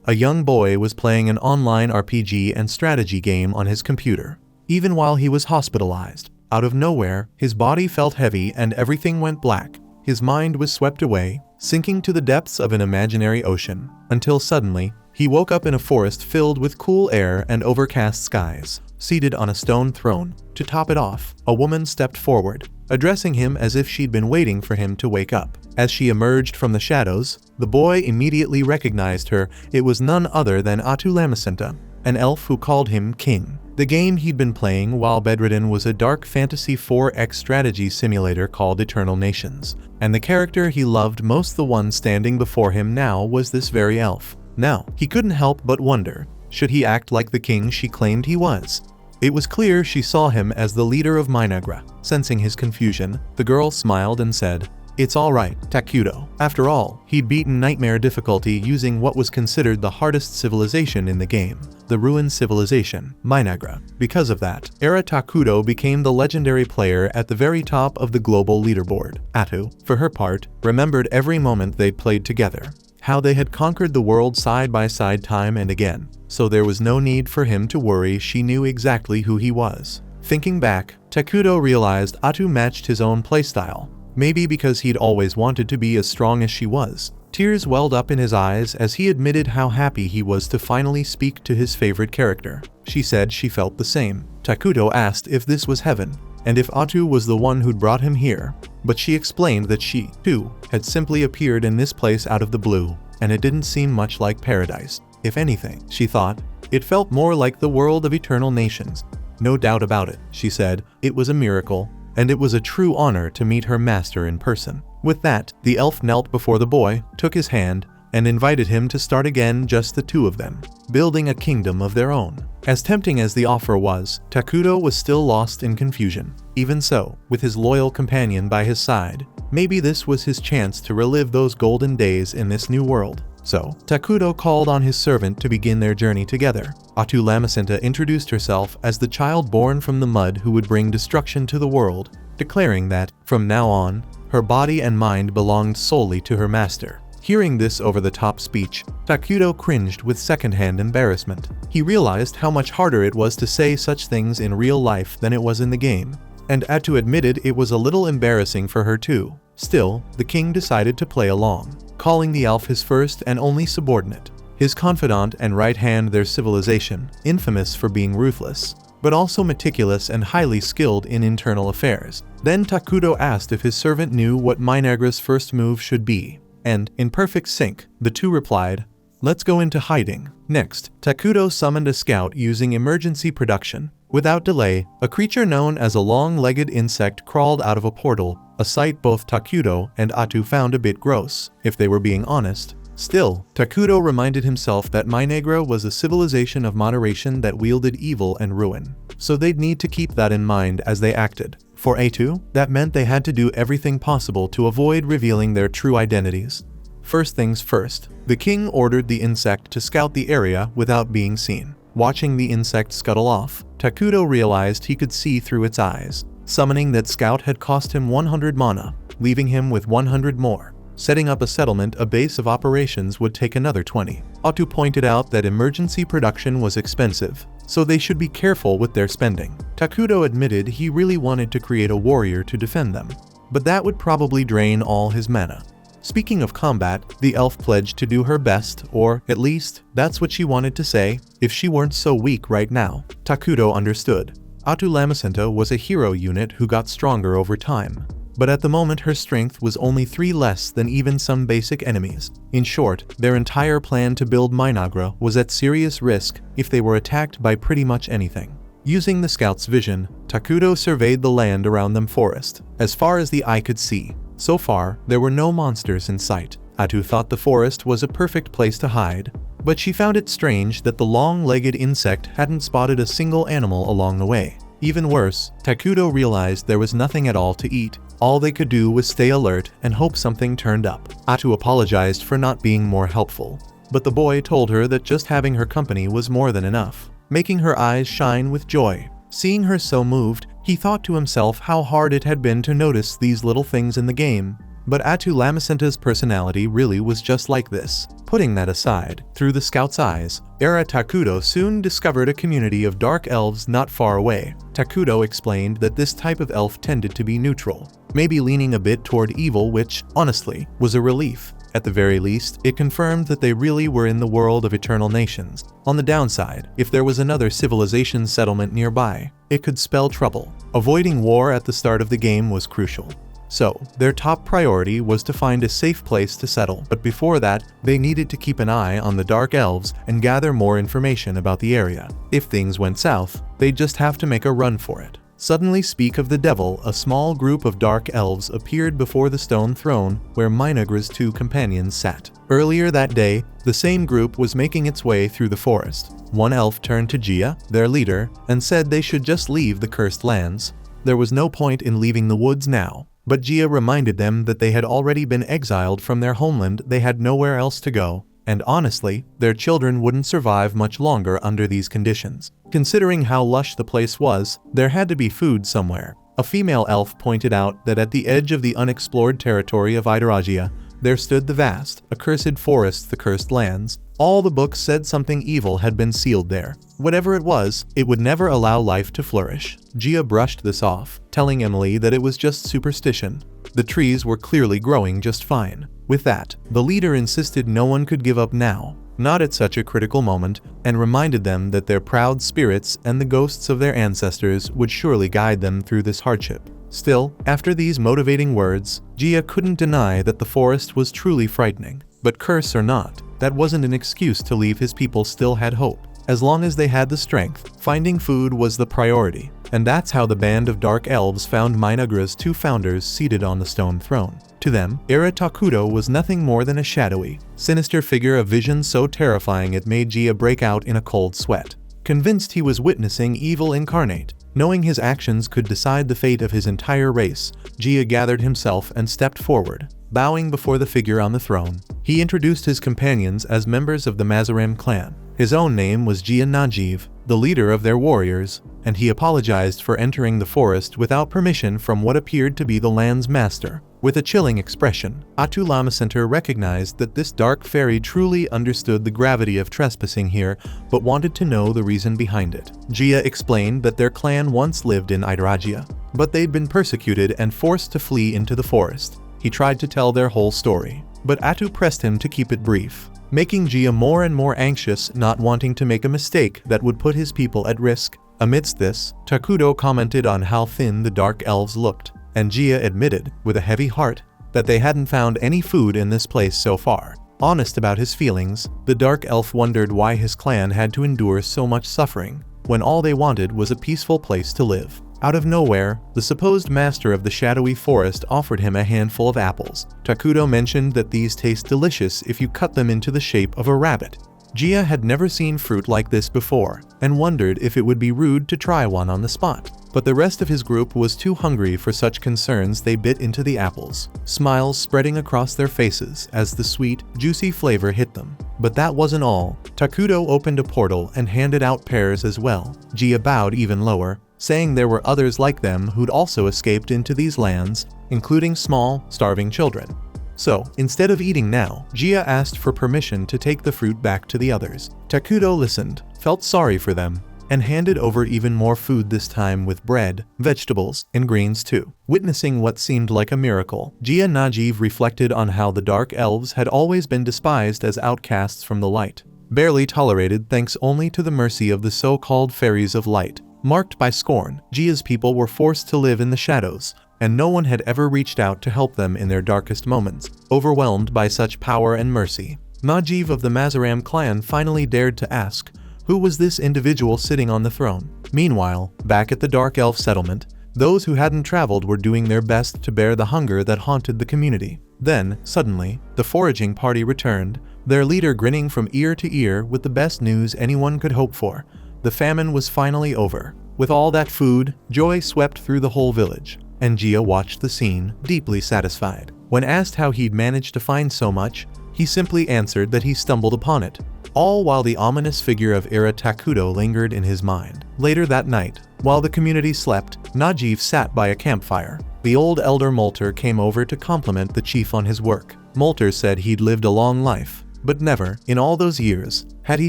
a young boy was playing an online RPG and strategy game on his computer. Even while he was hospitalized, out of nowhere, his body felt heavy and everything went black. His mind was swept away, sinking to the depths of an imaginary ocean, until suddenly, he woke up in a forest filled with cool air and overcast skies. Seated on a stone throne, to top it off, a woman stepped forward, addressing him as if she'd been waiting for him to wake up. As she emerged from the shadows, the boy immediately recognized her. It was none other than Atu, an elf who called him king. The game he'd been playing while bedridden was a dark fantasy 4X strategy simulator called Eternal Nations, and the character he loved most, the one standing before him now, was this very elf. Now, he couldn't help but wonder, should he act like the king she claimed he was? It was clear she saw him as the leader of Minagra. Sensing his confusion, the girl smiled and said, "It's all right, Takuto." After all, he'd beaten Nightmare difficulty using what was considered the hardest civilization in the game, the ruined civilization, Minagra. Because of that, Era Takuto became the legendary player at the very top of the global leaderboard. Atu, for her part, remembered every moment they'd played together, how they had conquered the world side by side time and again, so there was no need for him to worry. She knew exactly who he was. Thinking back, Takuto realized Atu matched his own playstyle. Maybe because he'd always wanted to be as strong as she was. Tears welled up in his eyes as he admitted how happy he was to finally speak to his favorite character. She said she felt the same. Takuto asked if this was heaven, and if Atu was the one who'd brought him here. But she explained that she, too, had simply appeared in this place out of the blue, and it didn't seem much like paradise. If anything, she thought, it felt more like the world of Eternal Nations. No doubt about it, she said, it was a miracle, and it was a true honor to meet her master in person. With that, the elf knelt before the boy, took his hand, and invited him to start again, just the two of them, building a kingdom of their own. As tempting as the offer was, Takuto was still lost in confusion. Even so, with his loyal companion by his side, maybe this was his chance to relive those golden days in this new world. So, Takuto called on his servant to begin their journey together. Atu introduced herself as the child born from the mud who would bring destruction to the world, declaring that, from now on, her body and mind belonged solely to her master. Hearing this over-the-top speech, Takuto cringed with secondhand embarrassment. He realized how much harder it was to say such things in real life than it was in the game, and Atu admitted it was a little embarrassing for her too. Still, the king decided to play along, calling the elf his first and only subordinate, his confidant and right hand. Their civilization, infamous for being ruthless, but also meticulous and highly skilled in internal affairs. Then Takuto asked if his servant knew what Minagra's first move should be, and, in perfect sync, the two replied, "Let's go into hiding." Next, Takuto summoned a scout using emergency production. Without delay, a creature known as a long-legged insect crawled out of a portal, a sight both Takuto and Atu found a bit gross, if they were being honest. Still, Takuto reminded himself that Minagra was a civilization of moderation that wielded evil and ruin, so they'd need to keep that in mind as they acted. For Atu, that meant they had to do everything possible to avoid revealing their true identities. First things first, the king ordered the insect to scout the area without being seen. Watching the insect scuttle off, Takuto realized he could see through its eyes. Summoning that scout had cost him 100 mana, leaving him with 100 more. Setting up a settlement, a base of operations, would take another 20. Atu pointed out that emergency production was expensive, so they should be careful with their spending. Takuto admitted he really wanted to create a warrior to defend them, but that would probably drain all his mana. Speaking of combat, the elf pledged to do her best, or, at least, that's what she wanted to say, if she weren't so weak right now. Takuto understood. Atu was a hero unit who got stronger over time, but at the moment her strength was only 3 less than even some basic enemies. In short, their entire plan to build Minagra was at serious risk if they were attacked by pretty much anything. Using the scout's vision, Takuto surveyed the land around them forest, as far as the eye could see. So far, there were no monsters in sight. Atu thought the forest was a perfect place to hide, but she found it strange that the long-legged insect hadn't spotted a single animal along the way. Even worse, Takuto realized there was nothing at all to eat. All they could do was stay alert and hope something turned up. Atu apologized for not being more helpful, but the boy told her that just having her company was more than enough, making her eyes shine with joy. Seeing her so moved, he thought to himself how hard it had been to notice these little things in the game. But Atu Lamacenta's personality really was just like this. Putting that aside, through the scout's eyes, Era Takudo soon discovered a community of dark elves not far away. Takudo explained that this type of elf tended to be neutral, maybe leaning a bit toward evil, which, honestly, was a relief. At the very least, it confirmed that they really were in the world of eternal nations. On the downside, if there was another civilization settlement nearby, it could spell trouble. Avoiding war at the start of the game was crucial. So, their top priority was to find a safe place to settle, but before that, they needed to keep an eye on the Dark Elves and gather more information about the area. If things went south, they'd just have to make a run for it. Suddenly, speak of the devil, a small group of dark elves appeared before the stone throne where Minagra's two companions sat. Earlier that day, the same group was making its way through the forest. One elf turned to Gia, their leader, and said they should just leave the cursed lands. There was no point in leaving the woods now. But Gia reminded them that they had already been exiled from their homeland, they had nowhere else to go. And honestly, their children wouldn't survive much longer under these conditions. Considering how lush the place was, there had to be food somewhere. A female elf pointed out that at the edge of the unexplored territory of Idaragia, there stood the vast, accursed forest, the cursed lands. All the books said something evil had been sealed there. Whatever it was, it would never allow life to flourish. Gia brushed this off, telling Emily that it was just superstition. The trees were clearly growing just fine. With that, the leader insisted no one could give up now, not at such a critical moment, and reminded them that their proud spirits and the ghosts of their ancestors would surely guide them through this hardship. Still, after these motivating words, Gia couldn't deny that the forest was truly frightening. But curse or not, that wasn't an excuse to leave. His people still had hope. As long as they had the strength, finding food was the priority. And that's how the band of dark elves found Minagra's two founders seated on the stone throne. To them, Era Takudo was nothing more than a shadowy, sinister figure, a vision so terrifying it made Gia break out in a cold sweat. Convinced he was witnessing evil incarnate, knowing his actions could decide the fate of his entire race, Gia gathered himself and stepped forward. Bowing before the figure on the throne, he introduced his companions as members of the Mazaram clan. His own name was Gia Najiv, the leader of their warriors, and he apologized for entering the forest without permission from what appeared to be the land's master. With a chilling expression, Atu Lamacenta recognized that this dark fairy truly understood the gravity of trespassing here, but wanted to know the reason behind it. Gia explained that their clan once lived in Idaragia, but they'd been persecuted and forced to flee into the forest. He tried to tell their whole story, but Atu pressed him to keep it brief, making Gia more and more anxious, not wanting to make a mistake that would put his people at risk. Amidst this, Takudo commented on how thin the dark elves looked, and Gia admitted, with a heavy heart, that they hadn't found any food in this place so far. Honest about his feelings, the dark elf wondered why his clan had to endure so much suffering, when all they wanted was a peaceful place to live. Out of nowhere, the supposed master of the shadowy forest offered him a handful of apples. Takudo mentioned that these taste delicious if you cut them into the shape of a rabbit. Gia had never seen fruit like this before, and wondered if it would be rude to try one on the spot. But the rest of his group was too hungry for such concerns. They bit into the apples, smiles spreading across their faces as the sweet, juicy flavor hit them. But that wasn't all. Takudo opened a portal and handed out pears as well. Gia bowed even lower, saying there were others like them who'd also escaped into these lands, including small, starving children. So, instead of eating now, Gia asked for permission to take the fruit back to the others. Takudo listened, felt sorry for them, and handed over even more food, this time with bread, vegetables, and greens too. Witnessing what seemed like a miracle, Gia Najiv reflected on how the dark elves had always been despised as outcasts from the light, barely tolerated thanks only to the mercy of the so-called fairies of light. Marked by scorn, Gia's people were forced to live in the shadows, and no one had ever reached out to help them in their darkest moments. Overwhelmed by such power and mercy, Najiv of the Mazaram clan finally dared to ask, who was this individual sitting on the throne? Meanwhile, back at the Dark Elf settlement, those who hadn't traveled were doing their best to bear the hunger that haunted the community. Then, suddenly, the foraging party returned, their leader grinning from ear to ear with the best news anyone could hope for. The famine was finally over. With all that food, joy swept through the whole village, and Gia watched the scene, deeply satisfied. When asked how he'd managed to find so much, he simply answered that he stumbled upon it, all while the ominous figure of Era Takudo lingered in his mind. Later that night, while the community slept, Najiv sat by a campfire, The old elder Molter came over to compliment the chief on his work. Molter said he'd lived a long life, but never, in all those years, had he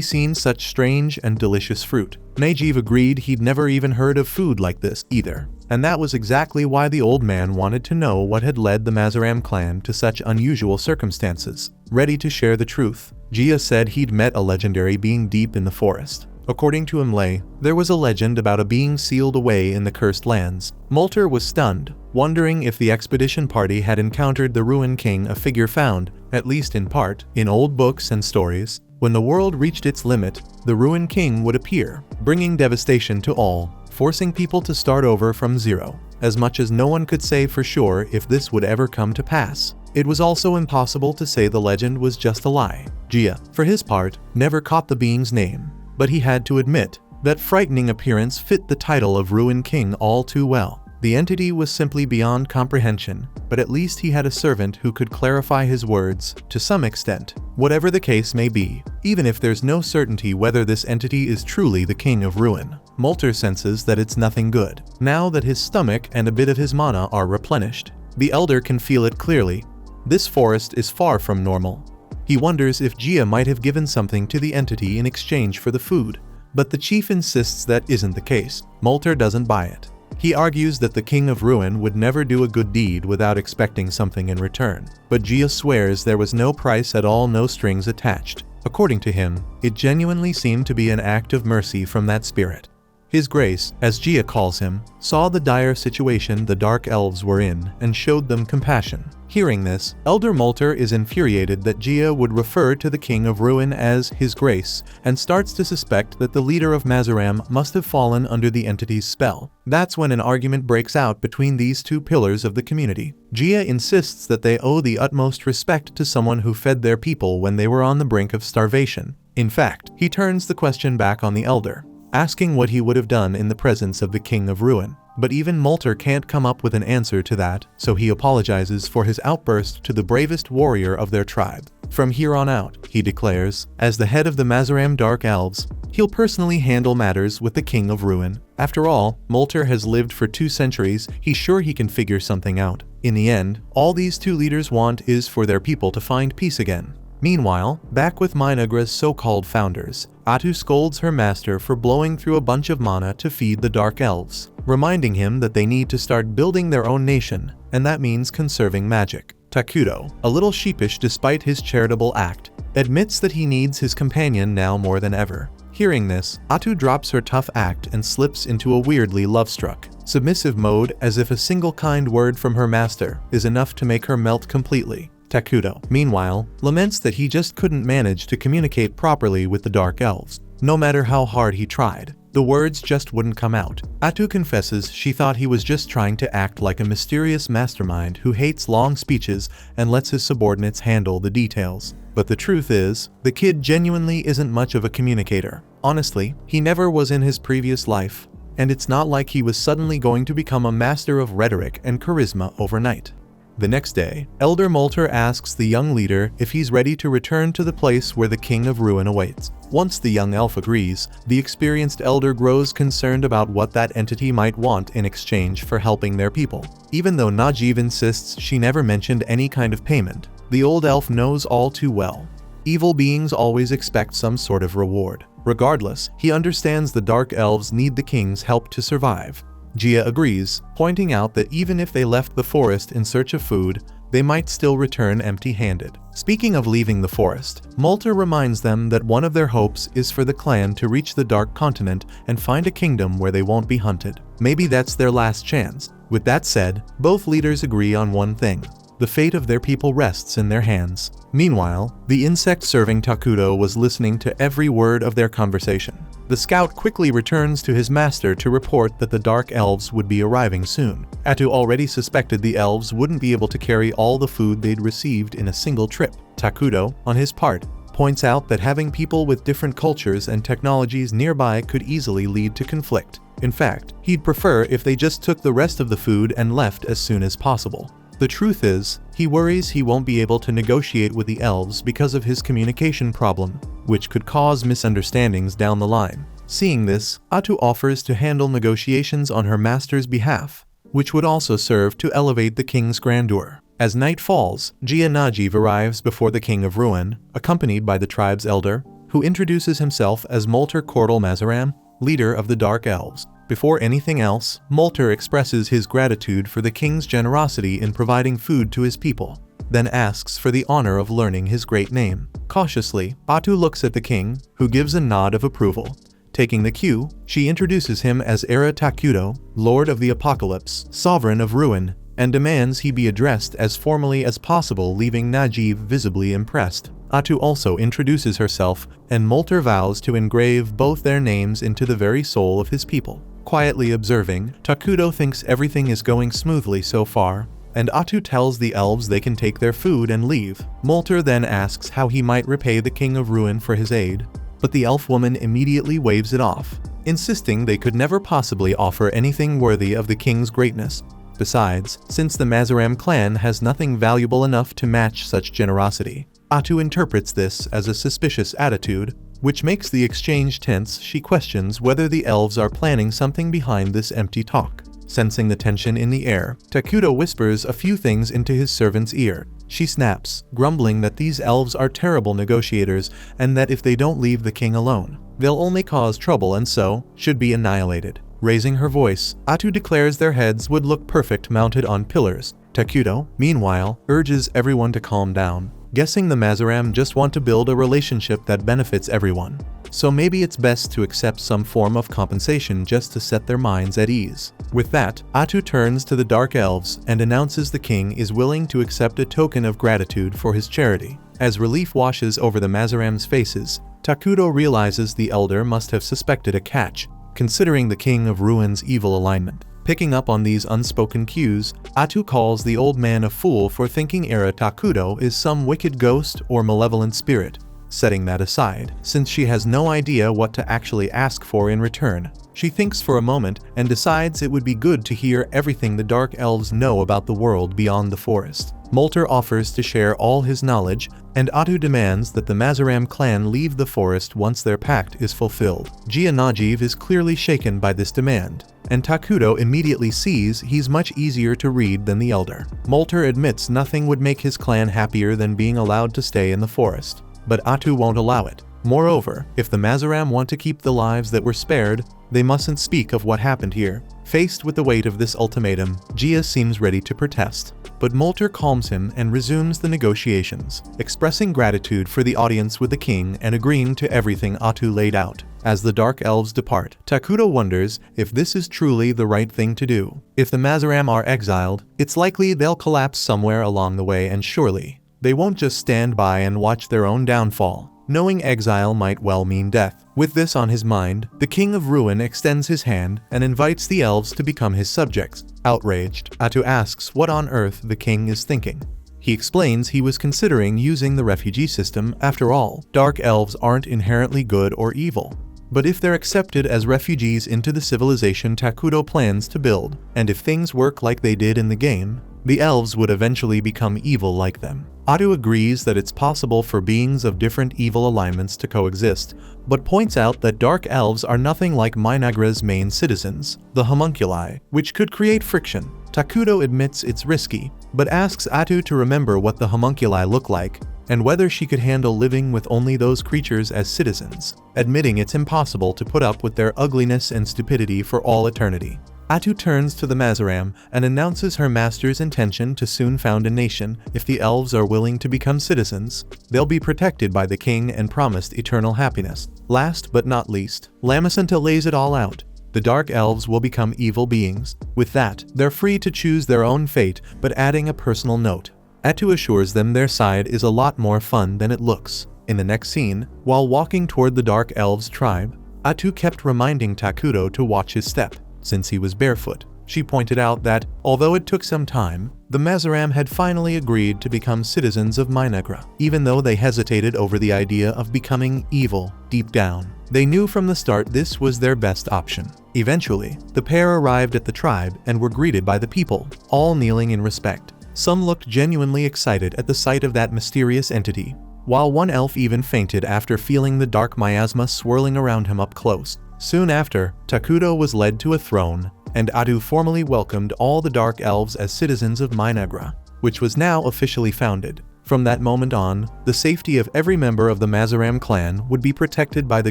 seen such strange and delicious fruit. Najeeb agreed he'd never even heard of food like this either, and that was exactly why the old man wanted to know what had led the Mazaram clan to such unusual circumstances. Ready to share the truth, Jia said he'd met a legendary being deep in the forest. According to Imlay, there was a legend about a being sealed away in the cursed lands. Molter was stunned, wondering if the expedition party had encountered the Ruin King, a figure found, at least in part, in old books and stories. When the world reached its limit, the Ruin King would appear, bringing devastation to all, forcing people to start over from zero. As much as no one could say for sure if this would ever come to pass, it was also impossible to say the legend was just a lie. Jia, for his part, never caught the being's name, but he had to admit that frightening appearance fit the title of Ruin King all too well. The entity was simply beyond comprehension, but at least he had a servant who could clarify his words to some extent. Whatever the case may be, even if there's no certainty whether this entity is truly the King of Ruin, Molter senses that it's nothing good. Now that his stomach and a bit of his mana are replenished, the elder can feel it clearly. This forest is far from normal. He wonders if Jia might have given something to the entity in exchange for the food, but the chief insists that isn't the case. Molter doesn't buy it. He argues that the King of Ruin would never do a good deed without expecting something in return, but Jia swears there was no price at all, no strings attached. According to him, it genuinely seemed to be an act of mercy from that spirit. His Grace, as Jia calls him, saw the dire situation the Dark Elves were in and showed them compassion. Hearing this, Elder Molter is infuriated that Jia would refer to the King of Ruin as His Grace and starts to suspect that the leader of Mazaram must have fallen under the entity's spell. That's when an argument breaks out between these two pillars of the community. Jia insists that they owe the utmost respect to someone who fed their people when they were on the brink of starvation. In fact, he turns the question back on the elder, asking what he would have done in the presence of the King of Ruin. But even Molter can't come up with an answer to that, so he apologizes for his outburst to the bravest warrior of their tribe. From here on out, he declares, as the head of the Mazaram Dark Elves, he'll personally handle matters with the King of Ruin. After all, Molter has lived for 2 centuries, he's sure he can figure something out. In the end, all these two leaders want is for their people to find peace again. Meanwhile, back with Minagra's so-called founders, Atu scolds her master for blowing through a bunch of mana to feed the Dark Elves, reminding him that they need to start building their own nation, and that means conserving magic. Takudo, a little sheepish despite his charitable act, admits that he needs his companion now more than ever. Hearing this, Atu drops her tough act and slips into a weirdly love-struck, submissive mode, as if a single kind word from her master is enough to make her melt completely. Takudo, meanwhile, laments that he just couldn't manage to communicate properly with the Dark Elves. No matter how hard he tried, the words just wouldn't come out. Atu confesses she thought he was just trying to act like a mysterious mastermind who hates long speeches and lets his subordinates handle the details. But the truth is, the kid genuinely isn't much of a communicator. Honestly, he never was in his previous life, and it's not like he was suddenly going to become a master of rhetoric and charisma overnight. The next day, Elder Molter asks the young leader if he's ready to return to the place where the King of Ruin awaits. Once the young elf agrees, the experienced elder grows concerned about what that entity might want in exchange for helping their people. Even though Najeeb insists she never mentioned any kind of payment, the old elf knows all too well. Evil beings always expect some sort of reward. Regardless, he understands the Dark Elves need the king's help to survive. Jia agrees, pointing out that even if they left the forest in search of food, they might still return empty-handed. Speaking of leaving the forest, Molter reminds them that one of their hopes is for the clan to reach the Dark Continent and find a kingdom where they won't be hunted. Maybe that's their last chance. With that said, both leaders agree on one thing: the fate of their people rests in their hands. Meanwhile, the insect serving Takudo was listening to every word of their conversation. The scout quickly returns to his master to report that the Dark Elves would be arriving soon. Atu already suspected the elves wouldn't be able to carry all the food they'd received in a single trip. Takudo, on his part, points out that having people with different cultures and technologies nearby could easily lead to conflict. In fact, he'd prefer if they just took the rest of the food and left as soon as possible. The truth is, he worries he won't be able to negotiate with the elves because of his communication problem, which could cause misunderstandings down the line. Seeing this, Atu offers to handle negotiations on her master's behalf. which would also serve to elevate the king's grandeur. As night falls, Gia Najib arrives before the King of Ruin, accompanied by the tribe's elder, who introduces himself as Molter Cordal Mazaram, leader of the Dark Elves. Before anything else, Molter expresses his gratitude for the king's generosity in providing food to his people, then asks for the honor of learning his great name. Cautiously, Atu looks at the king, who gives a nod of approval. Taking the cue, she introduces him as Era Takudo, Lord of the Apocalypse, Sovereign of Ruin, and demands he be addressed as formally as possible, leaving Najib visibly impressed. Atu also introduces herself, and Molter vows to engrave both their names into the very soul of his people. Quietly observing, Takudo thinks everything is going smoothly so far, and Atu tells the elves they can take their food and leave. Molter then asks how he might repay the King of Ruin for his aid, but the elf woman immediately waves it off, insisting they could never possibly offer anything worthy of the king's greatness. Besides, since the Mazaram clan has nothing valuable enough to match such generosity, Atu interprets this as a suspicious attitude, which makes the exchange tense. She questions whether the elves are planning something behind this empty talk. Sensing the tension in the air, Takudo whispers a few things into his servant's ear. She snaps, grumbling that these elves are terrible negotiators and that if they don't leave the king alone, they'll only cause trouble and so should be annihilated. Raising her voice, Atu declares their heads would look perfect mounted on pillars. Takudo, meanwhile, urges everyone to calm down, guessing the Mazaram just want to build a relationship that benefits everyone. So maybe it's best to accept some form of compensation just to set their minds at ease. With that, Atu turns to the Dark Elves and announces the king is willing to accept a token of gratitude for his charity. As relief washes over the Mazaram's faces, Takudo realizes the elder must have suspected a catch, considering the King of Ruin's evil alignment. Picking up on these unspoken cues, Atu calls the old man a fool for thinking Era Takudo is some wicked ghost or malevolent spirit. Setting that aside, since she has no idea what to actually ask for in return, she thinks for a moment and decides it would be good to hear everything the Dark Elves know about the world beyond the forest. Molter offers to share all his knowledge, and Atu demands that the Mazaram clan leave the forest once their pact is fulfilled. Gia Najib is clearly shaken by this demand, and Takudo immediately sees he's much easier to read than the elder. Molter admits nothing would make his clan happier than being allowed to stay in the forest, but Atu won't allow it. Moreover, if the Mazaram want to keep the lives that were spared, they mustn't speak of what happened here. Faced with the weight of this ultimatum, Gia seems ready to protest, but Molter calms him and resumes the negotiations, expressing gratitude for the audience with the king and agreeing to everything Atu laid out. As the Dark Elves depart, Takudo wonders if this is truly the right thing to do. If the Mazaram are exiled, it's likely they'll collapse somewhere along the way, and surely they won't just stand by and watch their own downfall, knowing exile might well mean death. With this on his mind, the King of Ruin extends his hand and invites the elves to become his subjects. Outraged, Atu asks what on earth the king is thinking. He explains he was considering using the refugee system. After all, Dark Elves aren't inherently good or evil, but if they're accepted as refugees into the civilization Takudo plans to build, and if things work like they did in the game, the elves would eventually become evil like them. Atu agrees that it's possible for beings of different evil alignments to coexist, but points out that Dark Elves are nothing like Minagra's main citizens, the homunculi, which could create friction. Takudo admits it's risky, but asks Atu to remember what the homunculi look like, and whether she could handle living with only those creatures as citizens, admitting it's impossible to put up with their ugliness and stupidity for all eternity. Atu turns to the Mazaram and announces her master's intention to soon found a nation. If the elves are willing to become citizens, they'll be protected by the king and promised eternal happiness. Last but not least, Lamisanta lays it all out. The Dark Elves will become evil beings. With that, they're free to choose their own fate, but adding a personal note. Atu assures them their side is a lot more fun than it looks. In the next scene, while walking toward the Dark Elves tribe, Atu kept reminding Takudo to watch his step, since he was barefoot. She pointed out that, although it took some time, the Mazaram had finally agreed to become citizens of Minagra. Even though they hesitated over the idea of becoming evil deep down, they knew from the start this was their best option. Eventually, the pair arrived at the tribe and were greeted by the people, all kneeling in respect. Some looked genuinely excited at the sight of that mysterious entity, while one elf even fainted after feeling the dark miasma swirling around him up close. Soon after, Takudo was led to a throne, and Atu formally welcomed all the Dark Elves as citizens of Minegra, which was now officially founded. From that moment on, the safety of every member of the Mazaram clan would be protected by the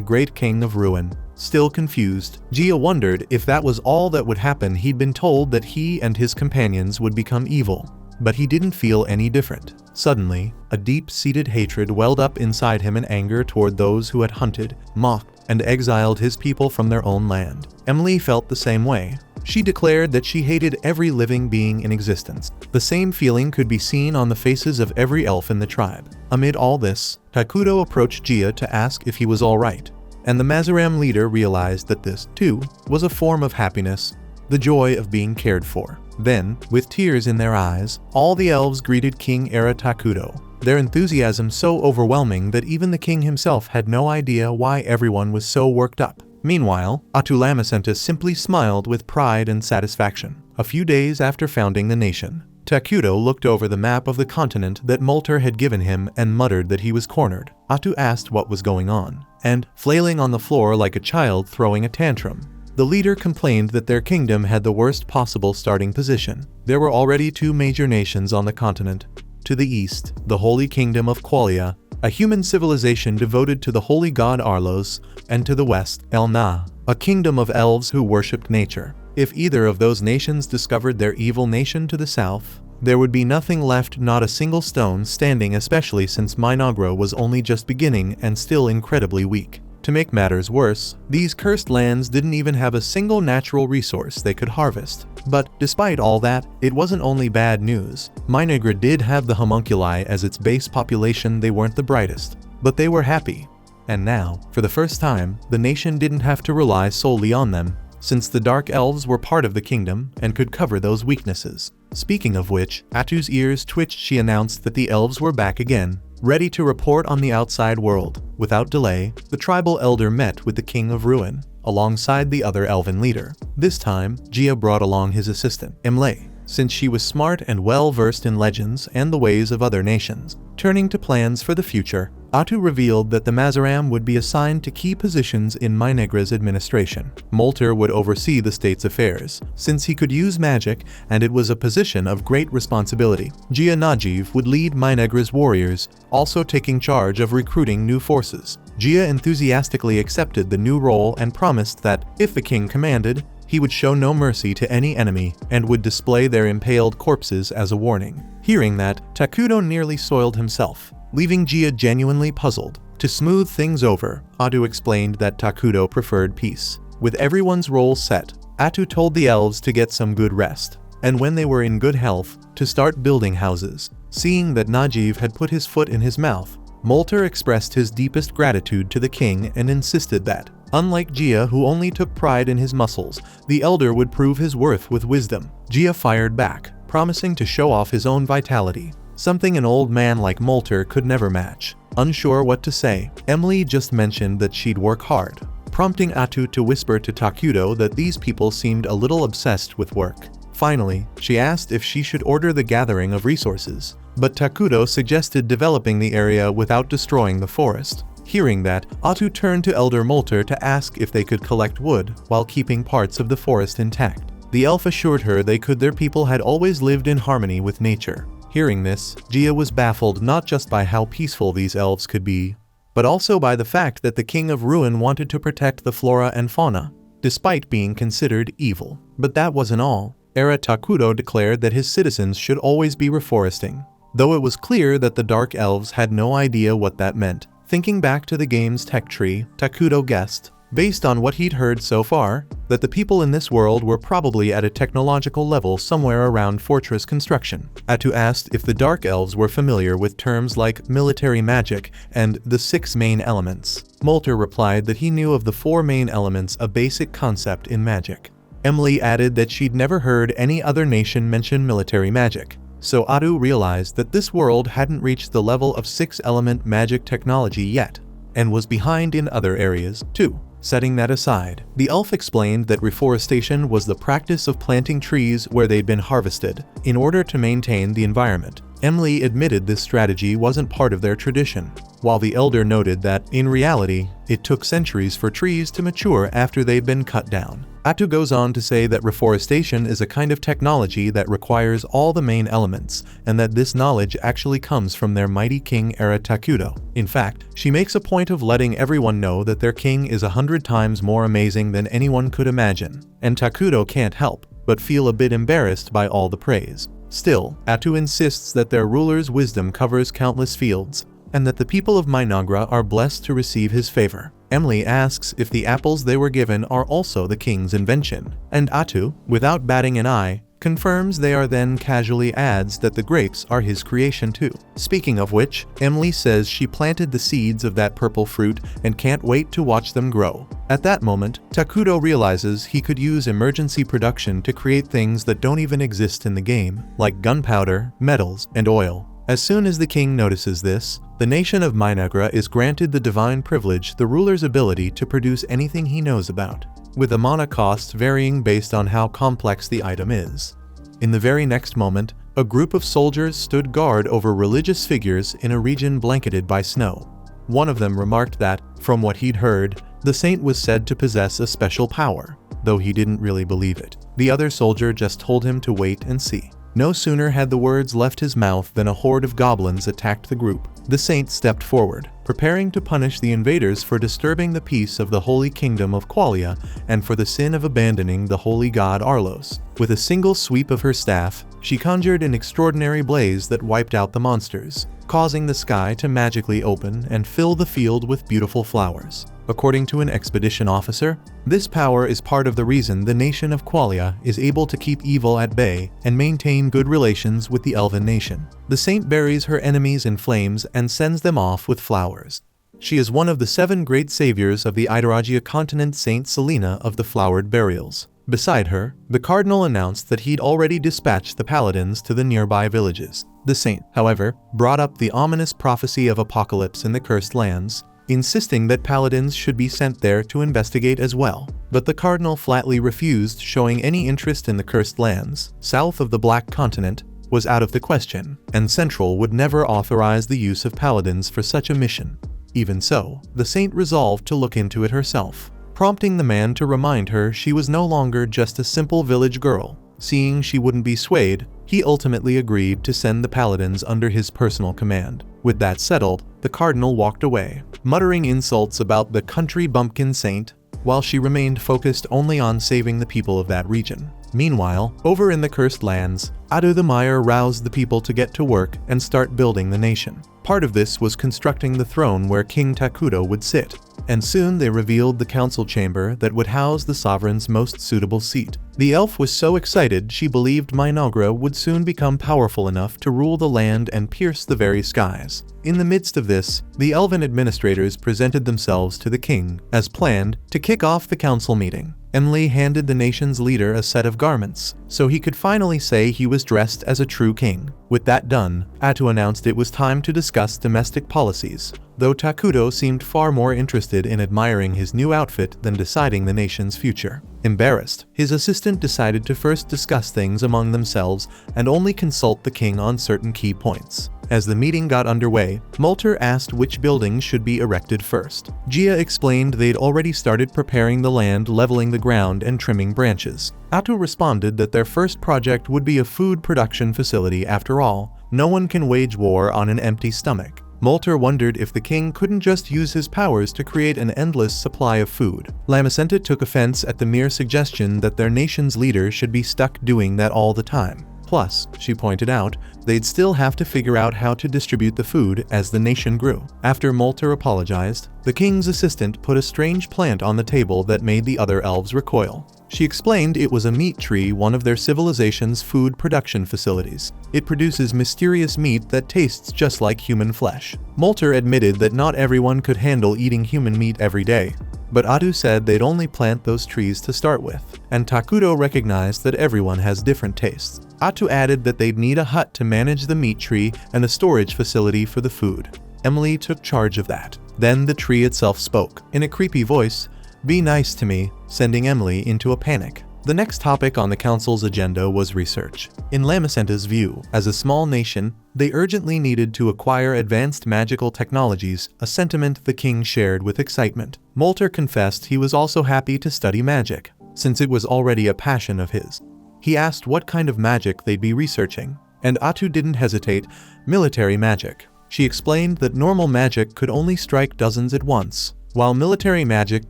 great king of Ruin. Still confused, Gia wondered if that was all that would happen. He'd been told that he and his companions would become evil, but he didn't feel any different. Suddenly, a deep-seated hatred welled up inside him in anger toward those who had hunted, mocked, and exiled his people from their own land. Emily felt the same way. She declared that she hated every living being in existence. The same feeling could be seen on the faces of every elf in the tribe. Amid all this, Takuto approached Gia to ask if he was all right, and the Mazaram leader realized that this, too, was a form of happiness, the joy of being cared for. Then, with tears in their eyes, all the elves greeted King Era Takuto, their enthusiasm so overwhelming that even the king himself had no idea why everyone was so worked up. Meanwhile, Atulamacenta simply smiled with pride and satisfaction. A few days after founding the nation, Takuto looked over the map of the continent that Molter had given him and muttered that he was cornered. Atu asked what was going on, and, flailing on the floor like a child throwing a tantrum, the leader complained that their kingdom had the worst possible starting position. There were already 2 major nations on the continent. To the east, the Holy Kingdom of Qualia, a human civilization devoted to the holy god Arlos, and to the west, El-Na, a kingdom of elves who worshipped nature. If either of those nations discovered their evil nation to the south, there would be nothing left, not a single stone standing, especially since Minegra was only just beginning and still incredibly weak. To make matters worse, these cursed lands didn't even have a single natural resource they could harvest. But despite all that, it wasn't only bad news. Minegra did have the homunculi as its base population. They weren't the brightest, but they were happy. And now, for the first time, the nation didn't have to rely solely on them, since the Dark Elves were part of the kingdom and could cover those weaknesses. Speaking of which, Atu's ears twitched. She announced that the elves were back again, ready to report on the outside world. Without delay, the tribal elder met with the King of Ruin, alongside the other elven leader. This time, Gia brought along his assistant, Emily, since she was smart and well-versed in legends and the ways of other nations. Turning to plans for the future, Atu revealed that the Mazaram would be assigned to key positions in Minegra's administration. Molter would oversee the state's affairs, since he could use magic and it was a position of great responsibility. Gia Najiv would lead Minegra's warriors, also taking charge of recruiting new forces. Gia enthusiastically accepted the new role and promised that, if the king commanded, he would show no mercy to any enemy and would display their impaled corpses as a warning. Hearing that, Takuto nearly soiled himself, leaving Gia genuinely puzzled. To smooth things over, Atu explained that Takuto preferred peace. With everyone's roles set, Atu told the elves to get some good rest, and when they were in good health, to start building houses. Seeing that Najiv had put his foot in his mouth, Molter expressed his deepest gratitude to the king and insisted that, unlike Gia, who only took pride in his muscles, the elder would prove his worth with wisdom. Gia fired back, promising to show off his own vitality, something an old man like Molter could never match. Unsure what to say, Emily just mentioned that she'd work hard, prompting Atu to whisper to Takuto that these people seemed a little obsessed with work. Finally, she asked if she should order the gathering of resources, but Takuto suggested developing the area without destroying the forest. Hearing that, Atu turned to Elder Molter to ask if they could collect wood while keeping parts of the forest intact. The elf assured her they could. Their people had always lived in harmony with nature. Hearing this, Gia was baffled not just by how peaceful these elves could be, but also by the fact that the King of Ruin wanted to protect the flora and fauna, despite being considered evil. But that wasn't all. Era Takuto declared that his citizens should always be reforesting, though it was clear that the Dark Elves had no idea what that meant. Thinking back to the game's tech tree, Takuto guessed, based on what he'd heard so far, that the people in this world were probably at a technological level somewhere around fortress construction. Atu asked if the Dark Elves were familiar with terms like military magic and the 6 main elements. Molter replied that he knew of the 4 main elements, a basic concept in magic. Emily added that she'd never heard any other nation mention military magic, so Atu realized that this world hadn't reached the level of 6-element magic technology yet, and was behind in other areas, too. Setting that aside, the elf explained that reforestation was the practice of planting trees where they'd been harvested, in order to maintain the environment. Emily admitted this strategy wasn't part of their tradition, while the elder noted that, in reality, it took centuries for trees to mature after they've been cut down. Atu goes on to say that reforestation is a kind of technology that requires all the main elements, and that this knowledge actually comes from their mighty king era Takuto. In fact, she makes a point of letting everyone know that their king is 100 times more amazing than anyone could imagine, and Takuto can't help but feel a bit embarrassed by all the praise. Still, Atu insists that their ruler's wisdom covers countless fields, and that the people of Minagra are blessed to receive his favor. Emily asks if the apples they were given are also the king's invention, and Atu, without batting an eye, confirms they are, then casually adds that the grapes are his creation too. Speaking of which, Emily says she planted the seeds of that purple fruit and can't wait to watch them grow. At that moment, Takuto realizes he could use emergency production to create things that don't even exist in the game, like gunpowder, metals, and oil. As soon as the king notices this, the nation of Minagra is granted the divine privilege, the ruler's ability to produce anything he knows about, with the mana costs varying based on how complex the item is. In the very next moment, a group of soldiers stood guard over religious figures in a region blanketed by snow. One of them remarked that, from what he'd heard, the saint was said to possess a special power, though he didn't really believe it. The other soldier just told him to wait and see. No sooner had the words left his mouth than a horde of goblins attacked the group. The saint stepped forward, preparing to punish the invaders for disturbing the peace of the holy kingdom of Qualia and for the sin of abandoning the holy god Arlos. With a single sweep of her staff, she conjured an extraordinary blaze that wiped out the monsters, causing the sky to magically open and fill the field with beautiful flowers. According to an expedition officer, this power is part of the reason the nation of Qualia is able to keep evil at bay and maintain good relations with the elven nation. The saint buries her enemies in flames and sends them off with flowers. She is one of the 7 great saviors of the Idaragia continent, Saint Selena of the Flowered Burials. Beside her, the cardinal announced that he'd already dispatched the paladins to the nearby villages. The saint, however, brought up the ominous prophecy of apocalypse in the Cursed Lands, insisting that paladins should be sent there to investigate as well. But the cardinal flatly refused, showing any interest in the Cursed Lands, south of the Black Continent, was out of the question, and Central would never authorize the use of paladins for such a mission. Even so, the saint resolved to look into it herself, prompting the man to remind her she was no longer just a simple village girl. Seeing she wouldn't be swayed, he ultimately agreed to send the paladins under his personal command. With that settled, the cardinal walked away, muttering insults about the country bumpkin saint, while she remained focused only on saving the people of that region. Meanwhile, over in the Cursed Lands, Adu the Meyer roused the people to get to work and start building the nation. Part of this was constructing the throne where King Takuto would sit, and soon they revealed the council chamber that would house the sovereign's most suitable seat. The elf was so excited she believed Minagra would soon become powerful enough to rule the land and pierce the very skies. In the midst of this, the elven administrators presented themselves to the king, as planned, to kick off the council meeting. Emily handed the nation's leader a set of garments, so he could finally say he was dressed as a true king. With that done, Atu announced it was time to discuss domestic policies, though Takuto seemed far more interested in admiring his new outfit than deciding the nation's future. Embarrassed, his assistant decided to first discuss things among themselves and only consult the king on certain key points. As the meeting got underway, Molter asked which buildings should be erected first. Gia explained they'd already started preparing the land, leveling the ground and trimming branches. Atu responded that their first project would be a food production facility. After all, no one can wage war on an empty stomach. Molter wondered if the king couldn't just use his powers to create an endless supply of food. Lamacenta took offense at the mere suggestion that their nation's leader should be stuck doing that all the time. Plus, she pointed out, they'd still have to figure out how to distribute the food as the nation grew. After Molter apologized, the king's assistant put a strange plant on the table that made the other elves recoil. She explained it was a meat tree, one of their civilization's food production facilities. It produces mysterious meat that tastes just like human flesh. Molter admitted that not everyone could handle eating human meat every day, but Atu said they'd only plant those trees to start with, and Takuto recognized that everyone has different tastes. Atu added that they'd need a hut to manage the meat tree and a storage facility for the food. Emily took charge of that. Then the tree itself spoke, in a creepy voice, "Be nice to me," sending Emily into a panic. The next topic on the council's agenda was research. In Lamacenta's view, as a small nation, they urgently needed to acquire advanced magical technologies, a sentiment the king shared with excitement. Molter confessed he was also happy to study magic, since it was already a passion of his. He asked what kind of magic they'd be researching, and Atu didn't hesitate: military magic. She explained that normal magic could only strike dozens at once, while military magic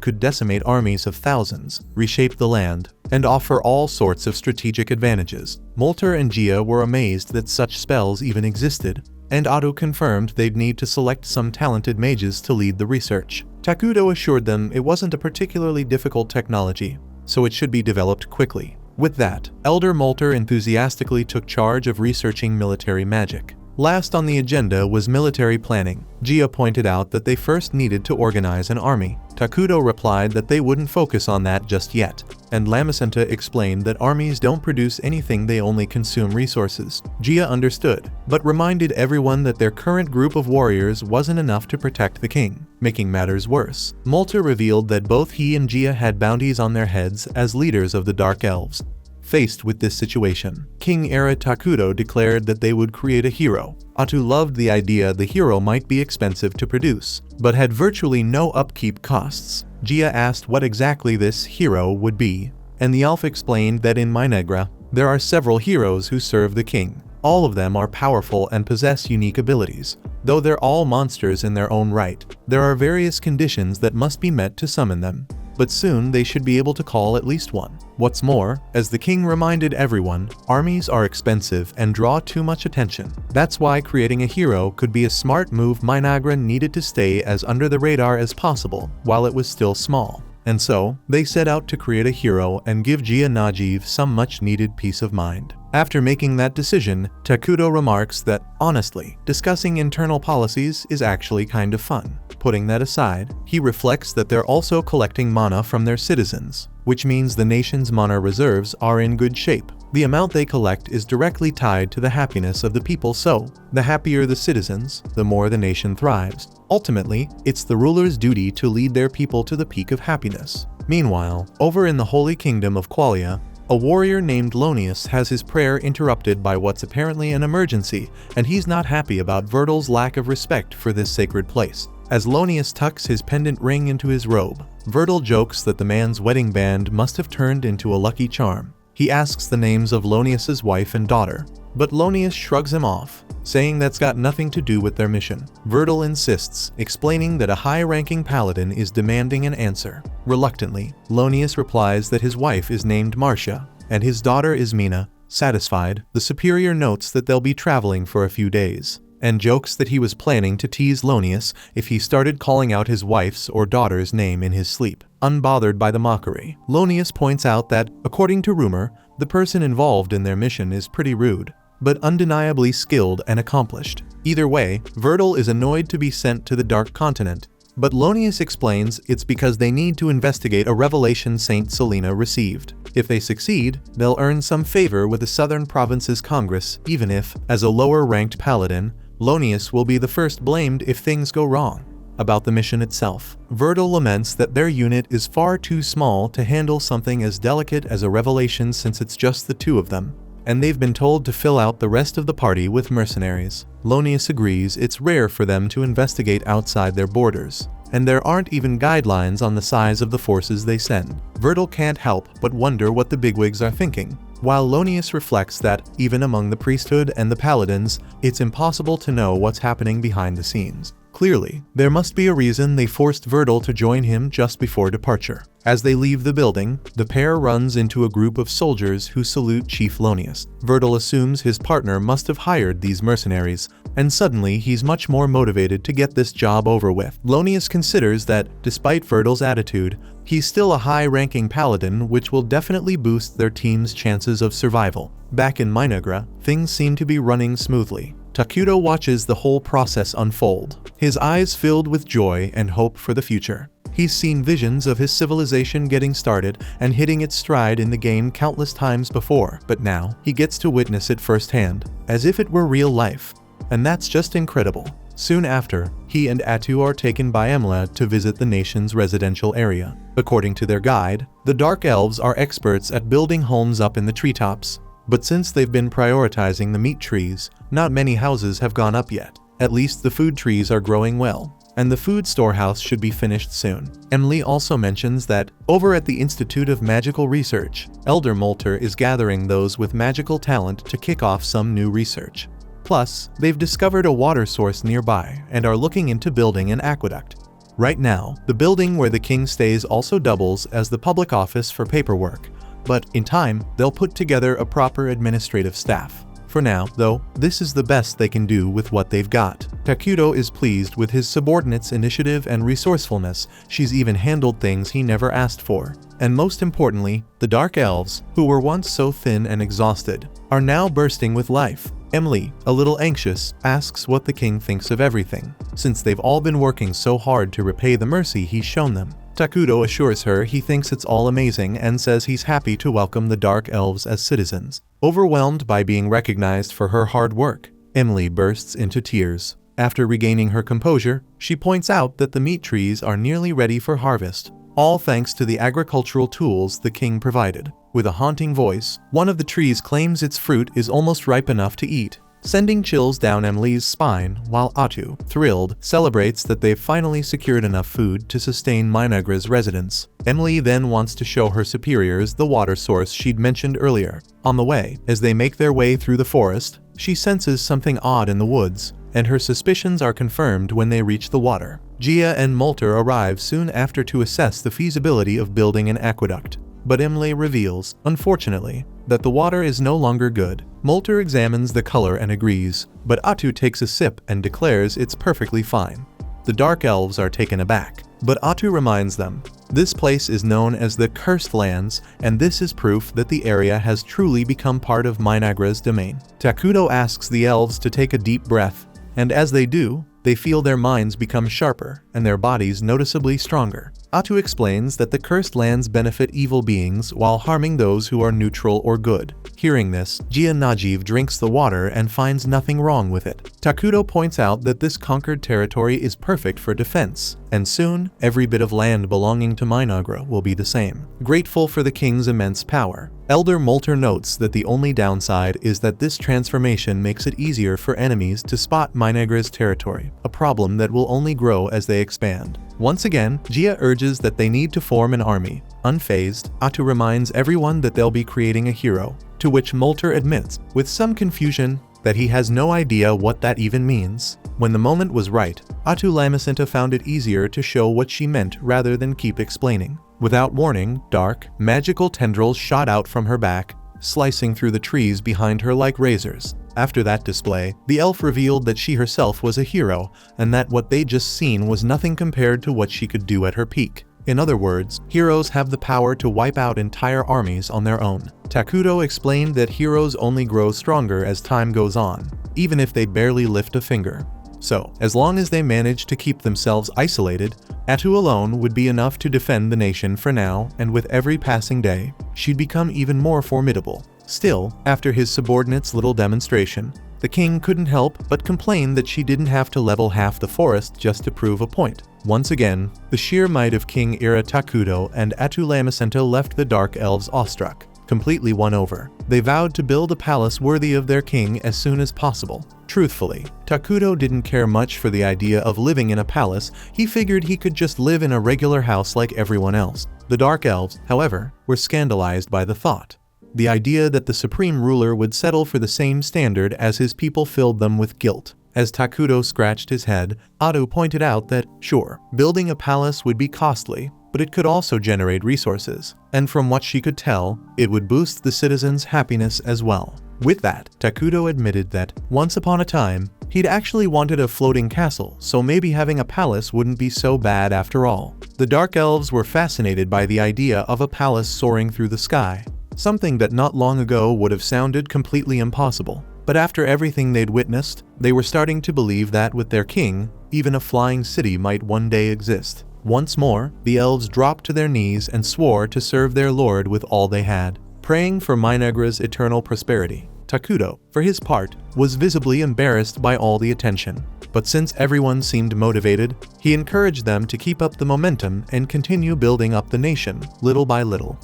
could decimate armies of thousands, reshape the land, and offer all sorts of strategic advantages. Molter and Gia were amazed that such spells even existed, and Atu confirmed they'd need to select some talented mages to lead the research. Takudo assured them it wasn't a particularly difficult technology, so it should be developed quickly. With that, Elder Molter enthusiastically took charge of researching military magic. Last on the agenda was military planning. Gia pointed out that they first needed to organize an army. Takudo replied that they wouldn't focus on that just yet, and Lamacenta explained that armies don't produce anything, they only consume resources. Gia understood, but reminded everyone that their current group of warriors wasn't enough to protect the king, making matters worse. Molter revealed that both he and Gia had bounties on their heads as leaders of the Dark Elves. Faced with this situation, King Era Takudo declared that they would create a hero. Atu loved the idea the hero might be expensive to produce, but had virtually no upkeep costs. Gia asked what exactly this hero would be, and the elf explained that in Minegra, there are several heroes who serve the king. All of them are powerful and possess unique abilities. Though they're all monsters in their own right, there are various conditions that must be met to summon them. But soon they should be able to call at least one. What's more, as the king reminded everyone, armies are expensive and draw too much attention. That's why creating a hero could be a smart move. Minegra needed to stay as under the radar as possible while it was still small. And so, they set out to create a hero and give Gia Najeev some much-needed peace of mind. After making that decision, Takudo remarks that, honestly, discussing internal policies is actually kind of fun. Putting that aside, he reflects that they're also collecting mana from their citizens, which means the nation's mana reserves are in good shape. The amount they collect is directly tied to the happiness of the people, so the happier the citizens, the more the nation thrives. Ultimately, it's the ruler's duty to lead their people to the peak of happiness. Meanwhile, over in the Holy Kingdom of Qualia, a warrior named Lonius has his prayer interrupted by what's apparently an emergency, and he's not happy about Vertil's lack of respect for this sacred place. As Lonius tucks his pendant ring into his robe, Vertil jokes that the man's wedding band must have turned into a lucky charm. He asks the names of Lonius's wife and daughter, but Lonius shrugs him off, saying that's got nothing to do with their mission. Vertil insists, explaining that a high-ranking paladin is demanding an answer. Reluctantly, Lonius replies that his wife is named Marcia, and his daughter is Mina. Satisfied, the superior notes that they'll be traveling for a few days, and jokes that he was planning to tease Lonius if he started calling out his wife's or daughter's name in his sleep. Unbothered by the mockery, Lonius points out that, according to rumor, the person involved in their mission is pretty rude, but undeniably skilled and accomplished. Either way, Vertil is annoyed to be sent to the Dark Continent, but Lonius explains it's because they need to investigate a revelation Saint Selena received. If they succeed, they'll earn some favor with the Southern Province's Congress, even if, as a lower-ranked paladin, Lonius will be the first blamed if things go wrong. About the mission itself, Vertil laments that their unit is far too small to handle something as delicate as a revelation since it's just the two of them, and they've been told to fill out the rest of the party with mercenaries. Lonius agrees it's rare for them to investigate outside their borders, and there aren't even guidelines on the size of the forces they send. Vertil can't help but wonder what the bigwigs are thinking, while Lonius reflects that, even among the priesthood and the paladins, it's impossible to know what's happening behind the scenes. Clearly, there must be a reason they forced Vertil to join him just before departure. As they leave the building, the pair runs into a group of soldiers who salute Chief Lonius. Vertil assumes his partner must have hired these mercenaries, and suddenly he's much more motivated to get this job over with. Lonius considers that, despite Vertil's attitude, he's still a high-ranking paladin, which will definitely boost their team's chances of survival. Back in Minegra, things seem to be running smoothly. Takudo watches the whole process unfold, his eyes filled with joy and hope for the future. He's seen visions of his civilization getting started and hitting its stride in the game countless times before, but now he gets to witness it firsthand, as if it were real life. And that's just incredible. Soon after, he and Atu are taken by Emla to visit the nation's residential area. According to their guide, the Dark Elves are experts at building homes up in the treetops. But since they've been prioritizing the meat trees, not many houses have gone up yet. At least the food trees are growing well, and the food storehouse should be finished soon. Emily also mentions that, over at the Institute of Magical Research, Elder Molter is gathering those with magical talent to kick off some new research. Plus, they've discovered a water source nearby and are looking into building an aqueduct. Right now, the building where the king stays also doubles as the public office for paperwork, but in time, they'll put together a proper administrative staff. For now, though, this is the best they can do with what they've got. Takuto is pleased with his subordinate's initiative and resourcefulness. She's even handled things he never asked for. And most importantly, the Dark Elves, who were once so thin and exhausted, are now bursting with life. Emily, a little anxious, asks what the king thinks of everything, since they've all been working so hard to repay the mercy he's shown them. Takuto assures her he thinks it's all amazing and says he's happy to welcome the Dark Elves as citizens. Overwhelmed by being recognized for her hard work, Emily bursts into tears. After regaining her composure, she points out that the meat trees are nearly ready for harvest, all thanks to the agricultural tools the king provided. With a haunting voice, one of the trees claims its fruit is almost ripe enough to eat, sending chills down Emily's spine, while Atu, thrilled, celebrates that they've finally secured enough food to sustain Minagra's residence. Emily then wants to show her superiors the water source she'd mentioned earlier. On the way, as they make their way through the forest, she senses something odd in the woods, and her suspicions are confirmed when they reach the water. Gia and Molter arrive soon after to assess the feasibility of building an aqueduct. But Emily reveals, unfortunately, that the water is no longer good. Molter examines the color and agrees, but Atu takes a sip and declares it's perfectly fine. The Dark Elves are taken aback, but Atu reminds them, this place is known as the Cursed Lands, and this is proof that the area has truly become part of Minagra's domain. Takuto asks the elves to take a deep breath, and as they do, they feel their minds become sharper and their bodies noticeably stronger. Atu explains that the Cursed Lands benefit evil beings while harming those who are neutral or good. Hearing this, Gia Najiv drinks the water and finds nothing wrong with it. Takuto points out that this conquered territory is perfect for defense, and soon, every bit of land belonging to Minagra will be the same. Grateful for the king's immense power, Elder Molter notes that the only downside is that this transformation makes it easier for enemies to spot Minagra's territory, a problem that will only grow as they expand. Once again, Gia urges that they need to form an army. Unfazed, Atu reminds everyone that they'll be creating a hero, to which Molter admits, with some confusion, that he has no idea what that even means. When the moment was right, Atu Lamacinta found it easier to show what she meant rather than keep explaining. Without warning, dark, magical tendrils shot out from her back, slicing through the trees behind her like razors. After that display, the elf revealed that she herself was a hero, and that what they'd just seen was nothing compared to what she could do at her peak. In other words, heroes have the power to wipe out entire armies on their own. Takuto explained that heroes only grow stronger as time goes on, even if they barely lift a finger. So, as long as they manage to keep themselves isolated, Atu alone would be enough to defend the nation for now, and with every passing day, she'd become even more formidable. Still, after his subordinate's little demonstration, the king couldn't help but complain that she didn't have to level half the forest just to prove a point. Once again, the sheer might of King Ira Takuto and Atu Lamacinta left the Dark Elves awestruck, completely won over. They vowed to build a palace worthy of their king as soon as possible. Truthfully, Takuto didn't care much for the idea of living in a palace. He figured he could just live in a regular house like everyone else. The Dark Elves, however, were scandalized by the thought. The idea that the supreme ruler would settle for the same standard as his people filled them with guilt. As Takuto scratched his head, Atu pointed out that, sure, building a palace would be costly, but it could also generate resources, and from what she could tell, it would boost the citizens' happiness as well. With that, Takuto admitted that, once upon a time, he'd actually wanted a floating castle, so maybe having a palace wouldn't be so bad after all. The Dark Elves were fascinated by the idea of a palace soaring through the sky, something that not long ago would have sounded completely impossible. But after everything they'd witnessed, they were starting to believe that with their king, even a flying city might one day exist. Once more, the elves dropped to their knees and swore to serve their lord with all they had. Praying for Minagra's eternal prosperity, Takudo, for his part, was visibly embarrassed by all the attention. But since everyone seemed motivated, he encouraged them to keep up the momentum and continue building up the nation, little by little.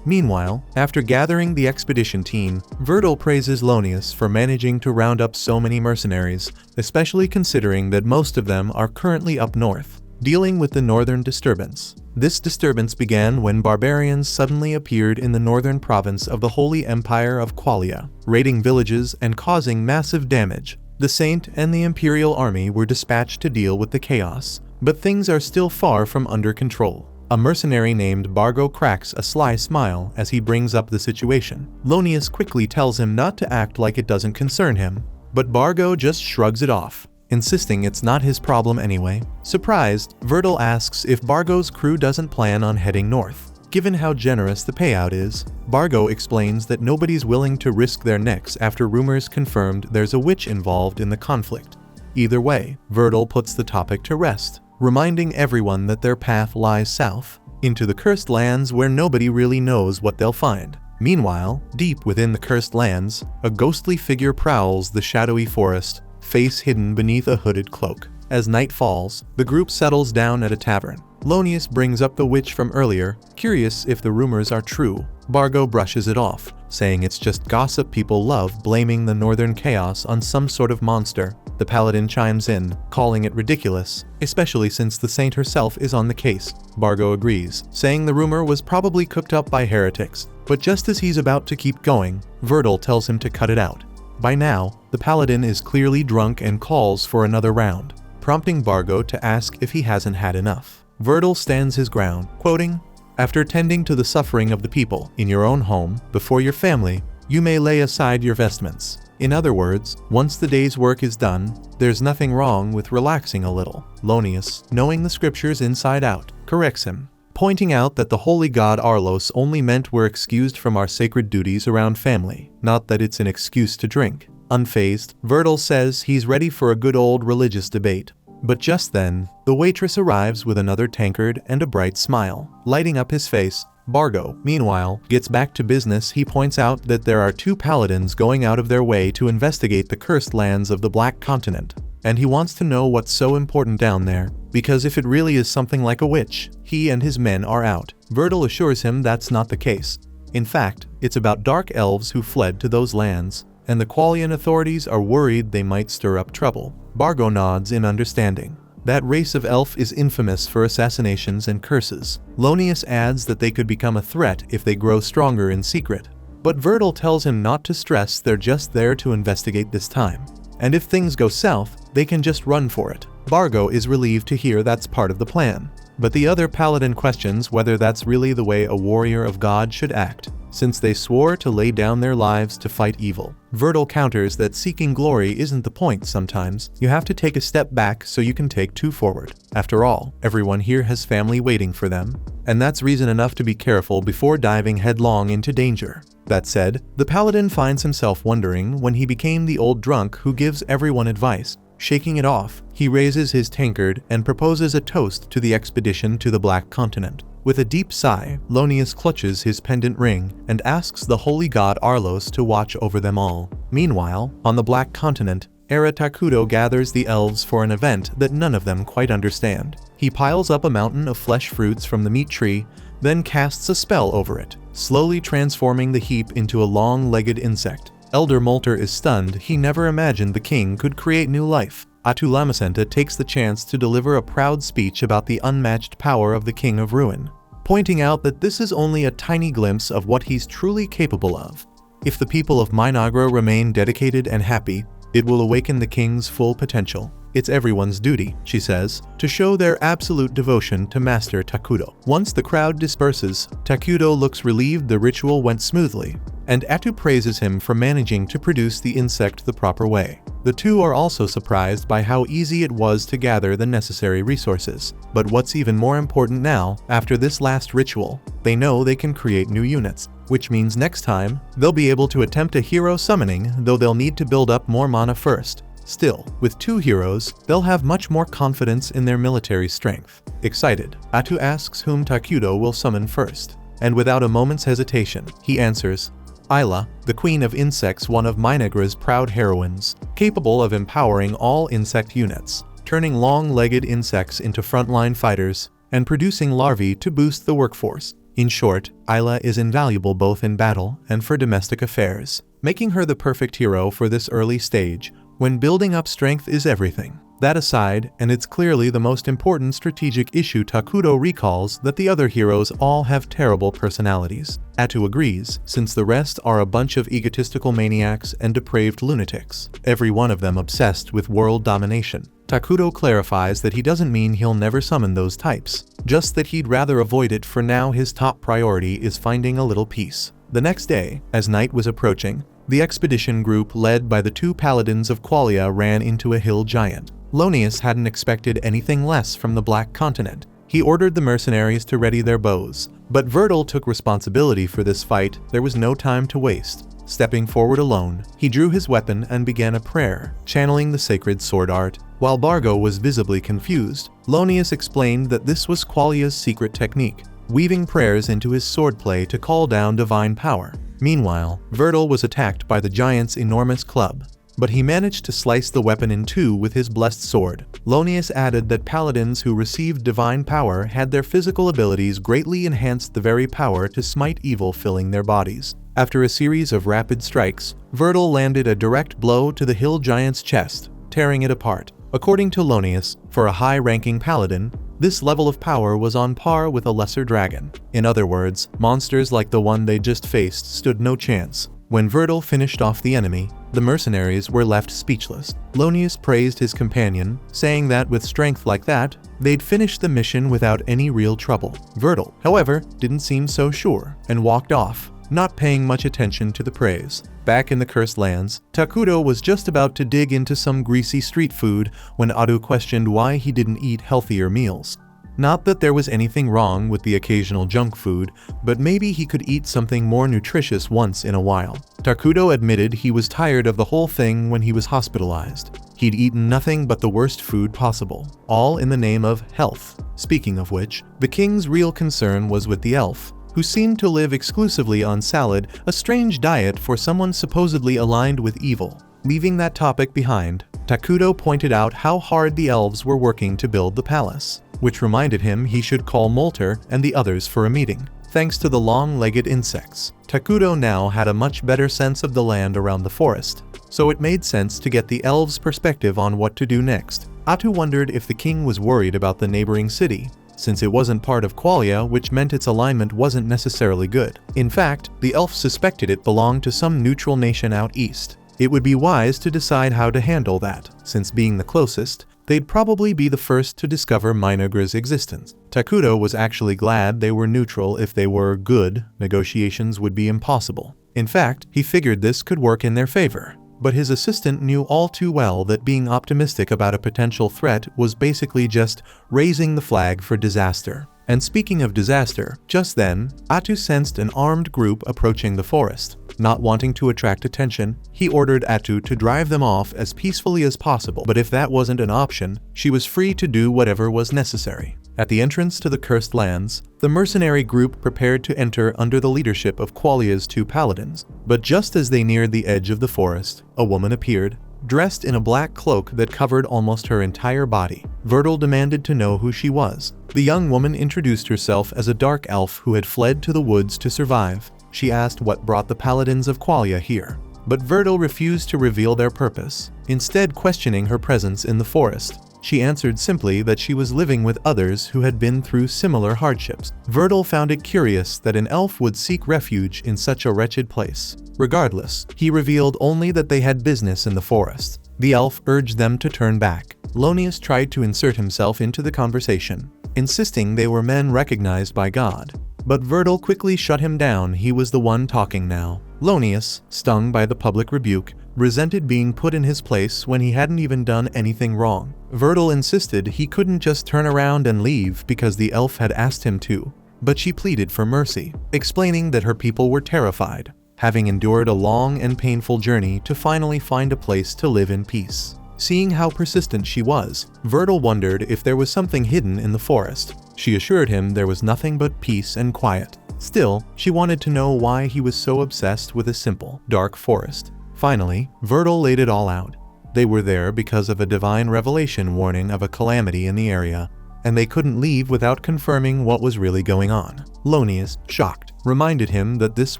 Meanwhile, after gathering the expedition team, Virgil praises Lonius for managing to round up so many mercenaries, especially considering that most of them are currently up north, dealing with the northern disturbance. This disturbance began when barbarians suddenly appeared in the northern province of the Holy Empire of Qualia, raiding villages and causing massive damage. The Saint and the Imperial Army were dispatched to deal with the chaos, but things are still far from under control. A mercenary named Bargo cracks a sly smile as he brings up the situation. Lonius quickly tells him not to act like it doesn't concern him, but Bargo just shrugs it off, insisting it's not his problem anyway. Surprised, Virgil asks if Bargo's crew doesn't plan on heading north. Given how generous the payout is, Bargo explains that nobody's willing to risk their necks after rumors confirmed there's a witch involved in the conflict. Either way, Virgil puts the topic to rest, reminding everyone that their path lies south, into the cursed lands where nobody really knows what they'll find. Meanwhile, deep within the cursed lands, a ghostly figure prowls the shadowy forest, face hidden beneath a hooded cloak. As night falls, the group settles down at a tavern. Lonius brings up the witch from earlier, curious if the rumors are true. Bargo brushes it off, saying it's just gossip people love, blaming the northern chaos on some sort of monster. The paladin chimes in, calling it ridiculous, especially since the saint herself is on the case. Bargo agrees, saying the rumor was probably cooked up by heretics. But just as he's about to keep going, Virgil tells him to cut it out. By now, the paladin is clearly drunk and calls for another round, prompting Bargo to ask if he hasn't had enough. Virgil stands his ground, quoting, "After tending to the suffering of the people in your own home, before your family, you may lay aside your vestments." In other words, once the day's work is done, there's nothing wrong with relaxing a little. Lonius, knowing the scriptures inside out, corrects him, pointing out that the holy god Arlos only meant we're excused from our sacred duties around family, not that it's an excuse to drink. Unfazed, Virgil says he's ready for a good old religious debate. But just then, the waitress arrives with another tankard and a bright smile, lighting up his face. Bargo, meanwhile, gets back to business. He points out that there are two paladins going out of their way to investigate the cursed lands of the Black Continent, and he wants to know what's so important down there, because if it really is something like a witch, he and his men are out. Virgil assures him that's not the case. In fact, it's about dark elves who fled to those lands, and the Qualian authorities are worried they might stir up trouble. Bargo nods in understanding. That race of elf is infamous for assassinations and curses. Lonius adds that they could become a threat if they grow stronger in secret. But Virgil tells him not to stress, they're just there to investigate this time. And if things go south, they can just run for it. Bargo is relieved to hear that's part of the plan. But the other paladin questions whether that's really the way a warrior of God should act, since they swore to lay down their lives to fight evil. Virgil counters that seeking glory isn't the point sometimes. You have to take a step back so you can take two forward. After all, everyone here has family waiting for them, and that's reason enough to be careful before diving headlong into danger. That said, the paladin finds himself wondering when he became the old drunk who gives everyone advice. Shaking it off, he raises his tankard and proposes a toast to the expedition to the Black Continent. With a deep sigh, Lonius clutches his pendant ring and asks the holy god Arlos to watch over them all. Meanwhile, on the Black Continent, Takudo gathers the elves for an event that none of them quite understand. He piles up a mountain of flesh fruits from the meat tree, then casts a spell over it, slowly transforming the heap into a long-legged insect. Elder Molter is stunned. He never imagined the king could create new life. Atulamacenta takes the chance to deliver a proud speech about the unmatched power of the King of Ruin, pointing out that this is only a tiny glimpse of what he's truly capable of. If the people of Minagra remain dedicated and happy, it will awaken the king's full potential. It's everyone's duty, she says, to show their absolute devotion to Master Takudo. Once the crowd disperses, Takudo looks relieved the ritual went smoothly, and Atu praises him for managing to produce the insect the proper way. The two are also surprised by how easy it was to gather the necessary resources. But what's even more important now, after this last ritual, they know they can create new units, which means next time, they'll be able to attempt a hero summoning, though they'll need to build up more mana first. Still, with two heroes, they'll have much more confidence in their military strength. Excited, Atu asks whom Takudo will summon first, and without a moment's hesitation, he answers, Isla, the queen of insects, one of Minagra's proud heroines, capable of empowering all insect units, turning long-legged insects into frontline fighters, and producing larvae to boost the workforce. In short, Isla is invaluable both in battle and for domestic affairs, making her the perfect hero for this early stage, when building up strength is everything. That aside, and it's clearly the most important strategic issue, Takuto recalls that the other heroes all have terrible personalities. Atu agrees, since the rest are a bunch of egotistical maniacs and depraved lunatics, every one of them obsessed with world domination. Takuto clarifies that he doesn't mean he'll never summon those types, just that he'd rather avoid it. For now, his top priority is finding a little peace. The next day, as night was approaching, the expedition group led by the two paladins of Qualia ran into a hill giant. Lonius hadn't expected anything less from the Black Continent. He ordered the mercenaries to ready their bows, but Vertil took responsibility for this fight. There was no time to waste. Stepping forward alone, he drew his weapon and began a prayer, channeling the sacred sword art. While Bargo was visibly confused, Lonius explained that this was Qualia's secret technique, weaving prayers into his swordplay to call down divine power. Meanwhile, Vertil was attacked by the giant's enormous club, but he managed to slice the weapon in two with his blessed sword. Lonius added that paladins who received divine power had their physical abilities greatly enhanced, the very power to smite evil filling their bodies. After a series of rapid strikes, Vertil landed a direct blow to the hill giant's chest, tearing it apart. According to Lonius, for a high-ranking paladin, this level of power was on par with a lesser dragon. In other words, monsters like the one they just faced stood no chance. When Vertil finished off the enemy, the mercenaries were left speechless. Lonius praised his companion, saying that with strength like that, they'd finish the mission without any real trouble. Vertil, however, didn't seem so sure, and walked off, not paying much attention to the praise. Back in the Cursed Lands, Takuto was just about to dig into some greasy street food when Atu questioned why he didn't eat healthier meals. Not that there was anything wrong with the occasional junk food, but maybe he could eat something more nutritious once in a while. Takuto admitted he was tired of the whole thing when he was hospitalized. He'd eaten nothing but the worst food possible, all in the name of health. Speaking of which, the king's real concern was with the elf, who seemed to live exclusively on salad, a strange diet for someone supposedly aligned with evil. Leaving that topic behind, Takuto pointed out how hard the elves were working to build the palace, which reminded him he should call Molter and the others for a meeting. Thanks to the long-legged insects, Takuto now had a much better sense of the land around the forest, so it made sense to get the elves' perspective on what to do next. Atu wondered if the king was worried about the neighboring city, since it wasn't part of Qualia, which meant its alignment wasn't necessarily good. In fact, the elf suspected it belonged to some neutral nation out east. It would be wise to decide how to handle that, since being the closest, they'd probably be the first to discover Minagra's existence. Takuto was actually glad they were neutral. If they were good, negotiations would be impossible. In fact, he figured this could work in their favor. But his assistant knew all too well that being optimistic about a potential threat was basically just raising the flag for disaster. And speaking of disaster, just then, Atu sensed an armed group approaching the forest. Not wanting to attract attention, he ordered Atu to drive them off as peacefully as possible, but if that wasn't an option, she was free to do whatever was necessary. At the entrance to the Cursed Lands, the mercenary group prepared to enter under the leadership of Qualia's two paladins. But just as they neared the edge of the forest, a woman appeared, dressed in a black cloak that covered almost her entire body. Vertil demanded to know who she was. The young woman introduced herself as a dark elf who had fled to the woods to survive. She asked what brought the paladins of Qualia here, but Vertil refused to reveal their purpose, instead questioning her presence in the forest. She answered simply that she was living with others who had been through similar hardships. Vertil found it curious that an elf would seek refuge in such a wretched place. Regardless, he revealed only that they had business in the forest. The elf urged them to turn back. Lonius tried to insert himself into the conversation, insisting they were men recognized by God. But Vertil quickly shut him down. He was the one talking now. Lonius, stung by the public rebuke, resented being put in his place when he hadn't even done anything wrong. Vertil insisted he couldn't just turn around and leave because the elf had asked him to, but she pleaded for mercy, explaining that her people were terrified, having endured a long and painful journey to finally find a place to live in peace. Seeing how persistent she was, Vertil wondered if there was something hidden in the forest. She assured him there was nothing but peace and quiet. Still, she wanted to know why he was so obsessed with a simple, dark forest. Finally, Vertil laid it all out. They were there because of a divine revelation warning of a calamity in the area, and they couldn't leave without confirming what was really going on. Lonius, shocked, reminded him that this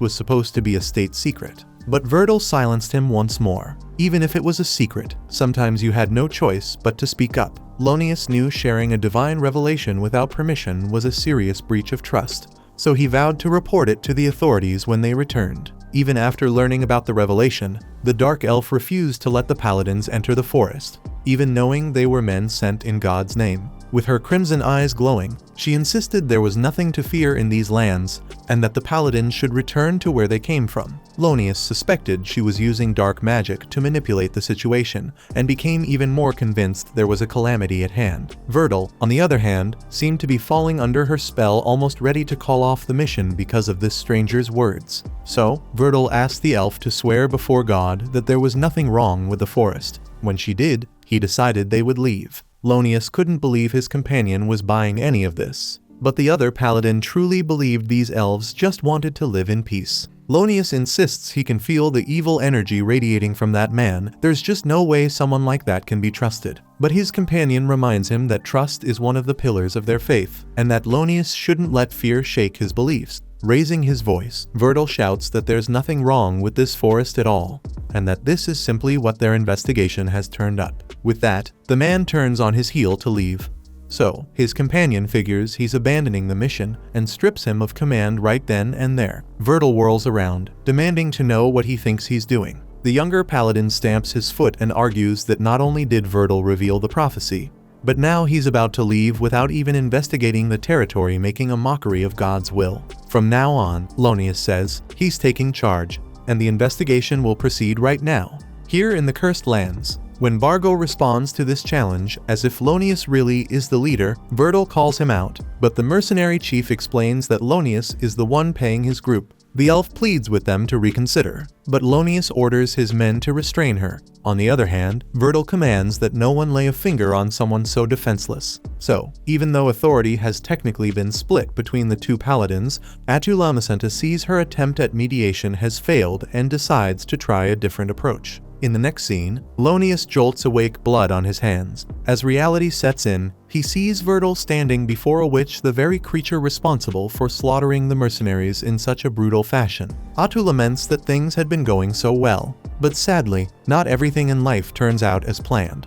was supposed to be a state secret. But Vertil silenced him once more. Even if it was a secret, sometimes you had no choice but to speak up. Lonius knew sharing a divine revelation without permission was a serious breach of trust, so he vowed to report it to the authorities when they returned. Even after learning about the revelation, the Dark Elf refused to let the paladins enter the forest, even knowing they were men sent in God's name. With her crimson eyes glowing, she insisted there was nothing to fear in these lands, and that the paladins should return to where they came from. Lonius suspected she was using dark magic to manipulate the situation, and became even more convinced there was a calamity at hand. Vertil, on the other hand, seemed to be falling under her spell, almost ready to call off the mission because of this stranger's words. So, Vertil asked the elf to swear before God that there was nothing wrong with the forest. When she did, he decided they would leave. Lonius couldn't believe his companion was buying any of this, but the other paladin truly believed these elves just wanted to live in peace. Lonius insists he can feel the evil energy radiating from that man. There's just no way someone like that can be trusted. But his companion reminds him that trust is one of the pillars of their faith, and that Lonius shouldn't let fear shake his beliefs. Raising his voice, Vertil shouts that there's nothing wrong with this forest at all, and that this is simply what their investigation has turned up. With that, the man turns on his heel to leave. So, his companion figures he's abandoning the mission and strips him of command right then and there. Vertil whirls around, demanding to know what he thinks he's doing. The younger paladin stamps his foot and argues that not only did Vertil reveal the prophecy, but now he's about to leave without even investigating the territory, making a mockery of God's will. From now on, Lonius says, he's taking charge, and the investigation will proceed right now, here in the Cursed Lands. When Bargo responds to this challenge, as if Lonius really is the leader, Vertil calls him out, but the mercenary chief explains that Lonius is the one paying his group. The elf pleads with them to reconsider, but Lonius orders his men to restrain her. On the other hand, Vertil commands that no one lay a finger on someone so defenseless. So, even though authority has technically been split between the two paladins, Atu-Lamacenta sees her attempt at mediation has failed and decides to try a different approach. In the next scene, Lonius jolts awake, blood on his hands. As reality sets in, he sees Vertil standing before a witch, the very creature responsible for slaughtering the mercenaries in such a brutal fashion. Atu laments that things had been going so well, but sadly, not everything in life turns out as planned.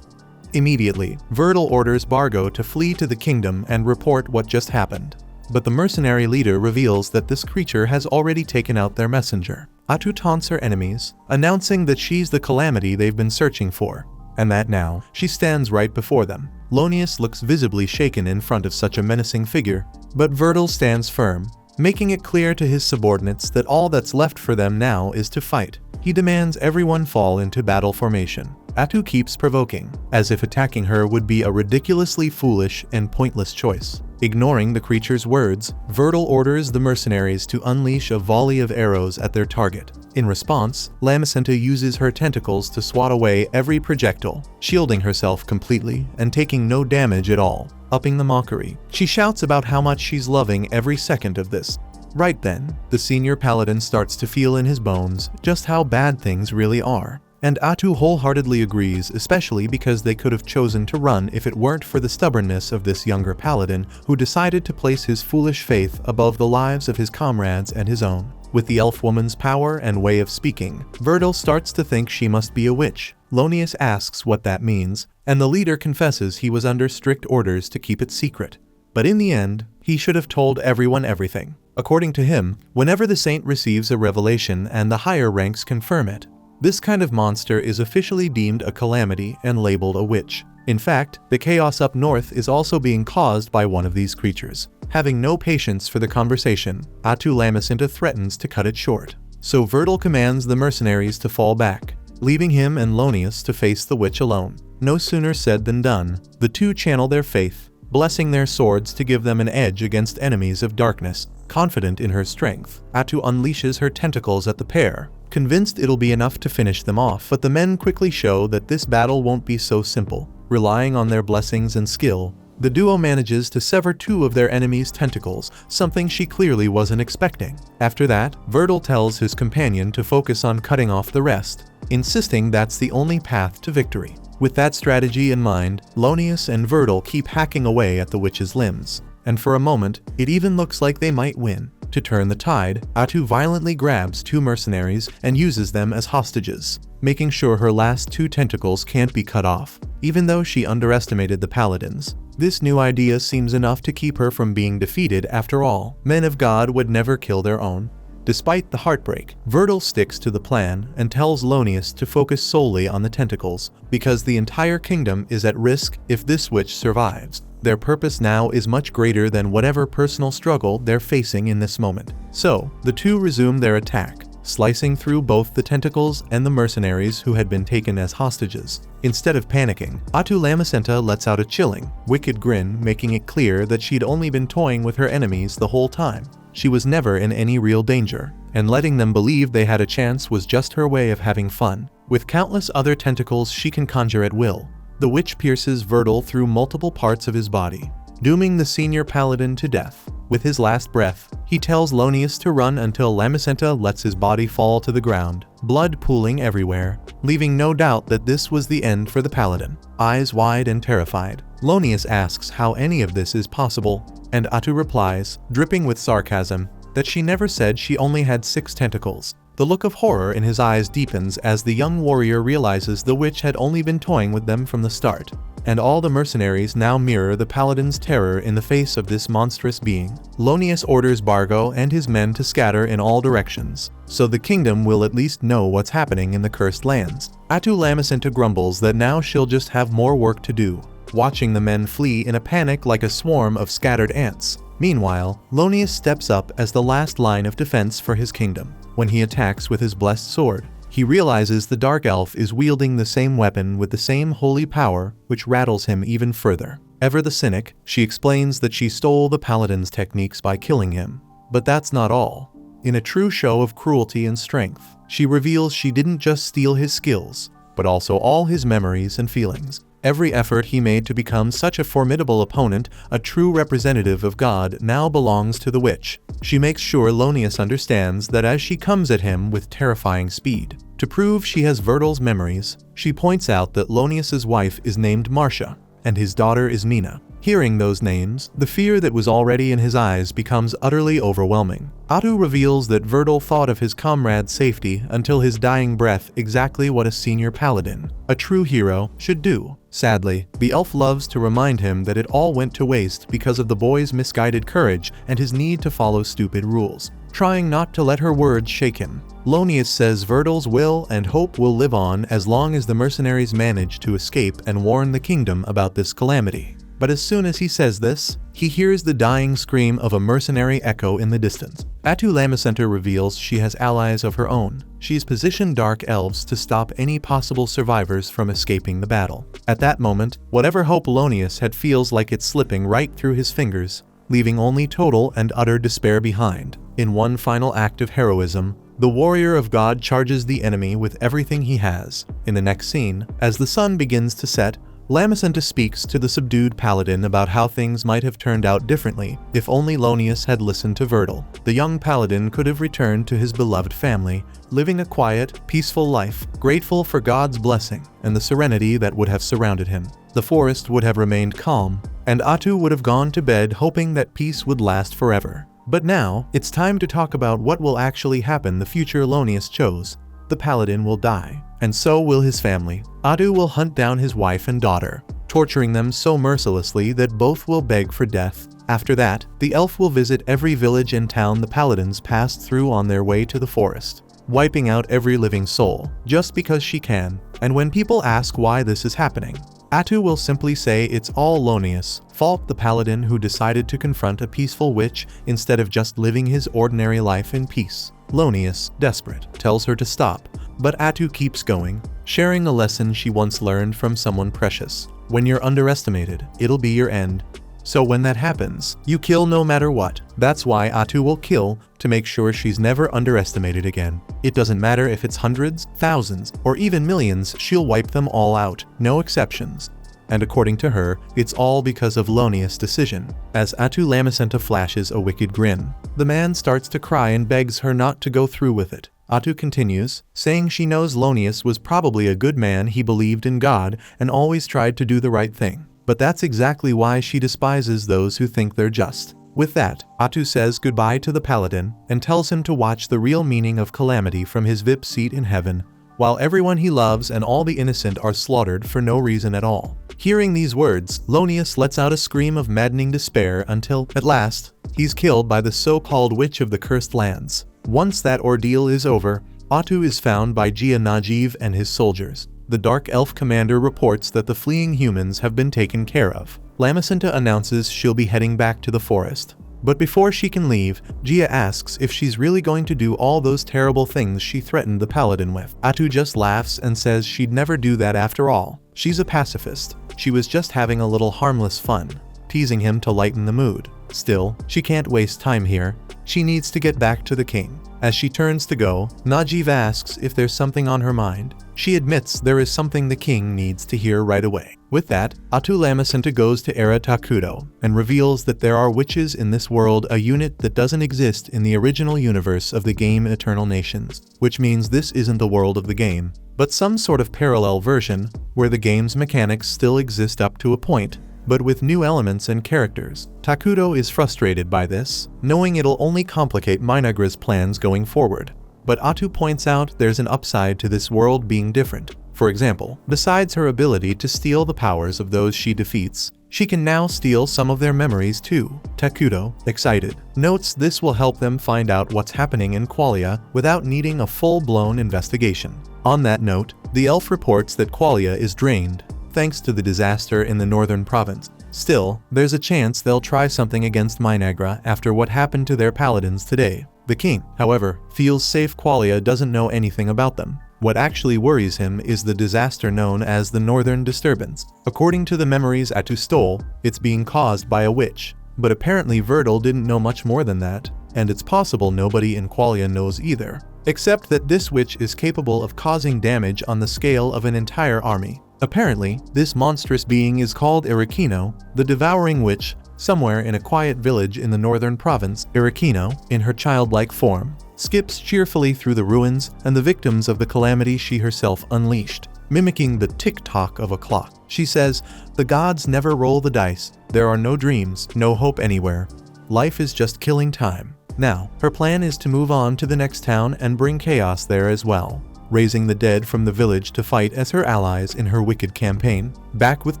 Immediately, Vertil orders Bargo to flee to the kingdom and report what just happened. But the mercenary leader reveals that this creature has already taken out their messenger. Atu taunts her enemies, announcing that she's the calamity they've been searching for, and that now she stands right before them. Lonius looks visibly shaken in front of such a menacing figure, but Vertil stands firm, making it clear to his subordinates that all that's left for them now is to fight. He demands everyone fall into battle formation. Atu keeps provoking, as if attacking her would be a ridiculously foolish and pointless choice. Ignoring the creature's words, Vertil orders the mercenaries to unleash a volley of arrows at their target. In response, Lamacenta uses her tentacles to swat away every projectile, shielding herself completely and taking no damage at all. Upping the mockery, she shouts about how much she's loving every second of this. Right then, the senior paladin starts to feel in his bones just how bad things really are. And Atu wholeheartedly agrees, especially because they could have chosen to run if it weren't for the stubbornness of this younger paladin who decided to place his foolish faith above the lives of his comrades and his own. With the elf woman's power and way of speaking, Vertil starts to think she must be a witch. Lonius asks what that means, and the leader confesses he was under strict orders to keep it secret. But in the end, he should have told everyone everything. According to him, whenever the saint receives a revelation and the higher ranks confirm it, this kind of monster is officially deemed a calamity and labeled a witch. In fact, the chaos up north is also being caused by one of these creatures. Having no patience for the conversation, Atu-Lamacenta threatens to cut it short. So Vertil commands the mercenaries to fall back, leaving him and Lonius to face the witch alone. No sooner said than done. The two channel their faith, blessing their swords to give them an edge against enemies of darkness. Confident in her strength, Atu unleashes her tentacles at the pair, convinced it'll be enough to finish them off. But the men quickly show that this battle won't be so simple. Relying on their blessings and skill, The duo manages to sever 2 of their enemies' tentacles, something she clearly wasn't expecting. After that, Vertil tells his companion to focus on cutting off the rest, insisting that's the only path to victory. With that strategy in mind, Lonius and Vertil keep hacking away at the witch's limbs, and for a moment, it even looks like they might win. To turn the tide, Atu violently grabs 2 mercenaries and uses them as hostages, making sure her last 2 tentacles can't be cut off, even though she underestimated the paladins. This new idea seems enough to keep her from being defeated after all. Men of God would never kill their own. Despite the heartbreak, Vertil sticks to the plan and tells Lonius to focus solely on the tentacles, because the entire kingdom is at risk if this witch survives. Their purpose now is much greater than whatever personal struggle they're facing in this moment. So, the 2 resume their attack, slicing through both the tentacles and the mercenaries who had been taken as hostages. Instead of panicking, Atu Lamacenta lets out a chilling, wicked grin, making it clear that she'd only been toying with her enemies the whole time. She was never in any real danger, and letting them believe they had a chance was just her way of having fun. With countless other tentacles she can conjure at will, the witch pierces Vertil through multiple parts of his body, dooming the senior paladin to death. With his last breath, he tells Lonius to run until Lamacenta lets his body fall to the ground, blood pooling everywhere, leaving no doubt that this was the end for the paladin. Eyes wide and terrified, Lonius asks how any of this is possible, and Atu replies, dripping with sarcasm, that she never said she only had 6 tentacles. The look of horror in his eyes deepens as the young warrior realizes the witch had only been toying with them from the start, and all the mercenaries now mirror the paladin's terror in the face of this monstrous being. Lonius orders Bargo and his men to scatter in all directions, so the kingdom will at least know what's happening in the cursed lands. Atu Lamacenta grumbles that now she'll just have more work to do, watching the men flee in a panic like a swarm of scattered ants. Meanwhile, Lonius steps up as the last line of defense for his kingdom. When he attacks with his blessed sword, he realizes the Dark Elf is wielding the same weapon with the same holy power, which rattles him even further. Ever the cynic, she explains that she stole the paladin's techniques by killing him. But that's not all. In a true show of cruelty and strength, she reveals she didn't just steal his skills, but also all his memories and feelings. Every effort he made to become such a formidable opponent, a true representative of God, now belongs to the witch. She makes sure Lonius understands that as she comes at him with terrifying speed. To prove she has Vertil's memories, she points out that Lonius's wife is named Marcia, and his daughter is Mina. Hearing those names, the fear that was already in his eyes becomes utterly overwhelming. Atu reveals that Vertil thought of his comrade's safety until his dying breath, exactly what a senior paladin, a true hero, should do. Sadly, the elf loves to remind him that it all went to waste because of the boy's misguided courage and his need to follow stupid rules. Trying not to let her words shake him, Lonius says Vertil's will and hope will live on as long as the mercenaries manage to escape and warn the kingdom about this calamity. But as soon as he says this, he hears the dying scream of a mercenary echo in the distance. Atu Lamacenta reveals she has allies of her own. She's positioned dark elves to stop any possible survivors from escaping the battle. At that moment, whatever hope Lonius had feels like it's slipping right through his fingers, leaving only total and utter despair behind. In one final act of heroism, the warrior of God charges the enemy with everything he has. In the next scene, as the sun begins to set, Lamacenta speaks to the subdued paladin about how things might have turned out differently if only Lonius had listened to Vertil. The young paladin could have returned to his beloved family, living a quiet, peaceful life, grateful for God's blessing and the serenity that would have surrounded him. The forest would have remained calm, and Atu would have gone to bed hoping that peace would last forever. But now, it's time to talk about what will actually happen. The future Lonius chose. The paladin will die, and so will his family. Atu will hunt down his wife and daughter, torturing them so mercilessly that both will beg for death. After that, the elf will visit every village and town the paladins passed through on their way to the forest, wiping out every living soul, just because she can. And when people ask why this is happening, Atu will simply say it's all Lonius' fault, the paladin who decided to confront a peaceful witch instead of just living his ordinary life in peace. Lonius, desperate, tells her to stop, but Atu keeps going, sharing a lesson she once learned from someone precious. When you're underestimated, it'll be your end. So when that happens, you kill no matter what. That's why Atu will kill, to make sure she's never underestimated again. It doesn't matter if it's hundreds, thousands, or even millions, she'll wipe them all out, no exceptions. and according to her, it's all because of Lonius' decision. As Atu Lamacenta flashes a wicked grin, the man starts to cry and begs her not to go through with it. Atu continues, saying she knows Lonius was probably a good man. He believed in God and always tried to do the right thing. But that's exactly why she despises those who think they're just. With that, Atu says goodbye to the paladin and tells him to watch the real meaning of calamity from his VIP seat in heaven, while everyone he loves and all the innocent are slaughtered for no reason at all. Hearing these words, Lonius lets out a scream of maddening despair until, at last, he's killed by the so-called Witch of the Cursed Lands. Once that ordeal is over, Atu is found by Gia Najeev and his soldiers. The Dark Elf commander reports that the fleeing humans have been taken care of. Lamacenta announces she'll be heading back to the forest. But before she can leave, Gia asks if she's really going to do all those terrible things she threatened the paladin with. Atu just laughs and says she'd never do that after all. She's a pacifist. She was just having a little harmless fun, teasing him to lighten the mood. Still, she can't waste time here. She needs to get back to the king. As she turns to go, Najeev asks if there's something on her mind. She admits there is something the king needs to hear right away. With that, Atu Lamacenta goes to Era Takudo and reveals that there are witches in this world, a unit that doesn't exist in the original universe of the game Eternal Nations, which means this isn't the world of the game, but some sort of parallel version where the game's mechanics still exist up to a point, but with new elements and characters. Takudo is frustrated by this, knowing it'll only complicate Minagra's plans going forward. But Atu points out there's an upside to this world being different. For example, besides her ability to steal the powers of those she defeats, she can now steal some of their memories too. Takudo, excited, notes this will help them find out what's happening in Qualia without needing a full-blown investigation. On that note, the elf reports that Qualia is drained, thanks to the disaster in the northern province. Still, there's a chance they'll try something against Minagra after what happened to their paladins today. The king, however, feels safe Qualia doesn't know anything about them. What actually worries him is the disaster known as the Northern Disturbance. According to the memories Atu stole, it's being caused by a witch. But apparently Verdal didn't know much more than that, and it's possible nobody in Qualia knows either. Except that this witch is capable of causing damage on the scale of an entire army. Apparently, this monstrous being is called Irikino, the Devouring Witch. Somewhere in a quiet village in the northern province, Irikino, in her childlike form, skips cheerfully through the ruins and the victims of the calamity she herself unleashed. Mimicking the tick-tock of a clock, she says, "The gods never roll the dice. There are no dreams, no hope anywhere. Life is just killing time." Now, her plan is to move on to the next town and bring chaos there as well, raising the dead from the village to fight as her allies in her wicked campaign. Back with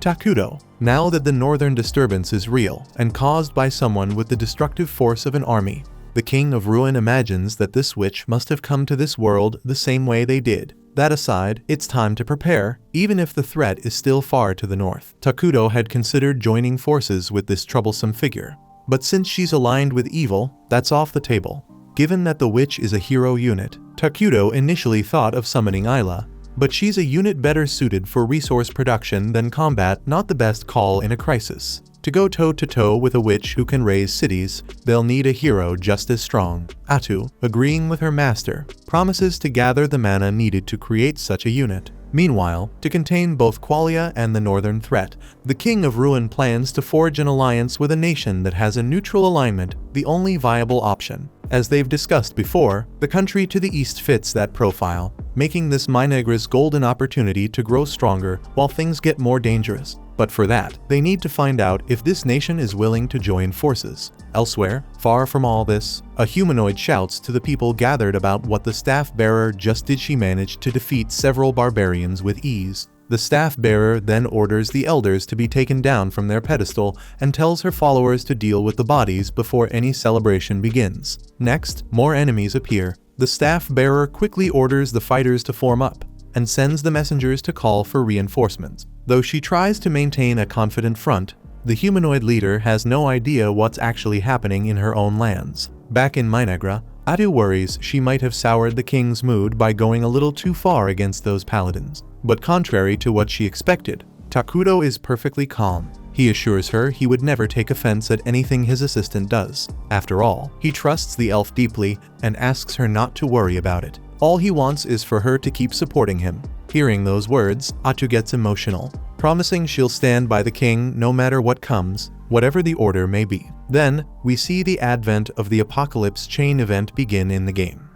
Takudo. Now that the northern disturbance is real and caused by someone with the destructive force of an army, the King of Ruin imagines that this witch must have come to this world the same way they did. That aside, it's time to prepare, even if the threat is still far to the north. Takudo had considered joining forces with this troublesome figure, but since she's aligned with evil, that's off the table. Given that the witch is a hero unit, Takudo initially thought of summoning Ayla, but she's a unit better suited for resource production than combat, not the best call in a crisis. To go toe-to-toe with a witch who can raise cities, they'll need a hero just as strong. Atu, agreeing with her master, promises to gather the mana needed to create such a unit. Meanwhile, to contain both Qualia and the northern threat, the King of Ruin plans to forge an alliance with a nation that has a neutral alignment, the only viable option. As they've discussed before, the country to the east fits that profile, making this Minagra's golden opportunity to grow stronger while things get more dangerous. But for that, they need to find out if this nation is willing to join forces. Elsewhere, far from all this, a humanoid shouts to the people gathered about what the staff-bearer just did. She managed to defeat several barbarians with ease. The staff-bearer then orders the elders to be taken down from their pedestal and tells her followers to deal with the bodies before any celebration begins. Next, more enemies appear. The staff-bearer quickly orders the fighters to form up and sends the messengers to call for reinforcements. Though she tries to maintain a confident front, the humanoid leader has no idea what's actually happening in her own lands. Back in Minagra, Atu worries she might have soured the king's mood by going a little too far against those paladins. But contrary to what she expected, Takudo is perfectly calm. He assures her he would never take offense at anything his assistant does. After all, he trusts the elf deeply and asks her not to worry about it. All he wants is for her to keep supporting him. Hearing those words, Atu gets emotional. promising she'll stand by the king no matter what comes, whatever the order may be. Then, we see the advent of the Apocalypse chain event begin in the game.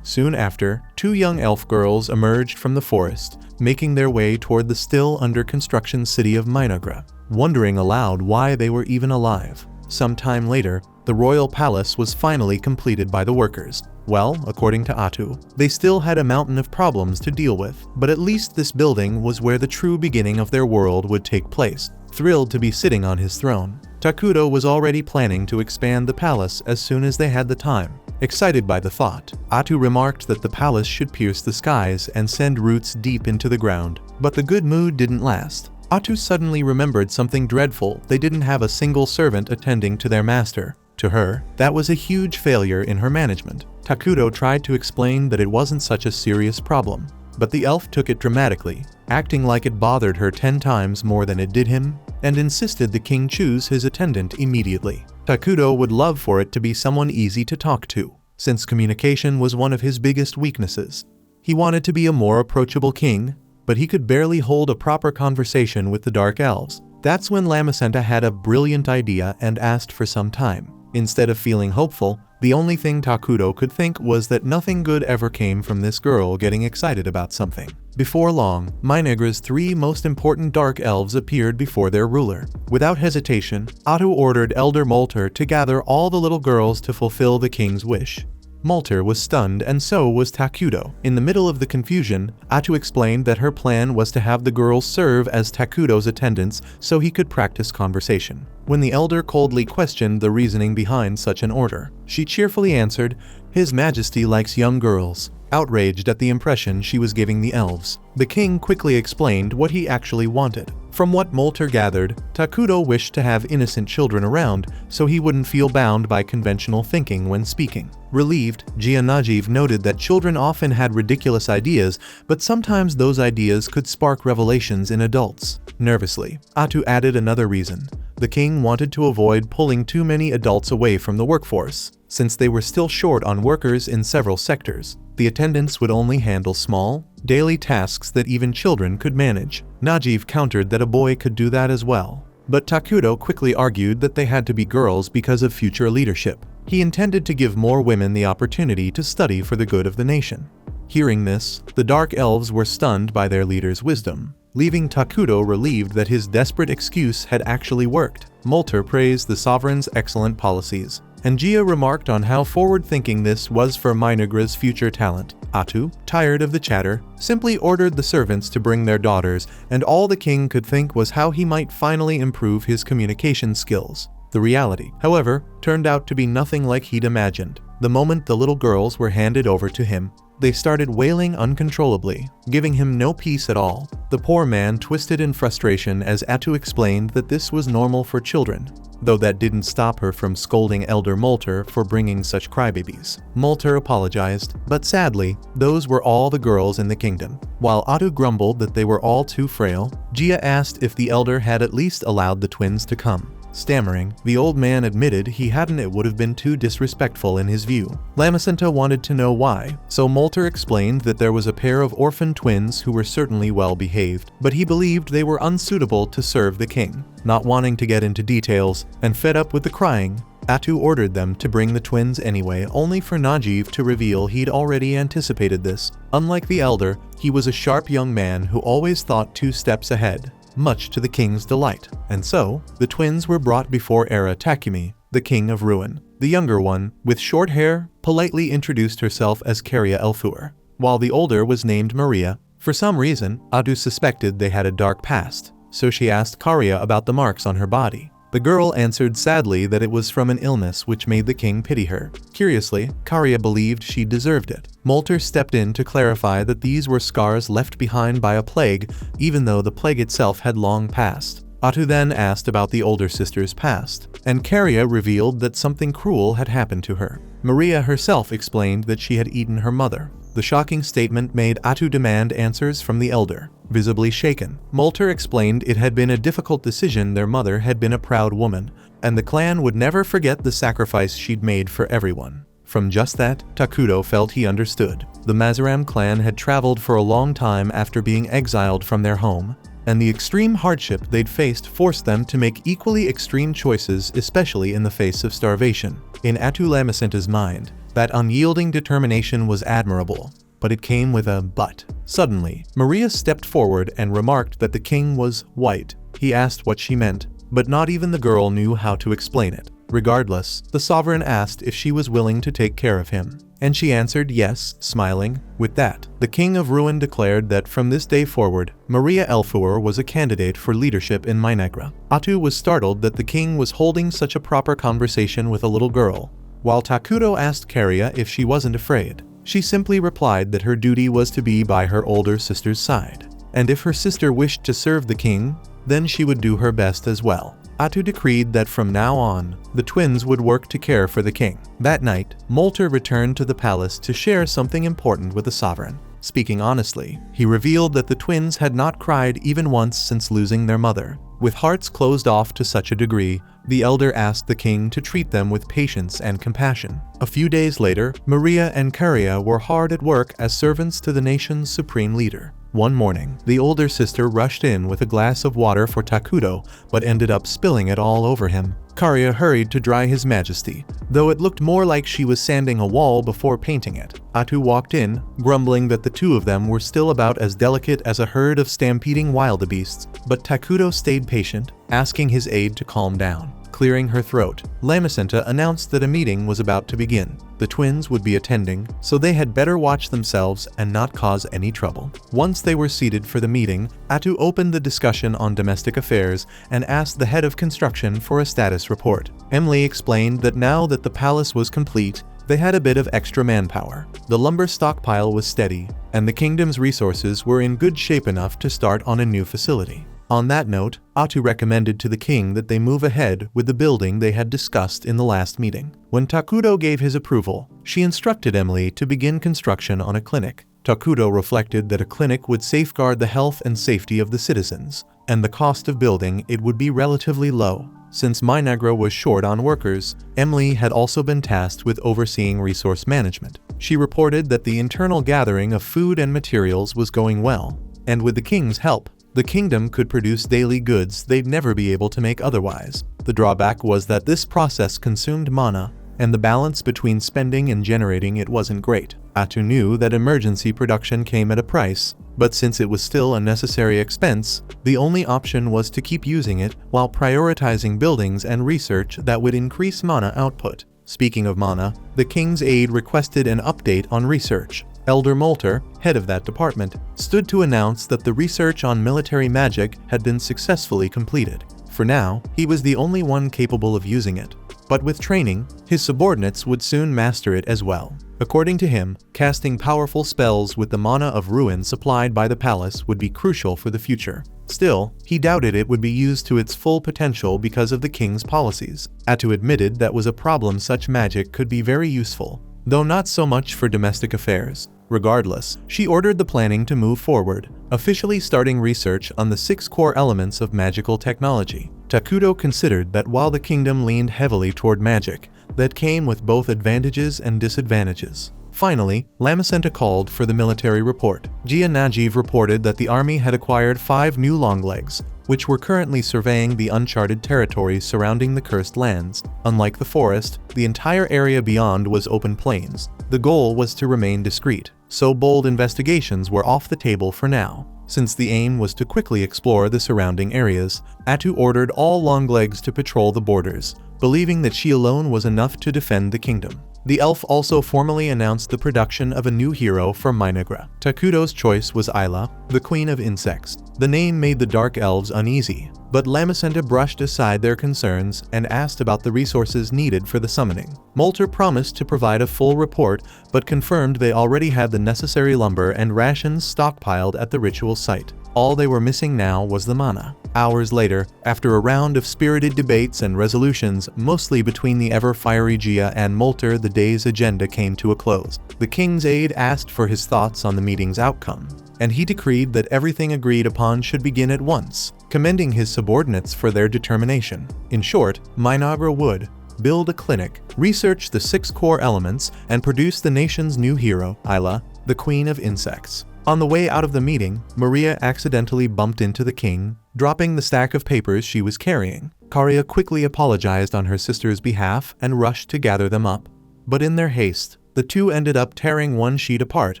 Soon after, 2 young elf girls emerged from the forest, making their way toward the still under construction city of Minagra, wondering aloud why they were even alive. Some time later, the royal palace was finally completed by the workers. Well, according to Atu, they still had a mountain of problems to deal with, but at least this building was where the true beginning of their world would take place. Thrilled to be sitting on his throne, Takuto was already planning to expand the palace as soon as they had the time. Excited by the thought, Atu remarked that the palace should pierce the skies and send roots deep into the ground. But the good mood didn't last. Atu suddenly remembered something dreadful. They didn't have a single servant attending to their master. To her, that was a huge failure in her management. Takuto tried to explain that it wasn't such a serious problem, but the elf took it dramatically, acting like it bothered her 10 times more than it did him, and insisted the king choose his attendant immediately. Takuto would love for it to be someone easy to talk to, since communication was one of his biggest weaknesses. He wanted to be a more approachable king, but he could barely hold a proper conversation with the Dark Elves. That's when Lamacenta had a brilliant idea and asked for some time. Instead of feeling hopeful, the only thing Takuto could think was that nothing good ever came from this girl getting excited about something. Before long, Minagra's 3 most important Dark Elves appeared before their ruler. Without hesitation, Atu ordered Elder Molter to gather all the little girls to fulfill the king's wish. Molter was stunned, and so was Takuto. In the middle of the confusion, Atu explained that her plan was to have the girls serve as Takuto's attendants so he could practice conversation. When the elder coldly questioned the reasoning behind such an order, she cheerfully answered, "His Majesty likes young girls." Outraged at the impression she was giving the elves, the king quickly explained what he actually wanted. From what Molter gathered, Takuto wished to have innocent children around so he wouldn't feel bound by conventional thinking when speaking. Relieved, Najiv noted that children often had ridiculous ideas, but sometimes those ideas could spark revelations in adults. Nervously, Atu added another reason. The king wanted to avoid pulling too many adults away from the workforce, since they were still short on workers in several sectors. The attendants would only handle small, daily tasks that even children could manage. Najiv countered that a boy could do that as well. But Takuto quickly argued that they had to be girls because of future leadership. He intended to give more women the opportunity to study for the good of the nation. Hearing this, the Dark Elves were stunned by their leader's wisdom, leaving Takuto relieved that his desperate excuse had actually worked. Molter praised the sovereign's excellent policies, and Gia remarked on how forward-thinking this was for Minagra's future talent. Atu, tired of the chatter, simply ordered the servants to bring their daughters, and all the king could think was how he might finally improve his communication skills. The reality, however, turned out to be nothing like he'd imagined. The moment the little girls were handed over to him, they started wailing uncontrollably, giving him no peace at all. The poor man twisted in frustration as Atu explained that this was normal for children, though that didn't stop her from scolding Elder Molter for bringing such crybabies. Molter apologized, but sadly, those were all the girls in the kingdom. While Atu grumbled that they were all too frail, Gia asked if the elder had at least allowed the twins to come. Stammering, the old man admitted he hadn't. It would have been too disrespectful in his view. Lamacenta wanted to know why, so Molter explained that there was a pair of orphan twins who were certainly well behaved, but he believed they were unsuitable to serve the king. Not wanting to get into details, and fed up with the crying, Atu ordered them to bring the twins anyway, only for Najiv to reveal he'd already anticipated this. Unlike the elder, he was a sharp young man who always thought 2 steps ahead, much to the king's delight. And so, the twins were brought before Era Takumi, the king of Ruin. The younger one, with short hair, politely introduced herself as Karia Elfur, while the older was named Maria. For some reason, Adu suspected they had a dark past, so she asked Karia about the marks on her body. The girl answered sadly that it was from an illness which made the king pity her. Curiously, Karia believed she deserved it. Molter stepped in to clarify that these were scars left behind by a plague, even though the plague itself had long passed. Atu then asked about the older sister's past, and Karia revealed that something cruel had happened to her. Maria herself explained that she had eaten her mother. The shocking statement made Atu demand answers from the elder. Visibly shaken, Molter explained it had been a difficult decision. Their mother had been a proud woman, and the clan would never forget the sacrifice she'd made for everyone. From just that, Takuto felt he understood. The Mazaram clan had traveled for a long time after being exiled from their home, and the extreme hardship they'd faced forced them to make equally extreme choices, especially in the face of starvation. In Atu Lamacenta's mind, that unyielding determination was admirable, but it came with a but. Suddenly, Maria stepped forward and remarked that the king was white. He asked what she meant, but not even the girl knew how to explain it. Regardless, the sovereign asked if she was willing to take care of him, and she answered yes, smiling. With that, the King of Ruin declared that from this day forward, Maria Elfuer was a candidate for leadership in Minagra. Atu was startled that the king was holding such a proper conversation with a little girl. While Takuto asked Karia if she wasn't afraid, she simply replied that her duty was to be by her older sister's side, and if her sister wished to serve the king, then she would do her best as well. Atu decreed that from now on, the twins would work to care for the king. That night, Molter returned to the palace to share something important with the sovereign. Speaking honestly, he revealed that the twins had not cried even once since losing their mother. With hearts closed off to such a degree, the elder asked the king to treat them with patience and compassion. A few days later, Maria and Karia were hard at work as servants to the nation's supreme leader. One morning, the older sister rushed in with a glass of water for Takuto, but ended up spilling it all over him. Karia hurried to dry his majesty, though it looked more like she was sanding a wall before painting it. Atu walked in, grumbling that the two of them were still about as delicate as a herd of stampeding wildebeests, but Takuto stayed patient, asking his aide to calm down. Clearing her throat, Lamacenta announced that a meeting was about to begin. The twins would be attending, so they had better watch themselves and not cause any trouble. Once they were seated for the meeting, Atu opened the discussion on domestic affairs and asked the head of construction for a status report. Emily explained that now that the palace was complete, they had a bit of extra manpower. The lumber stockpile was steady, and the kingdom's resources were in good shape enough to start on a new facility. On that note, Atu recommended to the king that they move ahead with the building they had discussed in the last meeting. When Takuto gave his approval, she instructed Emily to begin construction on a clinic. Takuto reflected that a clinic would safeguard the health and safety of the citizens, and the cost of building it would be relatively low. Since Minagra was short on workers, Emily had also been tasked with overseeing resource management. She reported that the internal gathering of food and materials was going well, and with the king's help, the kingdom could produce daily goods they'd never be able to make otherwise. The drawback was that this process consumed mana, and the balance between spending and generating it wasn't great. Atu knew that emergency production came at a price, but since it was still a necessary expense, the only option was to keep using it while prioritizing buildings and research that would increase mana output. Speaking of mana, the king's aide requested an update on research. Elder Molter, head of that department, stood to announce that the research on military magic had been successfully completed. For now, he was the only one capable of using it, but with training, his subordinates would soon master it as well. According to him, casting powerful spells with the mana of ruin supplied by the palace would be crucial for the future. Still, he doubted it would be used to its full potential because of the king's policies. Atu admitted that was a problem. Such magic could be very useful, though not so much for domestic affairs. Regardless, she ordered the planning to move forward, officially starting research on the 6 core elements of magical technology. Takuto considered that while the kingdom leaned heavily toward magic, that came with both advantages and disadvantages. Finally, Lamacenta called for the military report. Gia Najeev reported that the army had acquired 5 new longlegs, which were currently surveying the uncharted territories surrounding the cursed lands. Unlike the forest, the entire area beyond was open plains. The goal was to remain discreet, so bold investigations were off the table for now. Since the aim was to quickly explore the surrounding areas, Atu ordered all longlegs to patrol the borders, believing that she alone was enough to defend the kingdom. The elf also formally announced the production of a new hero for Minagra. Takuto's choice was Isla, the queen of insects. The name made the dark elves uneasy, but Lamacenta brushed aside their concerns and asked about the resources needed for the summoning. Molter promised to provide a full report, but confirmed they already had the necessary lumber and rations stockpiled at the ritual site. All they were missing now was the mana. Hours later, after a round of spirited debates and resolutions, mostly between the ever-fiery Gia and Molter, the day's agenda came to a close. The king's aide asked for his thoughts on the meeting's outcome, and he decreed that everything agreed upon should begin at once, commending his subordinates for their determination. In short, Minagra would build a clinic, research the 6 core elements, and produce the nation's new hero, Isla, the queen of insects. On the way out of the meeting, Maria accidentally bumped into the king, dropping the stack of papers she was carrying. Karia quickly apologized on her sister's behalf and rushed to gather them up. But in their haste, the two ended up tearing one sheet apart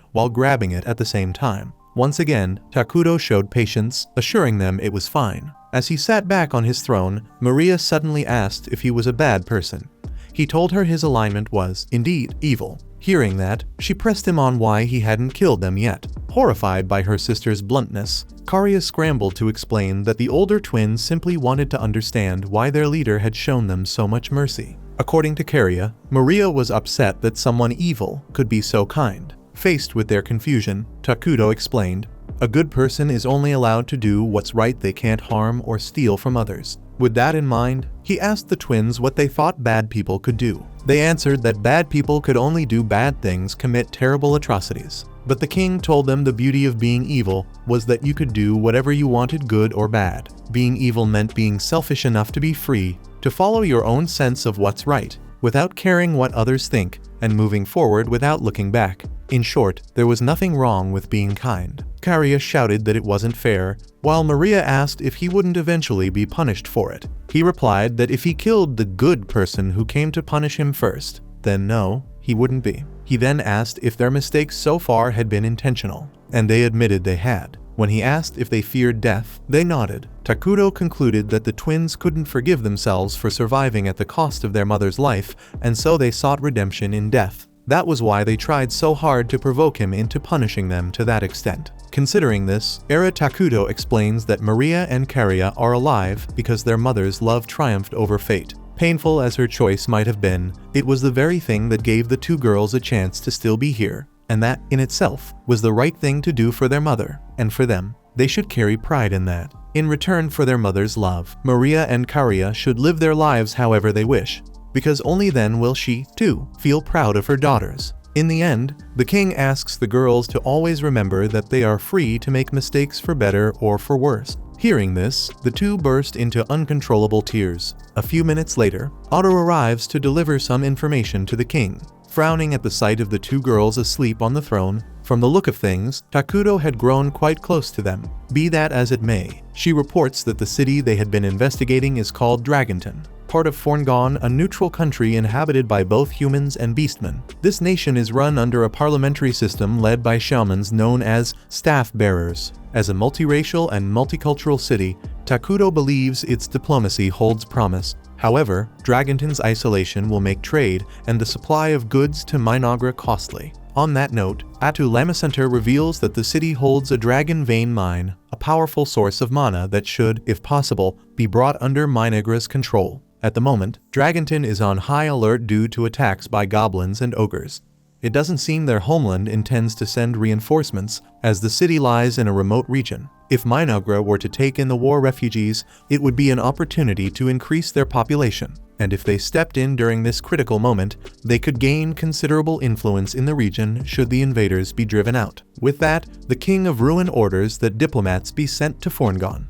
while grabbing it at the same time. Once again, Takuto showed patience, assuring them it was fine. As he sat back on his throne, Maria suddenly asked if he was a bad person. He told her his alignment was, indeed, evil. Hearing that, she pressed him on why he hadn't killed them yet. Horrified by her sister's bluntness, Karia scrambled to explain that the older twins simply wanted to understand why their leader had shown them so much mercy. According to Karia, Maria was upset that someone evil could be so kind. Faced with their confusion, Takuto explained, "A good person is only allowed to do what's right. They can't harm or steal from others." With that in mind, he asked the twins what they thought bad people could do. They answered that bad people could only do bad things, commit terrible atrocities. But the king told them the beauty of being evil was that you could do whatever you wanted, good or bad. Being evil meant being selfish enough to be free, to follow your own sense of what's right, without caring what others think, and moving forward without looking back. In short, there was nothing wrong with being kind. Karia shouted that it wasn't fair, while Maria asked if he wouldn't eventually be punished for it. He replied that if he killed the good person who came to punish him first, then no, he wouldn't be. He then asked if their mistakes so far had been intentional, and they admitted they had. When he asked if they feared death, they nodded. Takuto concluded that the twins couldn't forgive themselves for surviving at the cost of their mother's life, and so they sought redemption in death. That was why they tried so hard to provoke him into punishing them to that extent. Considering this, Takuto explains that Maria and Karia are alive because their mother's love triumphed over fate. Painful as her choice might have been, it was the very thing that gave the two girls a chance to still be here, and that, in itself, was the right thing to do for their mother, and for them. They should carry pride in that. In return for their mother's love, Maria and Karia should live their lives however they wish, because only then will she, too, feel proud of her daughters. In the end, the king asks the girls to always remember that they are free to make mistakes for better or for worse. Hearing this, the two burst into uncontrollable tears. A few minutes later, Otto arrives to deliver some information to the king. Frowning at the sight of the two girls asleep on the throne, from the look of things, Takuto had grown quite close to them. Be that as it may, she reports that the city they had been investigating is called Dragonton, part of Forngon, a neutral country inhabited by both humans and beastmen. This nation is run under a parliamentary system led by shamans known as staff bearers. As a multiracial and multicultural city, Takuto believes its diplomacy holds promise. However, Dragonton's isolation will make trade and the supply of goods to Minagra costly. On that note, Atu Lamacenter reveals that the city holds a dragon vein mine, a powerful source of mana that should, if possible, be brought under Minagra's control. At the moment, Dragonton is on high alert due to attacks by goblins and ogres. It doesn't seem their homeland intends to send reinforcements, as the city lies in a remote region. If Minagra were to take in the war refugees, it would be an opportunity to increase their population, and if they stepped in during this critical moment, they could gain considerable influence in the region should the invaders be driven out. With that, the King of Ruin orders that diplomats be sent to Forngon.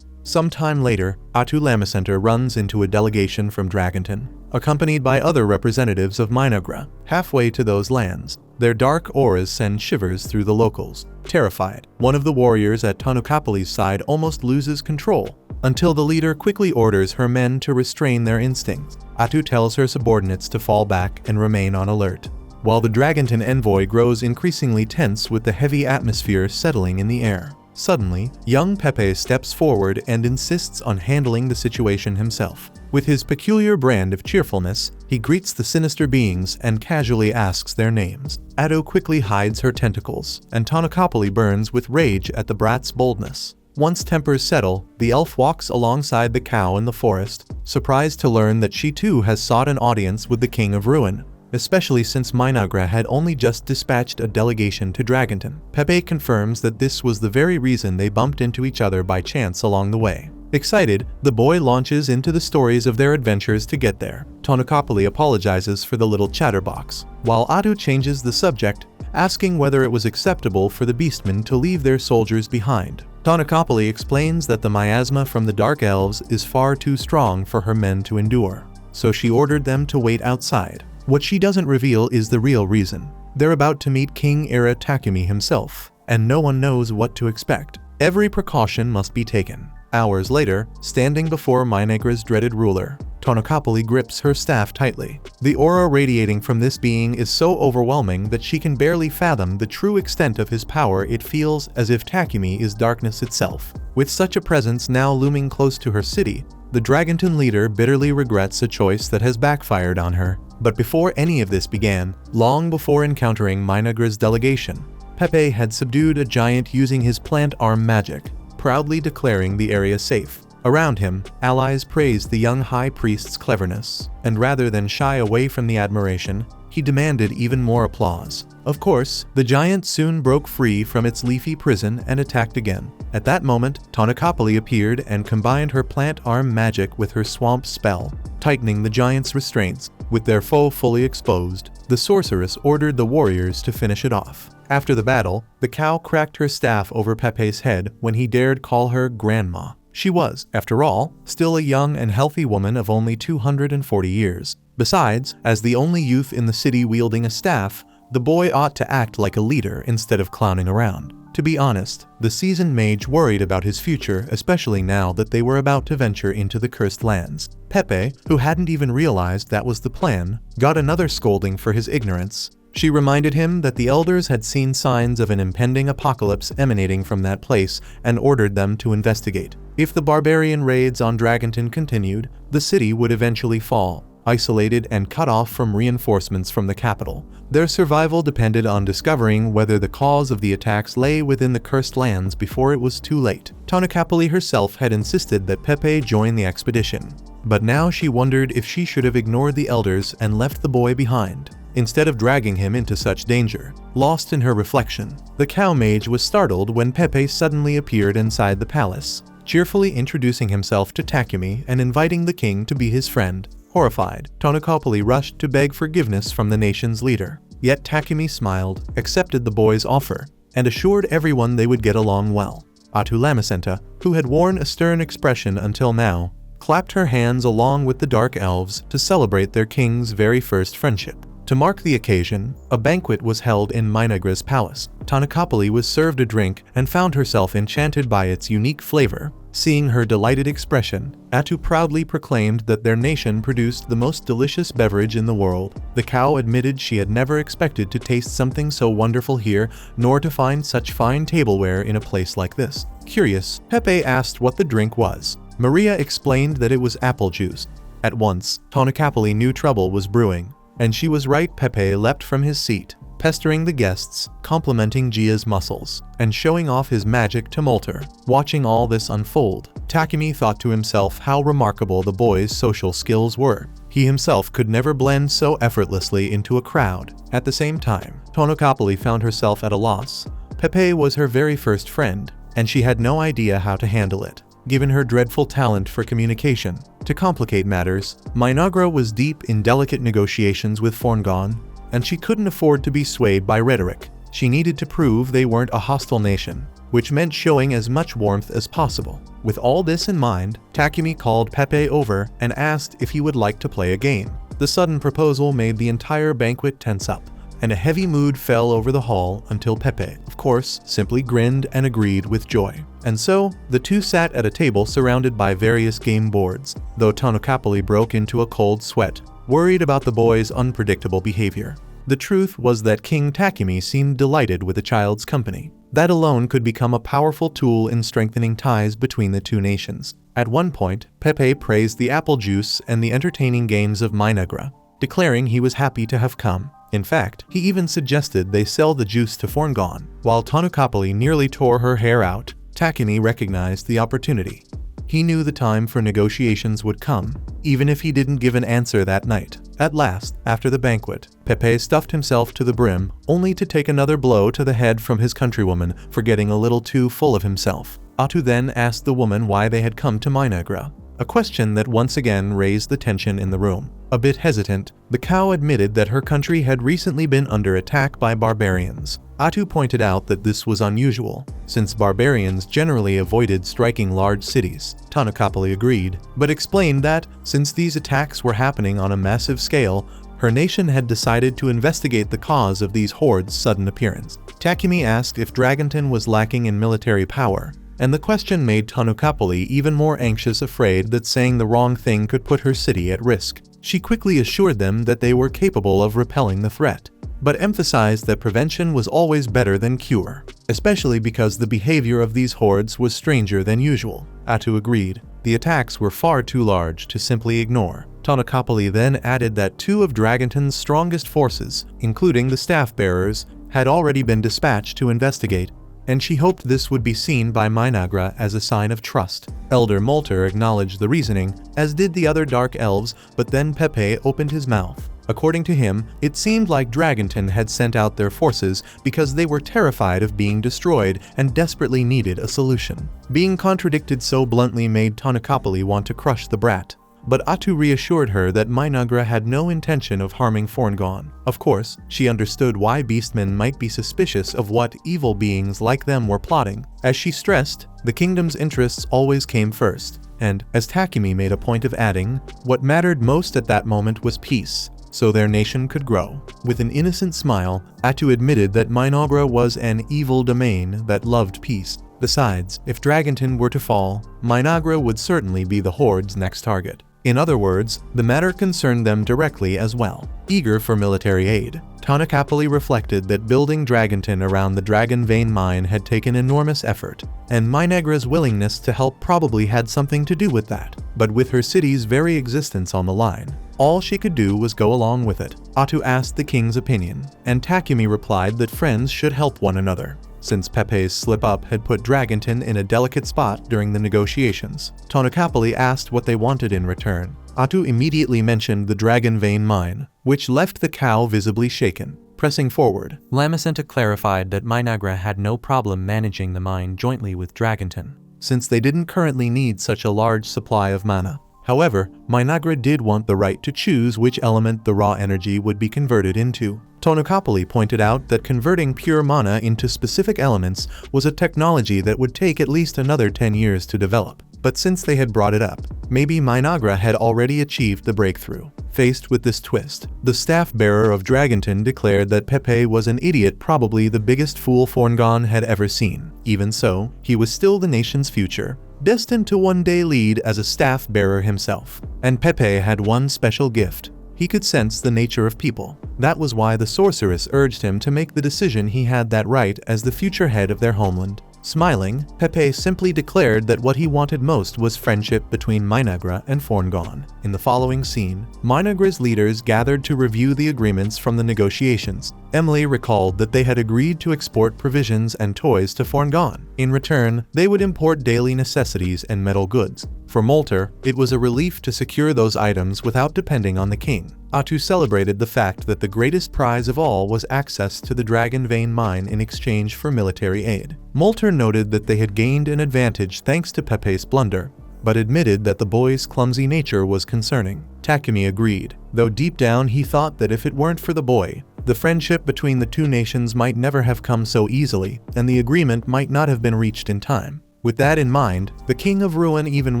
Sometime later, Atu Lamacenter runs into a delegation from Dragonton, accompanied by other representatives of Minagra. Halfway to those lands, their dark auras send shivers through the locals. Terrified, one of the warriors at Tanukapoli's side almost loses control, until the leader quickly orders her men to restrain their instincts. Atu tells her subordinates to fall back and remain on alert, while the Dragonton envoy grows increasingly tense with the heavy atmosphere settling in the air. Suddenly, young Pepe steps forward and insists on handling the situation himself. With his peculiar brand of cheerfulness, he greets the sinister beings and casually asks their names. Ado quickly hides her tentacles, and Tanakapoli burns with rage at the brat's boldness. Once tempers settle, the elf walks alongside the cow in the forest, surprised to learn that she too has sought an audience with the King of Ruin, especially since Minagra had only just dispatched a delegation to Dragonton. Pepe confirms that this was the very reason they bumped into each other by chance along the way. Excited, the boy launches into the stories of their adventures to get there. Tanakapoli apologizes for the little chatterbox, while Atu changes the subject, asking whether it was acceptable for the beastmen to leave their soldiers behind. Tanakapoli explains that the miasma from the Dark Elves is far too strong for her men to endure, so she ordered them to wait outside. What she doesn't reveal is the real reason. They're about to meet King Takumi himself. and no one knows what to expect. Every precaution must be taken. Hours later, standing before Minegra's dreaded ruler, Tonokapali grips her staff tightly. The aura radiating from this being is so overwhelming that she can barely fathom the true extent of his power. It feels as if Takumi is darkness itself. With such a presence now looming close to her city, the Dragonton leader bitterly regrets a choice that has backfired on her. But before any of this began, long before encountering Minegra's delegation, Pepe had subdued a giant using his plant arm magic, proudly declaring the area safe. Around him, allies praised the young high priest's cleverness, and rather than shy away from the admiration, he demanded even more applause. Of course, the giant soon broke free from its leafy prison and attacked again. At that moment, Tonokapali appeared and combined her plant arm magic with her swamp spell, tightening the giant's restraints. With their foe fully exposed, the sorceress ordered the warriors to finish it off. After the battle, the cow cracked her staff over Pepe's head when he dared call her grandma. She was, after all, still a young and healthy woman of only 240 years. Besides, as the only youth in the city wielding a staff, the boy ought to act like a leader instead of clowning around. To be honest, the seasoned mage worried about his future, especially now that they were about to venture into the cursed lands. Pepe, who hadn't even realized that was the plan, got another scolding for his ignorance. She reminded him that the elders had seen signs of an impending apocalypse emanating from that place and ordered them to investigate. If the barbarian raids on Dragonton continued, the city would eventually fall, isolated and cut off from reinforcements from the capital. Their survival depended on discovering whether the cause of the attacks lay within the cursed lands before it was too late. Tonokapali herself had insisted that Pepe join the expedition, but now she wondered if she should have ignored the elders and left the boy behind, instead of dragging him into such danger. Lost in her reflection, the cow mage was startled when Pepe suddenly appeared inside the palace, cheerfully introducing himself to Takumi and inviting the king to be his friend. Horrified, Tonokapali rushed to beg forgiveness from the nation's leader. Yet Takumi smiled, accepted the boy's offer, and assured everyone they would get along well. Atu Lamacenta, who had worn a stern expression until now, clapped her hands along with the dark elves to celebrate their king's very first friendship. To mark the occasion, a banquet was held in Minegra's palace. Tonokapali was served a drink and found herself enchanted by its unique flavor. Seeing her delighted expression, Atu proudly proclaimed that their nation produced the most delicious beverage in the world. The cow admitted she had never expected to taste something so wonderful here, nor to find such fine tableware in a place like this. Curious, Pepe asked what the drink was. Maria explained that it was apple juice. At once, Tonokapali knew trouble was brewing. And she was right. Pepe leapt from his seat, pestering the guests, complimenting Gia's muscles, and showing off his magic to Molter. Watching all this unfold, Takumi thought to himself how remarkable the boy's social skills were. He himself could never blend so effortlessly into a crowd. At the same time, Tonokapali found herself at a loss. Pepe was her very first friend, and she had no idea how to handle it, given her dreadful talent for communication. To complicate matters, Minegra was deep in delicate negotiations with Forngon, and she couldn't afford to be swayed by rhetoric. She needed to prove they weren't a hostile nation, which meant showing as much warmth as possible. With all this in mind, Takumi called Pepe over and asked if he would like to play a game. The sudden proposal made the entire banquet tense up, and a heavy mood fell over the hall until Pepe, of course, simply grinned and agreed with joy. And so, the two sat at a table surrounded by various game boards, though Tonokapali broke into a cold sweat, worried about the boy's unpredictable behavior. The truth was that King Takumi seemed delighted with the child's company. That alone could become a powerful tool in strengthening ties between the two nations. At one point, Pepe praised the apple juice and the entertaining games of Minegra, declaring he was happy to have come. In fact, he even suggested they sell the juice to Forngon. While Tonokapali nearly tore her hair out, Takumi recognized the opportunity. He knew the time for negotiations would come, even if he didn't give an answer that night. At last, after the banquet, Pepe stuffed himself to the brim, only to take another blow to the head from his countrywoman for getting a little too full of himself. Atu then asked the woman why they had come to Minegra, a question that once again raised the tension in the room. A bit hesitant, the cow admitted that her country had recently been under attack by barbarians. Atu pointed out that this was unusual, since barbarians generally avoided striking large cities. Tonokapali agreed, but explained that, since these attacks were happening on a massive scale, her nation had decided to investigate the cause of these hordes' sudden appearance. Takumi asked if Dragonton was lacking in military power, and the question made Tanukapali even more anxious, afraid that saying the wrong thing could put her city at risk. She quickly assured them that they were capable of repelling the threat, but emphasized that prevention was always better than cure, especially because the behavior of these hordes was stranger than usual. Atu agreed. The attacks were far too large to simply ignore. Tanukapali then added that 2 of Dragonton's strongest forces, including the staff-bearers, had already been dispatched to investigate, and she hoped this would be seen by Minagra as a sign of trust. Elder Molter acknowledged the reasoning, as did the other dark elves, but then Pepe opened his mouth. According to him, it seemed like Dragonton had sent out their forces because they were terrified of being destroyed and desperately needed a solution. Being contradicted so bluntly made Tanukapali want to crush the brat, but Atu reassured her that Minagra had no intention of harming Forngon. Of course, she understood why beastmen might be suspicious of what evil beings like them were plotting. As she stressed, the kingdom's interests always came first, and, as Takumi made a point of adding, what mattered most at that moment was peace, so their nation could grow. With an innocent smile, Atu admitted that Minagra was an evil domain that loved peace. Besides, if Dragonton were to fall, Minagra would certainly be the Horde's next target. In other words, the matter concerned them directly as well. Eager for military aid, Tanukapali reflected that building Dragonton around the Dragon Vein mine had taken enormous effort, and Minagra's willingness to help probably had something to do with that. But with her city's very existence on the line, all she could do was go along with it. Atu asked the king's opinion, and Takumi replied that friends should help one another, since Pepe's slip-up had put Dragonton in a delicate spot during the negotiations. Tanukapali asked what they wanted in return. Atu immediately mentioned the Dragon Vein mine, which left the cow visibly shaken. Pressing forward, Lamacenta clarified that Minagra had no problem managing the mine jointly with Dragonton, since they didn't currently need such a large supply of mana. However, Minagra did want the right to choose which element the raw energy would be converted into. Tanukapali pointed out that converting pure mana into specific elements was a technology that would take at least another 10 years to develop. But since they had brought it up, maybe Minagra had already achieved the breakthrough. Faced with this twist, the staff-bearer of Dragonton declared that Pepe was an idiot, probably the biggest fool Forngon had ever seen. Even so, he was still the nation's future, destined to one day lead as a staff-bearer himself. And Pepe had one special gift. He could sense the nature of people. That was why the sorceress urged him to make the decision. He had that right as the future head of their homeland. Smiling, Pepe simply declared that what he wanted most was friendship between Minagra and Forngon. In the following scene, Minagra's leaders gathered to review the agreements from the negotiations. Emily recalled that they had agreed to export provisions and toys to Forngon. In return, they would import daily necessities and metal goods. For Molter, it was a relief to secure those items without depending on the king. Atu celebrated the fact that the greatest prize of all was access to the Dragon Vein mine in exchange for military aid. Molter noted that they had gained an advantage thanks to Pepe's blunder, but admitted that the boy's clumsy nature was concerning. Takumi agreed, though deep down he thought that if it weren't for the boy, the friendship between the two nations might never have come so easily, and the agreement might not have been reached in time. With that in mind, the King of Ruin even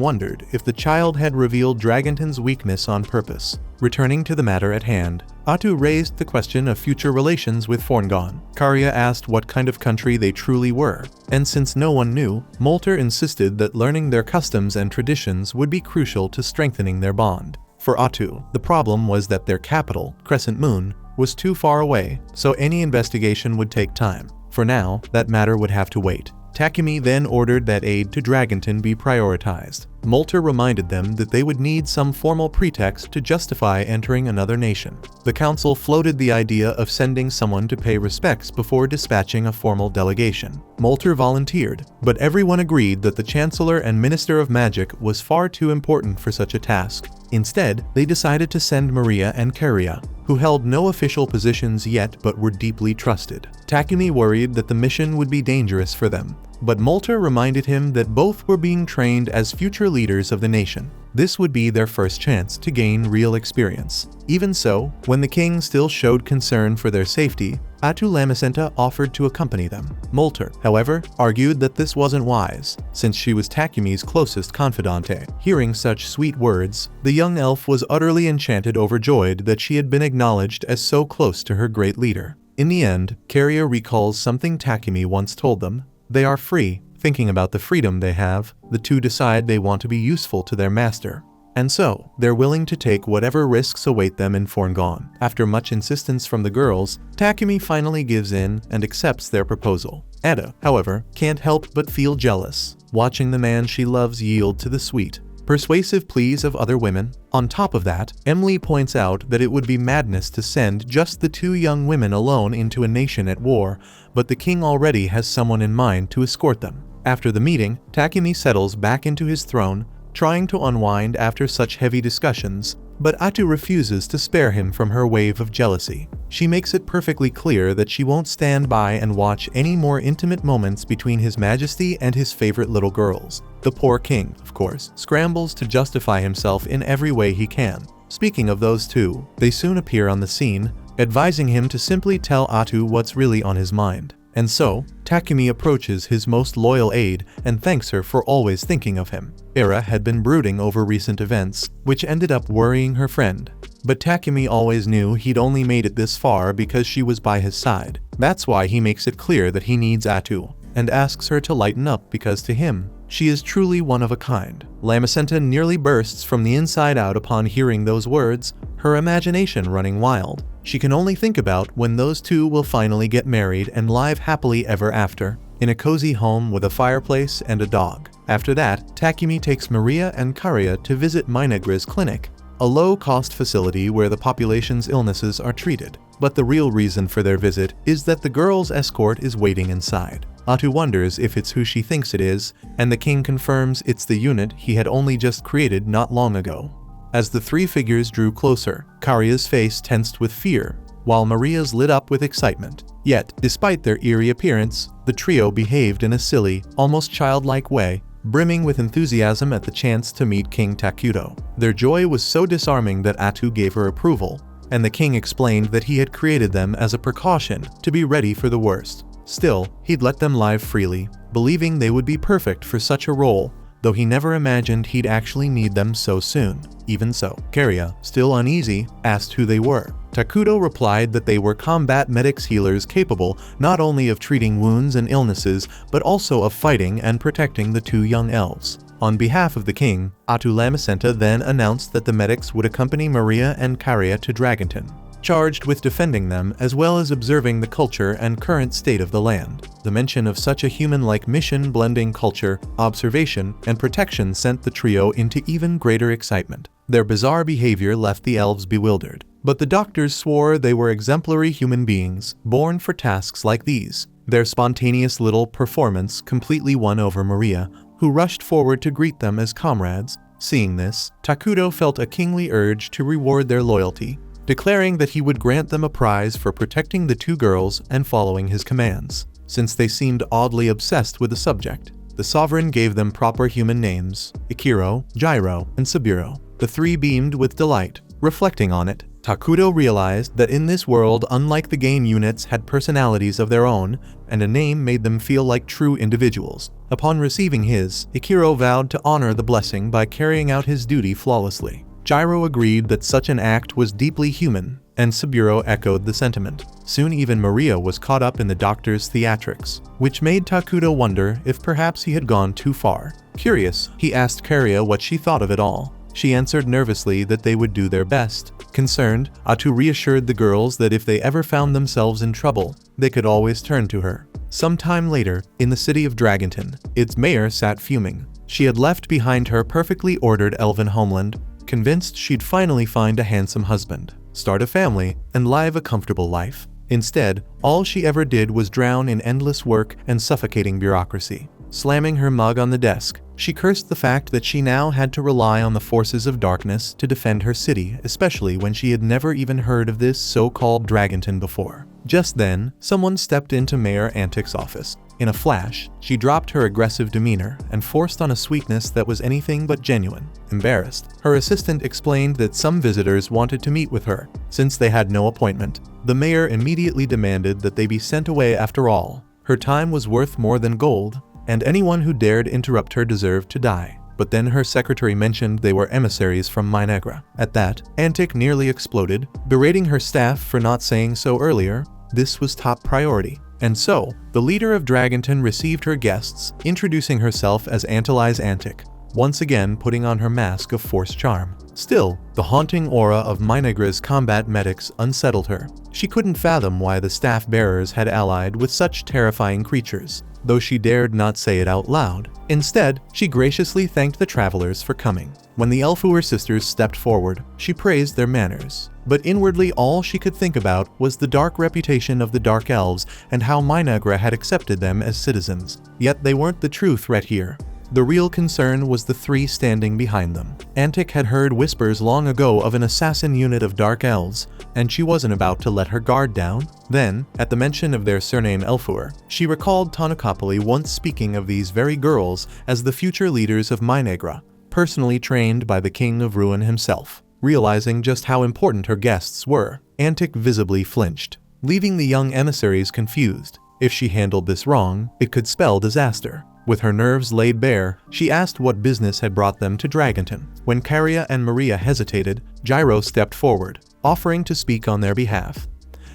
wondered if the child had revealed Dragonton's weakness on purpose. Returning to the matter at hand, Atu raised the question of future relations with Forngon. Karya asked what kind of country they truly were, and since no one knew, Molter insisted that learning their customs and traditions would be crucial to strengthening their bond. For Atu, the problem was that their capital, Crescent Moon, was too far away, so any investigation would take time. For now, that matter would have to wait. Takumi then ordered that aid to Dragonton be prioritized. Molter reminded them that they would need some formal pretext to justify entering another nation. The council floated the idea of sending someone to pay respects before dispatching a formal delegation. Molter volunteered, but everyone agreed that the Chancellor and Minister of Magic was far too important for such a task. Instead, they decided to send Maria and Karya, who held no official positions yet but were deeply trusted. Takumi worried that the mission would be dangerous for them, but Molter reminded him that both were being trained as future leaders of the nation. This would be their first chance to gain real experience. Even so, when the king still showed concern for their safety, Atu Lamacenta offered to accompany them. Molter, however, argued that this wasn't wise, since she was Takumi's closest confidante. Hearing such sweet words, the young elf was utterly enchanted, overjoyed that she had been acknowledged as so close to her great leader. In the end, Carrier recalls something Takumi once told them. They are free. Thinking about the freedom they have, the two decide they want to be useful to their master. And so, they're willing to take whatever risks await them in Forngone. After much insistence from the girls, Takumi finally gives in and accepts their proposal. Eda, however, can't help but feel jealous, watching the man she loves yield to the sweet, persuasive pleas of other women. On top of that, Emily points out that it would be madness to send just the two young women alone into a nation at war, but the king already has someone in mind to escort them. After the meeting, Takumi settles back into his throne, trying to unwind after such heavy discussions, but Atu refuses to spare him from her wave of jealousy. She makes it perfectly clear that she won't stand by and watch any more intimate moments between His Majesty and his favorite little girls. The poor king, of course, scrambles to justify himself in every way he can. Speaking of those two, they soon appear on the scene, advising him to simply tell Atu what's really on his mind. And so, Takumi approaches his most loyal aide and thanks her for always thinking of him. Era had been brooding over recent events, which ended up worrying her friend. But Takumi always knew he'd only made it this far because she was by his side. That's why he makes it clear that he needs Atu, and asks her to lighten up because to him, she is truly one of a kind. Lamacenta nearly bursts from the inside out upon hearing those words, her imagination running wild. She can only think about when those two will finally get married and live happily ever after, in a cozy home with a fireplace and a dog. After that, Takumi takes Maria and Karia to visit Minagra's clinic, a low-cost facility where the population's illnesses are treated. But the real reason for their visit is that the girl's escort is waiting inside. Atu wonders if it's who she thinks it is, and the king confirms it's the unit he had only just created not long ago. As the three figures drew closer, Karia's face tensed with fear, while Maria's lit up with excitement. Yet, despite their eerie appearance, the trio behaved in a silly, almost childlike way, brimming with enthusiasm at the chance to meet King Takuto. Their joy was so disarming that Atu gave her approval, and the king explained that he had created them as a precaution to be ready for the worst. Still, he'd let them live freely, believing they would be perfect for such a role, though he never imagined he'd actually need them so soon. Even so, Karia, still uneasy, asked who they were. Takuto replied that they were combat medics healers capable not only of treating wounds and illnesses, but also of fighting and protecting the two young elves. On behalf of the king, Atu Lamacenta then announced that the medics would accompany Maria and Karia to Dragonton, charged with defending them as well as observing the culture and current state of the land. The mention of such a human-like mission blending culture, observation, and protection sent the trio into even greater excitement. Their bizarre behavior left the elves bewildered, but the doctors swore they were exemplary human beings, born for tasks like these. Their spontaneous little performance completely won over Maria, who rushed forward to greet them as comrades. Seeing this, Takuto felt a kingly urge to reward their loyalty, declaring that he would grant them a prize for protecting the two girls and following his commands. Since they seemed oddly obsessed with the subject, the sovereign gave them proper human names, Ikiro, Gyro, and Saburo. The three beamed with delight. Reflecting on it, Takuto realized that in this world, unlike the game units, had personalities of their own, and a name made them feel like true individuals. Upon receiving his, Ikiro vowed to honor the blessing by carrying out his duty flawlessly. Gyro agreed that such an act was deeply human, and Saburo echoed the sentiment. Soon even Maria was caught up in the doctor's theatrics, which made Takuto wonder if perhaps he had gone too far. Curious, he asked Karia what she thought of it all. She answered nervously that they would do their best. Concerned, Atu reassured the girls that if they ever found themselves in trouble, they could always turn to her. Sometime later, in the city of Dragonton, its mayor sat fuming. She had left behind her perfectly ordered elven homeland, convinced she'd finally find a handsome husband, start a family, and live a comfortable life. Instead, all she ever did was drown in endless work and suffocating bureaucracy. Slamming her mug on the desk, she cursed the fact that she now had to rely on the forces of darkness to defend her city, especially when she had never even heard of this so-called Dragonton before. Just then, someone stepped into Mayor Antic's office. In a flash, she dropped her aggressive demeanor and forced on a sweetness that was anything but genuine. Embarrassed, her assistant explained that some visitors wanted to meet with her. Since they had no appointment, the mayor immediately demanded that they be sent away after all. Her time was worth more than gold, and anyone who dared interrupt her deserved to die. But then her secretary mentioned they were emissaries from Minagra. At that, Antic nearly exploded, berating her staff for not saying so earlier. This was top priority. And so, the leader of Dragonton received her guests, introducing herself as Anteli's Antic, once again putting on her mask of force charm. Still, the haunting aura of Minegra's combat medics unsettled her. She couldn't fathom why the staff bearers had allied with such terrifying creatures, though she dared not say it out loud. Instead, she graciously thanked the travelers for coming. When the Elfuer sisters stepped forward, she praised their manners. But inwardly all she could think about was the dark reputation of the Dark Elves and how Minegra had accepted them as citizens. Yet they weren't the true threat here. The real concern was the three standing behind them. Antic had heard whispers long ago of an assassin unit of Dark Elves, and she wasn't about to let her guard down. Then, at the mention of their surname Elfuer, she recalled Tonakopoli once speaking of these very girls as the future leaders of Minegra, personally trained by the King of Ruin himself. Realizing just how important her guests were, Antic visibly flinched, leaving the young emissaries confused. If she handled this wrong, it could spell disaster. With her nerves laid bare, she asked what business had brought them to Dragonton. When Caria and Maria hesitated, Gyro stepped forward, offering to speak on their behalf.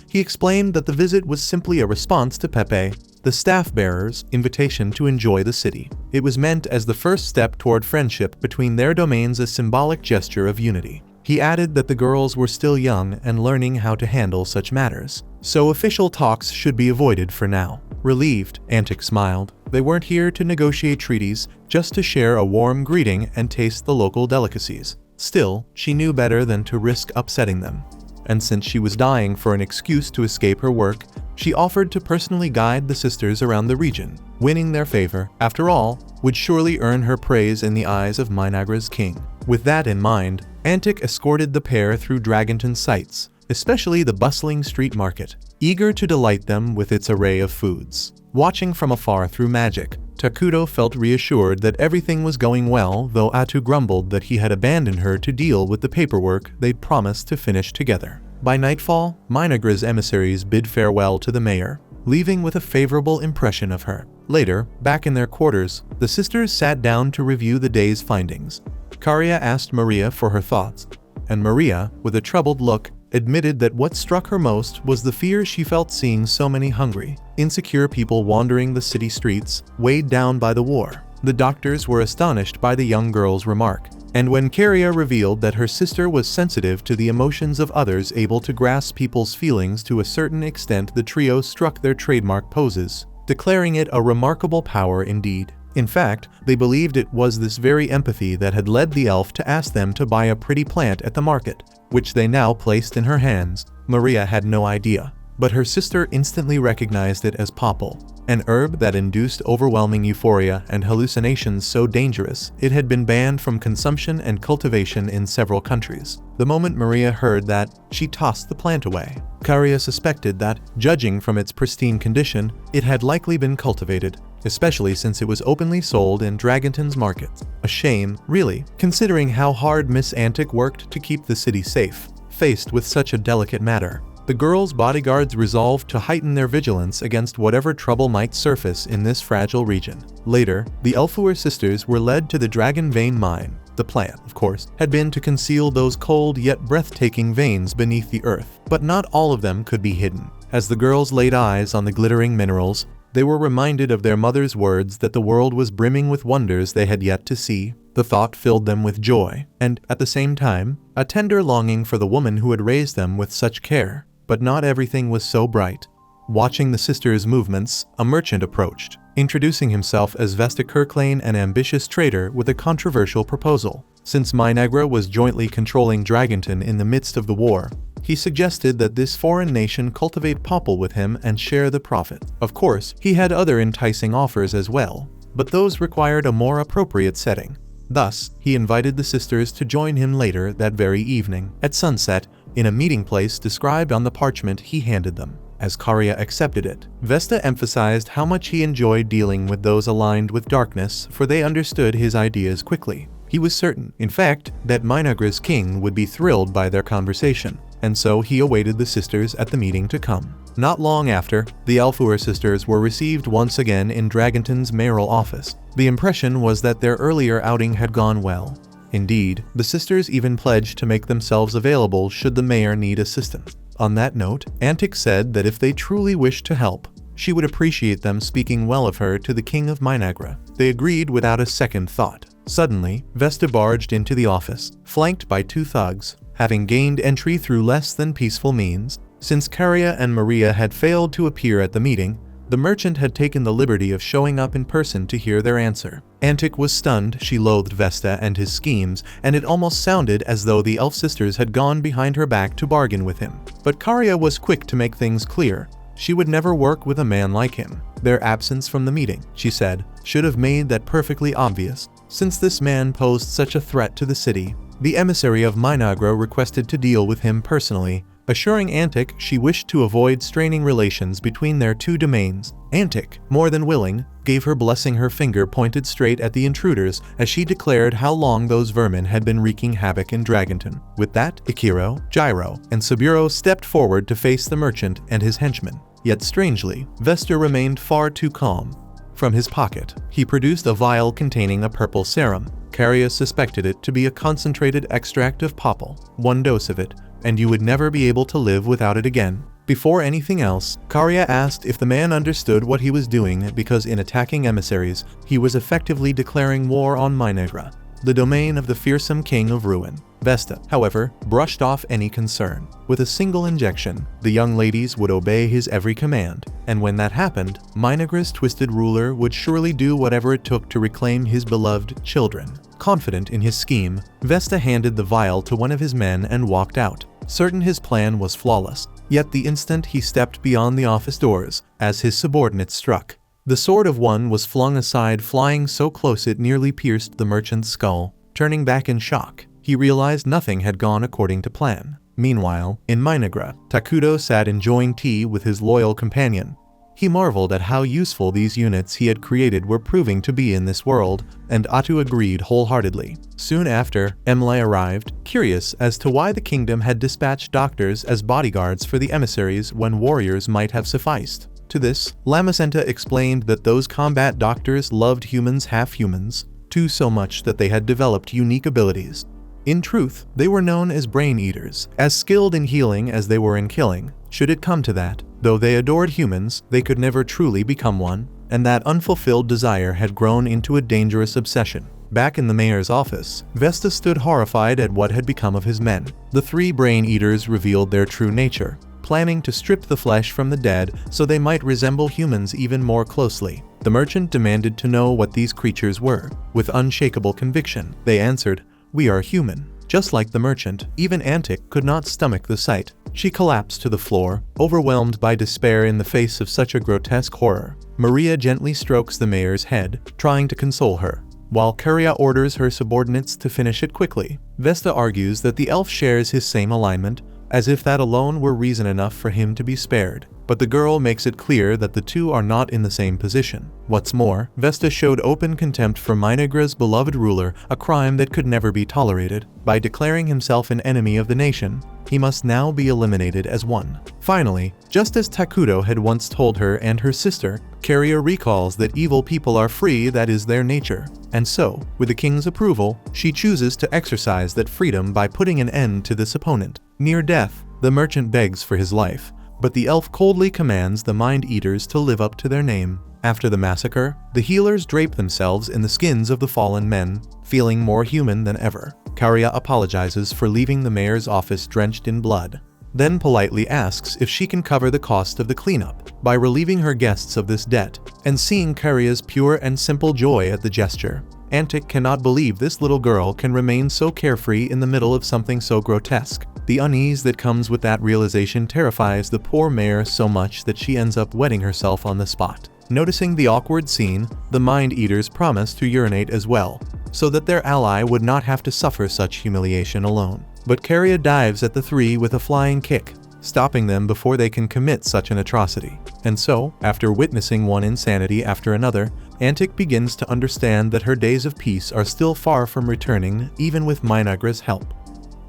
He explained that the visit was simply a response to Pepe, the staff-bearer's invitation to enjoy the city. It was meant as the first step toward friendship between their domains, a symbolic gesture of unity. He added that the girls were still young and learning how to handle such matters, so official talks should be avoided for now. Relieved, Antic smiled. They weren't here to negotiate treaties, just to share a warm greeting and taste the local delicacies. Still, she knew better than to risk upsetting them. And since she was dying for an excuse to escape her work, she offered to personally guide the sisters around the region. Winning their favor, after all, would surely earn her praise in the eyes of Minegra's king. With that in mind, Antic escorted the pair through Dragonton's sights, especially the bustling street market, eager to delight them with its array of foods. Watching from afar through magic, Takuto felt reassured that everything was going well, though Atu grumbled that he had abandoned her to deal with the paperwork they'd promised to finish together. By nightfall, Minegra's emissaries bid farewell to the mayor, leaving with a favorable impression of her. Later, back in their quarters, the sisters sat down to review the day's findings. Caria asked Maria for her thoughts, and Maria, with a troubled look, admitted that what struck her most was the fear she felt seeing so many hungry, insecure people wandering the city streets, weighed down by the war. The doctors were astonished by the young girl's remark, and when Caria revealed that her sister was sensitive to the emotions of others, able to grasp people's feelings to a certain extent, the trio struck their trademark poses, declaring it a remarkable power indeed. In fact, they believed it was this very empathy that had led the elf to ask them to buy a pretty plant at the market, which they now placed in her hands. Maria had no idea, but her sister instantly recognized it as popple, an herb that induced overwhelming euphoria and hallucinations so dangerous it had been banned from consumption and cultivation in several countries. The moment Maria heard that, she tossed the plant away. Caria suspected that, judging from its pristine condition, it had likely been cultivated, especially since it was openly sold in Dragonton's markets. A shame, really, considering how hard Miss Antic worked to keep the city safe. Faced with such a delicate matter, the girls' bodyguards resolved to heighten their vigilance against whatever trouble might surface in this fragile region. Later, the Elfuer sisters were led to the Dragon Vein mine. The plan, of course, had been to conceal those cold yet breathtaking veins beneath the earth, but not all of them could be hidden. As the girls laid eyes on the glittering minerals, they were reminded of their mother's words that the world was brimming with wonders they had yet to see. The thought filled them with joy, and, at the same time, a tender longing for the woman who had raised them with such care. But not everything was so bright. Watching the sisters' movements, a merchant approached, introducing himself as Vesta Kirklane, an ambitious trader with a controversial proposal. Since Minegra was jointly controlling Dragonton in the midst of the war, he suggested that this foreign nation cultivate popple with him and share the profit. Of course, he had other enticing offers as well, but those required a more appropriate setting. Thus, he invited the sisters to join him later that very evening, at sunset, in a meeting place described on the parchment he handed them. As Caria accepted it, Vesta emphasized how much he enjoyed dealing with those aligned with darkness, for they understood his ideas quickly. He was certain, in fact, that Minegra's king would be thrilled by their conversation, and so he awaited the sisters at the meeting to come. Not long after, the Elfuer sisters were received once again in Dragonton's mayoral office. The impression was that their earlier outing had gone well. Indeed, the sisters even pledged to make themselves available should the mayor need assistance. On that note, Antic said that if they truly wished to help, she would appreciate them speaking well of her to the king of Minagra. They agreed without a second thought. Suddenly, Vesta barged into the office, flanked by two thugs, having gained entry through less than peaceful means. Since Caria and Maria had failed to appear at the meeting, the merchant had taken the liberty of showing up in person to hear their answer. Antic was stunned. She loathed Vesta and his schemes, and it almost sounded as though the elf sisters had gone behind her back to bargain with him. But Caria was quick to make things clear. She would never work with a man like him. Their absence from the meeting, she said, should have made that perfectly obvious. Since this man posed such a threat to the city, the emissary of Minagra requested to deal with him personally, assuring Antic she wished to avoid straining relations between their two domains. Antic, more than willing, gave her blessing, her finger pointed straight at the intruders as she declared how long those vermin had been wreaking havoc in Dragonton. With that, Ikiro, Gyro, and Saburo stepped forward to face the merchant and his henchmen. Yet strangely, Vesta remained far too calm. From his pocket, he produced a vial containing a purple serum. Caria suspected it to be a concentrated extract of popple. 1 dose of it, and you would never be able to live without it again. Before anything else, Caria asked if the man understood what he was doing, because in attacking emissaries, he was effectively declaring war on Minagra, the domain of the fearsome king of ruin. Vesta, however, brushed off any concern. With a single injection, the young ladies would obey his every command, and when that happened, Minagra's twisted ruler would surely do whatever it took to reclaim his beloved children. Confident in his scheme, Vesta handed the vial to one of his men and walked out, certain his plan was flawless. Yet the instant he stepped beyond the office doors, as his subordinate struck, the sword of one was flung aside, flying so close it nearly pierced the merchant's skull. Turning back in shock, he realized nothing had gone according to plan. Meanwhile, in Minagra, Takudo sat enjoying tea with his loyal companion. He marveled at how useful these units he had created were proving to be in this world, and Atu agreed wholeheartedly. Soon after, Emily arrived, curious as to why the kingdom had dispatched doctors as bodyguards for the emissaries when warriors might have sufficed. To this, Lamacenta explained that those combat doctors loved humans, half humans, too so much that they had developed unique abilities. In truth, they were known as brain eaters, as skilled in healing as they were in killing. Should it come to that, though they adored humans, they could never truly become one, and that unfulfilled desire had grown into a dangerous obsession. Back in the mayor's office, Vesta stood horrified at what had become of his men. The 3 brain eaters revealed their true nature, planning to strip the flesh from the dead so they might resemble humans even more closely. The merchant demanded to know what these creatures were. With unshakable conviction, they answered, "We are human." Just like the merchant, even Antic could not stomach the sight. She collapsed to the floor, overwhelmed by despair in the face of such a grotesque horror. Maria gently strokes the mayor's head, trying to console her, while Caria orders her subordinates to finish it quickly. Vesta argues that the elf shares his same alignment, as if that alone were reason enough for him to be spared. But the girl makes it clear that the two are not in the same position. What's more, Vesta showed open contempt for Minagra's beloved ruler, a crime that could never be tolerated. By declaring himself an enemy of the nation, he must now be eliminated as one. Finally, just as Takudo had once told her and her sister, Caria recalls that evil people are free, that is their nature. And so, with the king's approval, she chooses to exercise that freedom by putting an end to this opponent. Near death, the merchant begs for his life, but the elf coldly commands the mind-eaters to live up to their name. After the massacre, the healers drape themselves in the skins of the fallen men, feeling more human than ever. Caria apologizes for leaving the mayor's office drenched in blood, then politely asks if she can cover the cost of the cleanup by relieving her guests of this debt. And seeing Caria's pure and simple joy at the gesture, Antic cannot believe this little girl can remain so carefree in the middle of something so grotesque. The unease that comes with that realization terrifies the poor mayor so much that she ends up wetting herself on the spot. Noticing the awkward scene, the mind-eaters promise to urinate as well, so that their ally would not have to suffer such humiliation alone. But Caria dives at the 3 with a flying kick, stopping them before they can commit such an atrocity. And so, after witnessing one insanity after another, Antic begins to understand that her days of peace are still far from returning, even with Minagra's help.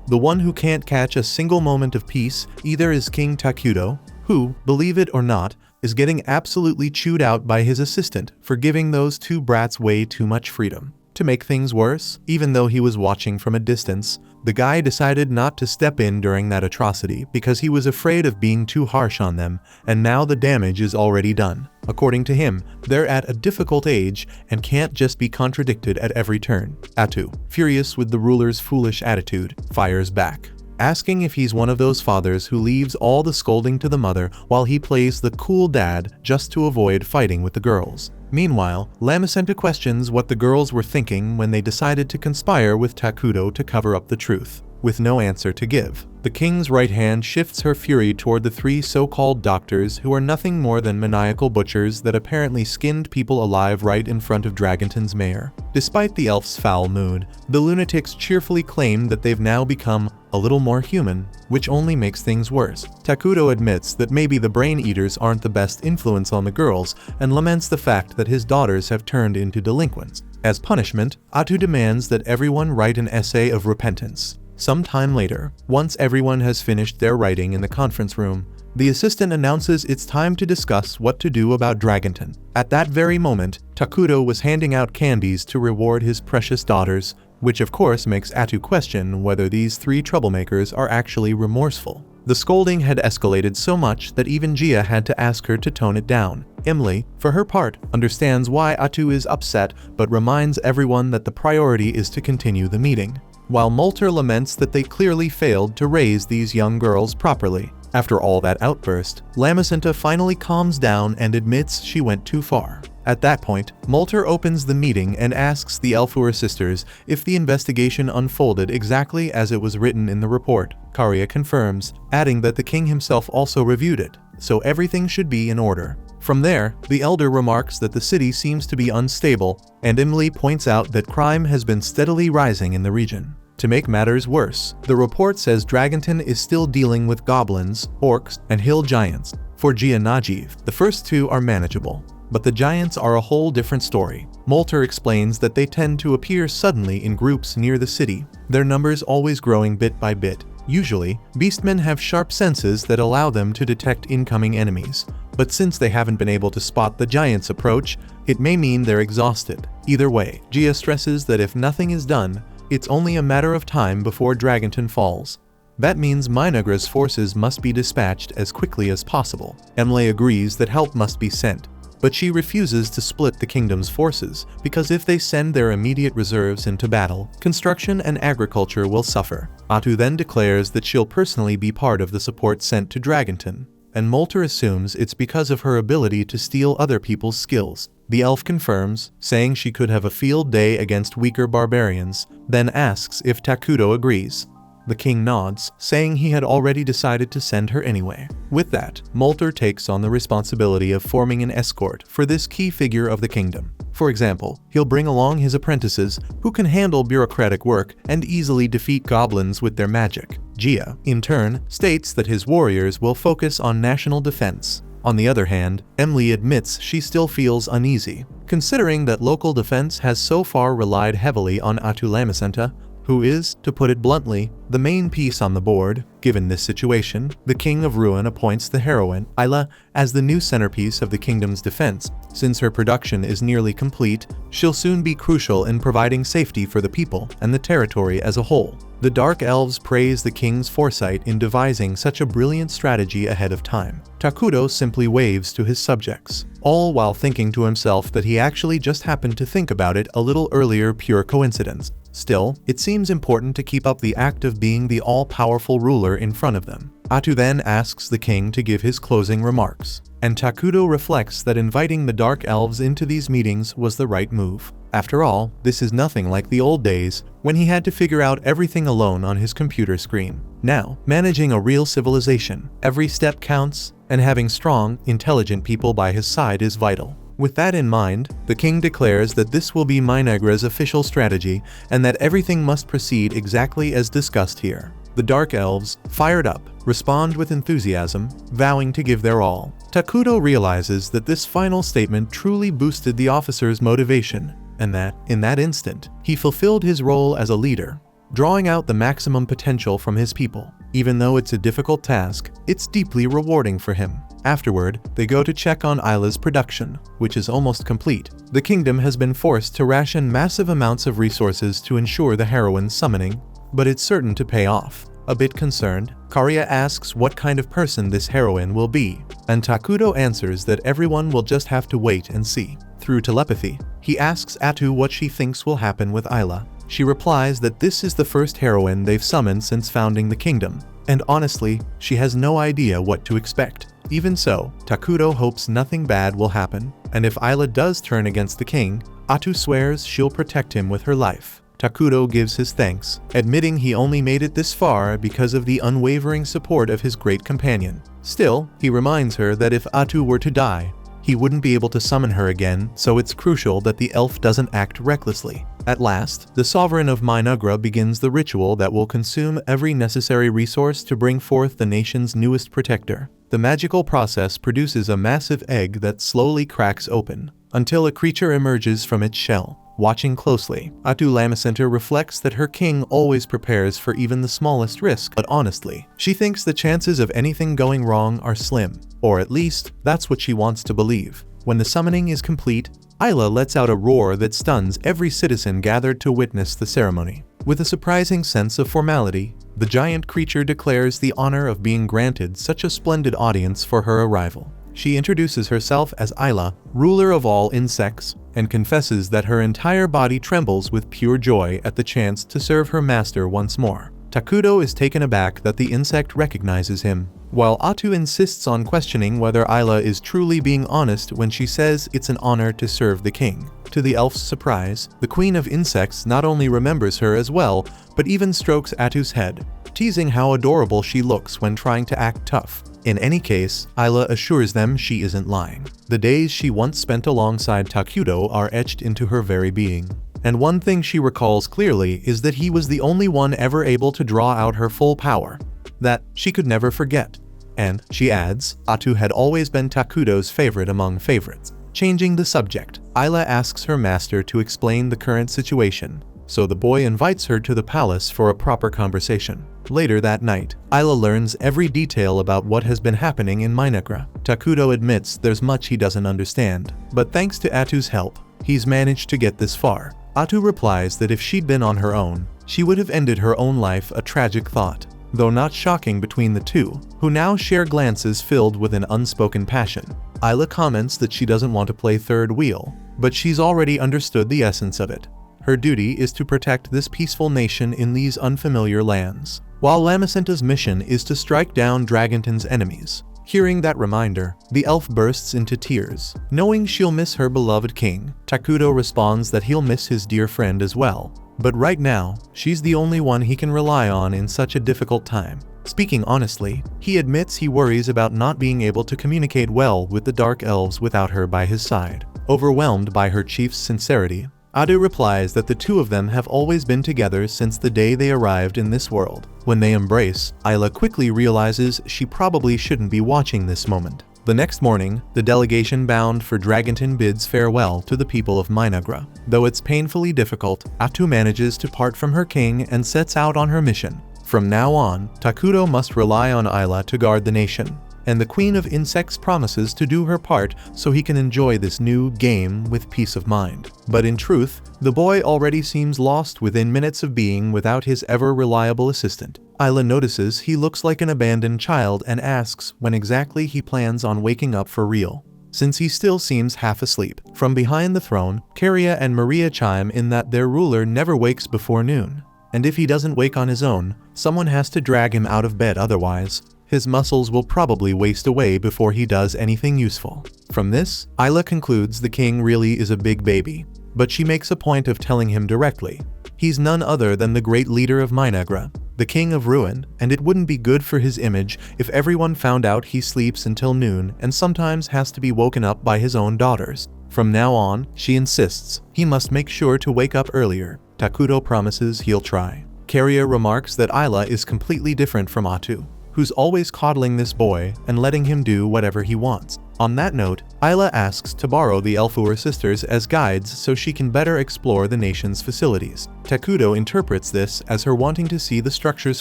The one who can't catch a single moment of peace either is King Takudo, who, believe it or not, is getting absolutely chewed out by his assistant for giving those 2 brats way too much freedom. To make things worse, even though he was watching from a distance, the guy decided not to step in during that atrocity because he was afraid of being too harsh on them, and now the damage is already done. According to him, they're at a difficult age and can't just be contradicted at every turn. Atu, furious with the ruler's foolish attitude, fires back, asking if he's one of those fathers who leaves all the scolding to the mother while he plays the cool dad just to avoid fighting with the girls. Meanwhile, Lamacenta questions what the girls were thinking when they decided to conspire with Takuto to cover up the truth. With no answer to give, the king's right hand shifts her fury toward the three so-called doctors who are nothing more than maniacal butchers that apparently skinned people alive right in front of Dragonton's mayor. Despite the elf's foul mood, the lunatics cheerfully claim that they've now become a little more human, which only makes things worse. Takuto admits that maybe the brain eaters aren't the best influence on the girls and laments the fact that his daughters have turned into delinquents. As punishment, Atu demands that everyone write an essay of repentance. Sometime later, once everyone has finished their writing in the conference room, the assistant announces it's time to discuss what to do about Dragonton. At that very moment, Takuto was handing out candies to reward his precious daughters, which of course makes Atu question whether these three troublemakers are actually remorseful. The scolding had escalated so much that even Gia had to ask her to tone it down. Emily, for her part, understands why Atu is upset but reminds everyone that the priority is to continue the meeting, while Molter laments that they clearly failed to raise these young girls properly. After all that outburst, Lamacenta finally calms down and admits she went too far. At that point, Molter opens the meeting and asks the Elfur sisters if the investigation unfolded exactly as it was written in the report. Karia confirms, adding that the king himself also reviewed it, so everything should be in order. From there, the elder remarks that the city seems to be unstable, and Emily points out that crime has been steadily rising in the region. To make matters worse, the report says Dragonton is still dealing with goblins, orcs, and hill giants. For Gia and Najeev, the first two are manageable, but the giants are a whole different story. Molter explains that they tend to appear suddenly in groups near the city, their numbers always growing bit by bit. Usually, beastmen have sharp senses that allow them to detect incoming enemies, but since they haven't been able to spot the giants' approach, it may mean they're exhausted. Either way, Gia stresses that if nothing is done, it's only a matter of time before Dragonton falls. That means Minagra's forces must be dispatched as quickly as possible. Emily agrees that help must be sent, but she refuses to split the kingdom's forces because if they send their immediate reserves into battle, construction and agriculture will suffer. Atu then declares that she'll personally be part of the support sent to Dragonton, and Molter assumes it's because of her ability to steal other people's skills. The elf confirms, saying she could have a field day against weaker barbarians, then asks if Takuto agrees. The king nods, saying he had already decided to send her anyway. With that, Molter takes on the responsibility of forming an escort for this key figure of the kingdom. For example, he'll bring along his apprentices, who can handle bureaucratic work and easily defeat goblins with their magic. Gia, in turn, states that his warriors will focus on national defense. On the other hand, Emily admits she still feels uneasy, considering that local defense has so far relied heavily on Atu Lamacenta, who is, to put it bluntly, the main piece on the board. Given this situation, the King of Ruin appoints the heroine, Isla, as the new centerpiece of the kingdom's defense. Since her production is nearly complete, she'll soon be crucial in providing safety for the people and the territory as a whole. The Dark Elves praise the king's foresight in devising such a brilliant strategy ahead of time. Takuto simply waves to his subjects, all while thinking to himself that he actually just happened to think about it a little earlier, pure coincidence. Still, it seems important to keep up the act of being the all-powerful ruler in front of them. Atu then asks the king to give his closing remarks, and Takuto reflects that inviting the Dark Elves into these meetings was the right move. After all, this is nothing like the old days, when he had to figure out everything alone on his computer screen. Now, managing a real civilization, every step counts, and having strong, intelligent people by his side is vital. With that in mind, the king declares that this will be Minagra's official strategy and that everything must proceed exactly as discussed here. The Dark Elves, fired up, respond with enthusiasm, vowing to give their all. Takuto realizes that this final statement truly boosted the officer's motivation, and that, in that instant, he fulfilled his role as a leader, drawing out the maximum potential from his people. Even though it's a difficult task, it's deeply rewarding for him. Afterward, they go to check on Isla's production, which is almost complete. The kingdom has been forced to ration massive amounts of resources to ensure the heroine's summoning, but it's certain to pay off. A bit concerned, Karia asks what kind of person this heroine will be, and Takuto answers that everyone will just have to wait and see. Through telepathy, he asks Atu what she thinks will happen with Isla. She replies that this is the first heroine they've summoned since founding the kingdom, and honestly, she has no idea what to expect. Even so, Takuto hopes nothing bad will happen, and if Isla does turn against the king, Atu swears she'll protect him with her life. Takuto gives his thanks, admitting he only made it this far because of the unwavering support of his great companion. Still, he reminds her that if Atu were to die, he wouldn't be able to summon her again, so it's crucial that the elf doesn't act recklessly. At last, the sovereign of Minagra begins the ritual that will consume every necessary resource to bring forth the nation's newest protector. The magical process produces a massive egg that slowly cracks open, until a creature emerges from its shell. Watching closely, Atu Lamacenter reflects that her king always prepares for even the smallest risk, but honestly, she thinks the chances of anything going wrong are slim. Or at least, that's what she wants to believe. When the summoning is complete, Isla lets out a roar that stuns every citizen gathered to witness the ceremony. With a surprising sense of formality, the giant creature declares the honor of being granted such a splendid audience for her arrival. She introduces herself as Isla, ruler of all insects, and confesses that her entire body trembles with pure joy at the chance to serve her master once more. Takuto is taken aback that the insect recognizes him, while Atu insists on questioning whether Isla is truly being honest when she says it's an honor to serve the king. To the elf's surprise, the queen of insects not only remembers her as well, but even strokes Atu's head, teasing how adorable she looks when trying to act tough. In any case, Isla assures them she isn't lying. The days she once spent alongside Takuto are etched into her very being. And one thing she recalls clearly is that he was the only one ever able to draw out her full power. That she could never forget. And, she adds, Atu had always been Takuto's favorite among favorites. Changing the subject, Isla asks her master to explain the current situation, so the boy invites her to the palace for a proper conversation. Later that night, Isla learns every detail about what has been happening in Minagra. Takuto admits there's much he doesn't understand, but thanks to Atu's help, he's managed to get this far. Atu replies that if she'd been on her own, she would have ended her own life, a tragic thought. Though not shocking between the two, who now share glances filled with an unspoken passion. Isla comments that she doesn't want to play third wheel, but she's already understood the essence of it. Her duty is to protect this peaceful nation in these unfamiliar lands, while Lamacenta's mission is to strike down Dragonton's enemies. Hearing that reminder, the elf bursts into tears. Knowing she'll miss her beloved king, Takuto responds that he'll miss his dear friend as well. But right now, she's the only one he can rely on in such a difficult time. Speaking honestly, he admits he worries about not being able to communicate well with the Dark Elves without her by his side. Overwhelmed by her chief's sincerity, Adu replies that the two of them have always been together since the day they arrived in this world. When they embrace, Isla quickly realizes she probably shouldn't be watching this moment. The next morning, the delegation bound for Dragonton bids farewell to the people of Minagra. Though it's painfully difficult, Atu manages to part from her king and sets out on her mission. From now on, Takuto must rely on Isla to guard the nation, and the Queen of Insects promises to do her part so he can enjoy this new game with peace of mind. But in truth, the boy already seems lost within minutes of being without his ever-reliable assistant. Isla notices he looks like an abandoned child and asks when exactly he plans on waking up for real, since he still seems half asleep. From behind the throne, Karia and Maria chime in that their ruler never wakes before noon, and if he doesn't wake on his own, someone has to drag him out of bed, otherwise his muscles will probably waste away before he does anything useful. From this, Isla concludes the king really is a big baby, but she makes a point of telling him directly. He's none other than the great leader of Minagra, the king of ruin, and it wouldn't be good for his image if everyone found out he sleeps until noon and sometimes has to be woken up by his own daughters. From now on, she insists, he must make sure to wake up earlier. Takuto promises he'll try. Karia remarks that Isla is completely different from Atu. who's always coddling this boy and letting him do whatever he wants. On that note, Ayla asks to borrow the Elfur sisters as guides so she can better explore the nation's facilities. Takuto interprets this as her wanting to see the structures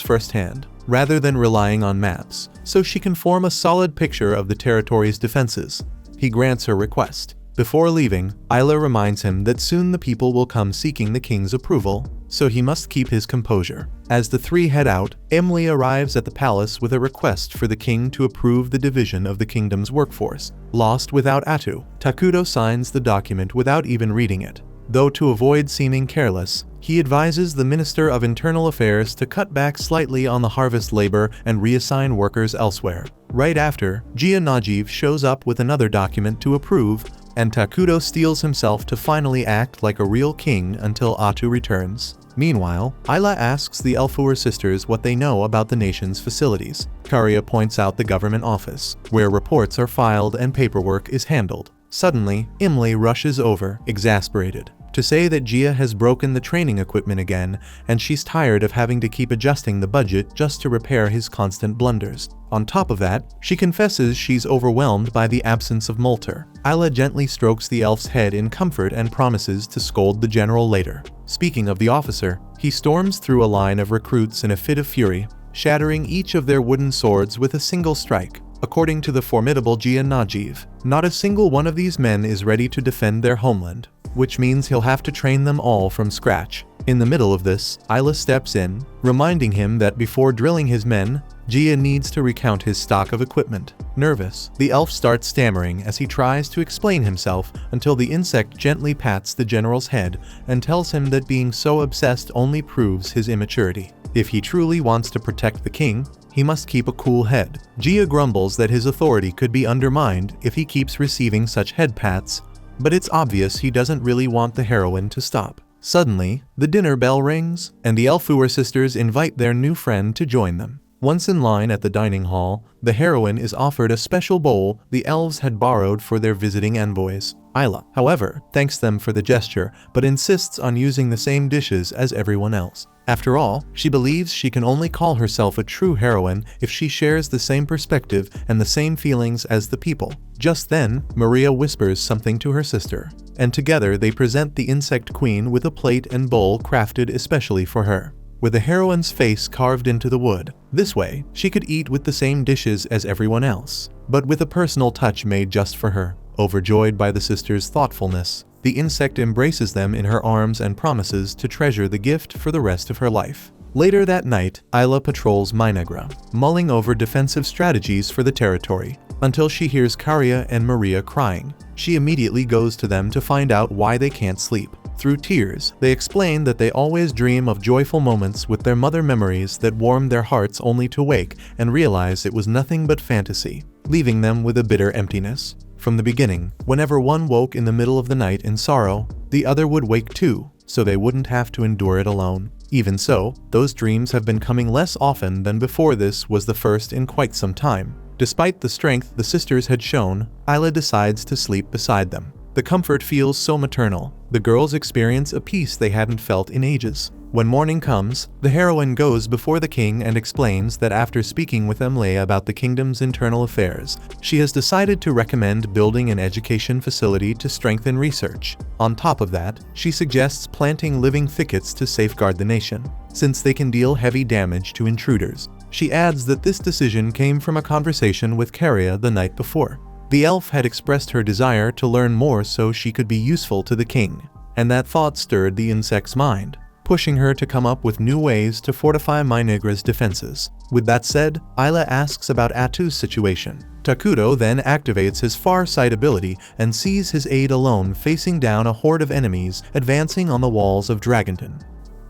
firsthand, rather than relying on maps, so she can form a solid picture of the territory's defenses. He grants her request. Before leaving, Ayla reminds him that soon the people will come seeking the king's approval, so he must keep his composure. As the three head out, Emily arrives at the palace with a request for the king to approve the division of the kingdom's workforce. Lost without Atu, Takuto signs the document without even reading it. Though to avoid seeming careless, he advises the Minister of Internal Affairs to cut back slightly on the harvest labor and reassign workers elsewhere. Right after, Gia Najeev shows up with another document to approve, and Takuto steels himself to finally act like a real king until Atu returns. Meanwhile, Ayla asks the Elfur sisters what they know about the nation's facilities. Karia points out the government office, where reports are filed and paperwork is handled. Suddenly, Emily rushes over, exasperated, to say that Gia has broken the training equipment again, and she's tired of having to keep adjusting the budget just to repair his constant blunders. On top of that, she confesses she's overwhelmed by the absence of Molter. Ayla gently strokes the elf's head in comfort and promises to scold the general later. Speaking of the officer, he storms through a line of recruits in a fit of fury, shattering each of their wooden swords with a single strike. According to the formidable Gia Najeev, not a single one of these men is ready to defend their homeland, which means he'll have to train them all from scratch. In the middle of this, Ayla steps in, reminding him that before drilling his men, Gia needs to recount his stock of equipment. Nervous, the elf starts stammering as he tries to explain himself until the insect gently pats the general's head and tells him that being so obsessed only proves his immaturity. If he truly wants to protect the king, he must keep a cool head. Gia grumbles that his authority could be undermined if he keeps receiving such head pats, but it's obvious he doesn't really want the heroine to stop. Suddenly, the dinner bell rings, and the Elfur sisters invite their new friend to join them. Once in line at the dining hall, the heroine is offered a special bowl the elves had borrowed for their visiting envoys. Ayla, however, thanks them for the gesture, but insists on using the same dishes as everyone else. After all, she believes she can only call herself a true heroine if she shares the same perspective and the same feelings as the people. Just then, Maria whispers something to her sister, and together they present the insect queen with a plate and bowl crafted especially for her, with the heroine's face carved into the wood. This way, she could eat with the same dishes as everyone else, but with a personal touch made just for her. Overjoyed by the sisters' thoughtfulness, the insect embraces them in her arms and promises to treasure the gift for the rest of her life. Later that night, Ayla patrols Minegra, mulling over defensive strategies for the territory, until she hears Karia and Maria crying. She immediately goes to them to find out why they can't sleep. Through tears, they explain that they always dream of joyful moments with their mother, memories that warm their hearts only to wake and realize it was nothing but fantasy, leaving them with a bitter emptiness. From the beginning, whenever one woke in the middle of the night in sorrow, the other would wake too, so they wouldn't have to endure it alone. Even so, those dreams have been coming less often than before. This was the first in quite some time. Despite the strength the sisters had shown, Ayla decides to sleep beside them. The comfort feels so maternal. The girls experience a peace they hadn't felt in ages. When morning comes, the heroine goes before the king and explains that after speaking with Emily about the kingdom's internal affairs, she has decided to recommend building an education facility to strengthen research. On top of that, she suggests planting living thickets to safeguard the nation, since they can deal heavy damage to intruders. She adds that this decision came from a conversation with Karia the night before. The elf had expressed her desire to learn more so she could be useful to the king, and that thought stirred the insect's mind, pushing her to come up with new ways to fortify Minegra's defenses. With that said, Ayla asks about Atu's situation. Takuto then activates his far sight ability and sees his aide alone facing down a horde of enemies advancing on the walls of Dragonton.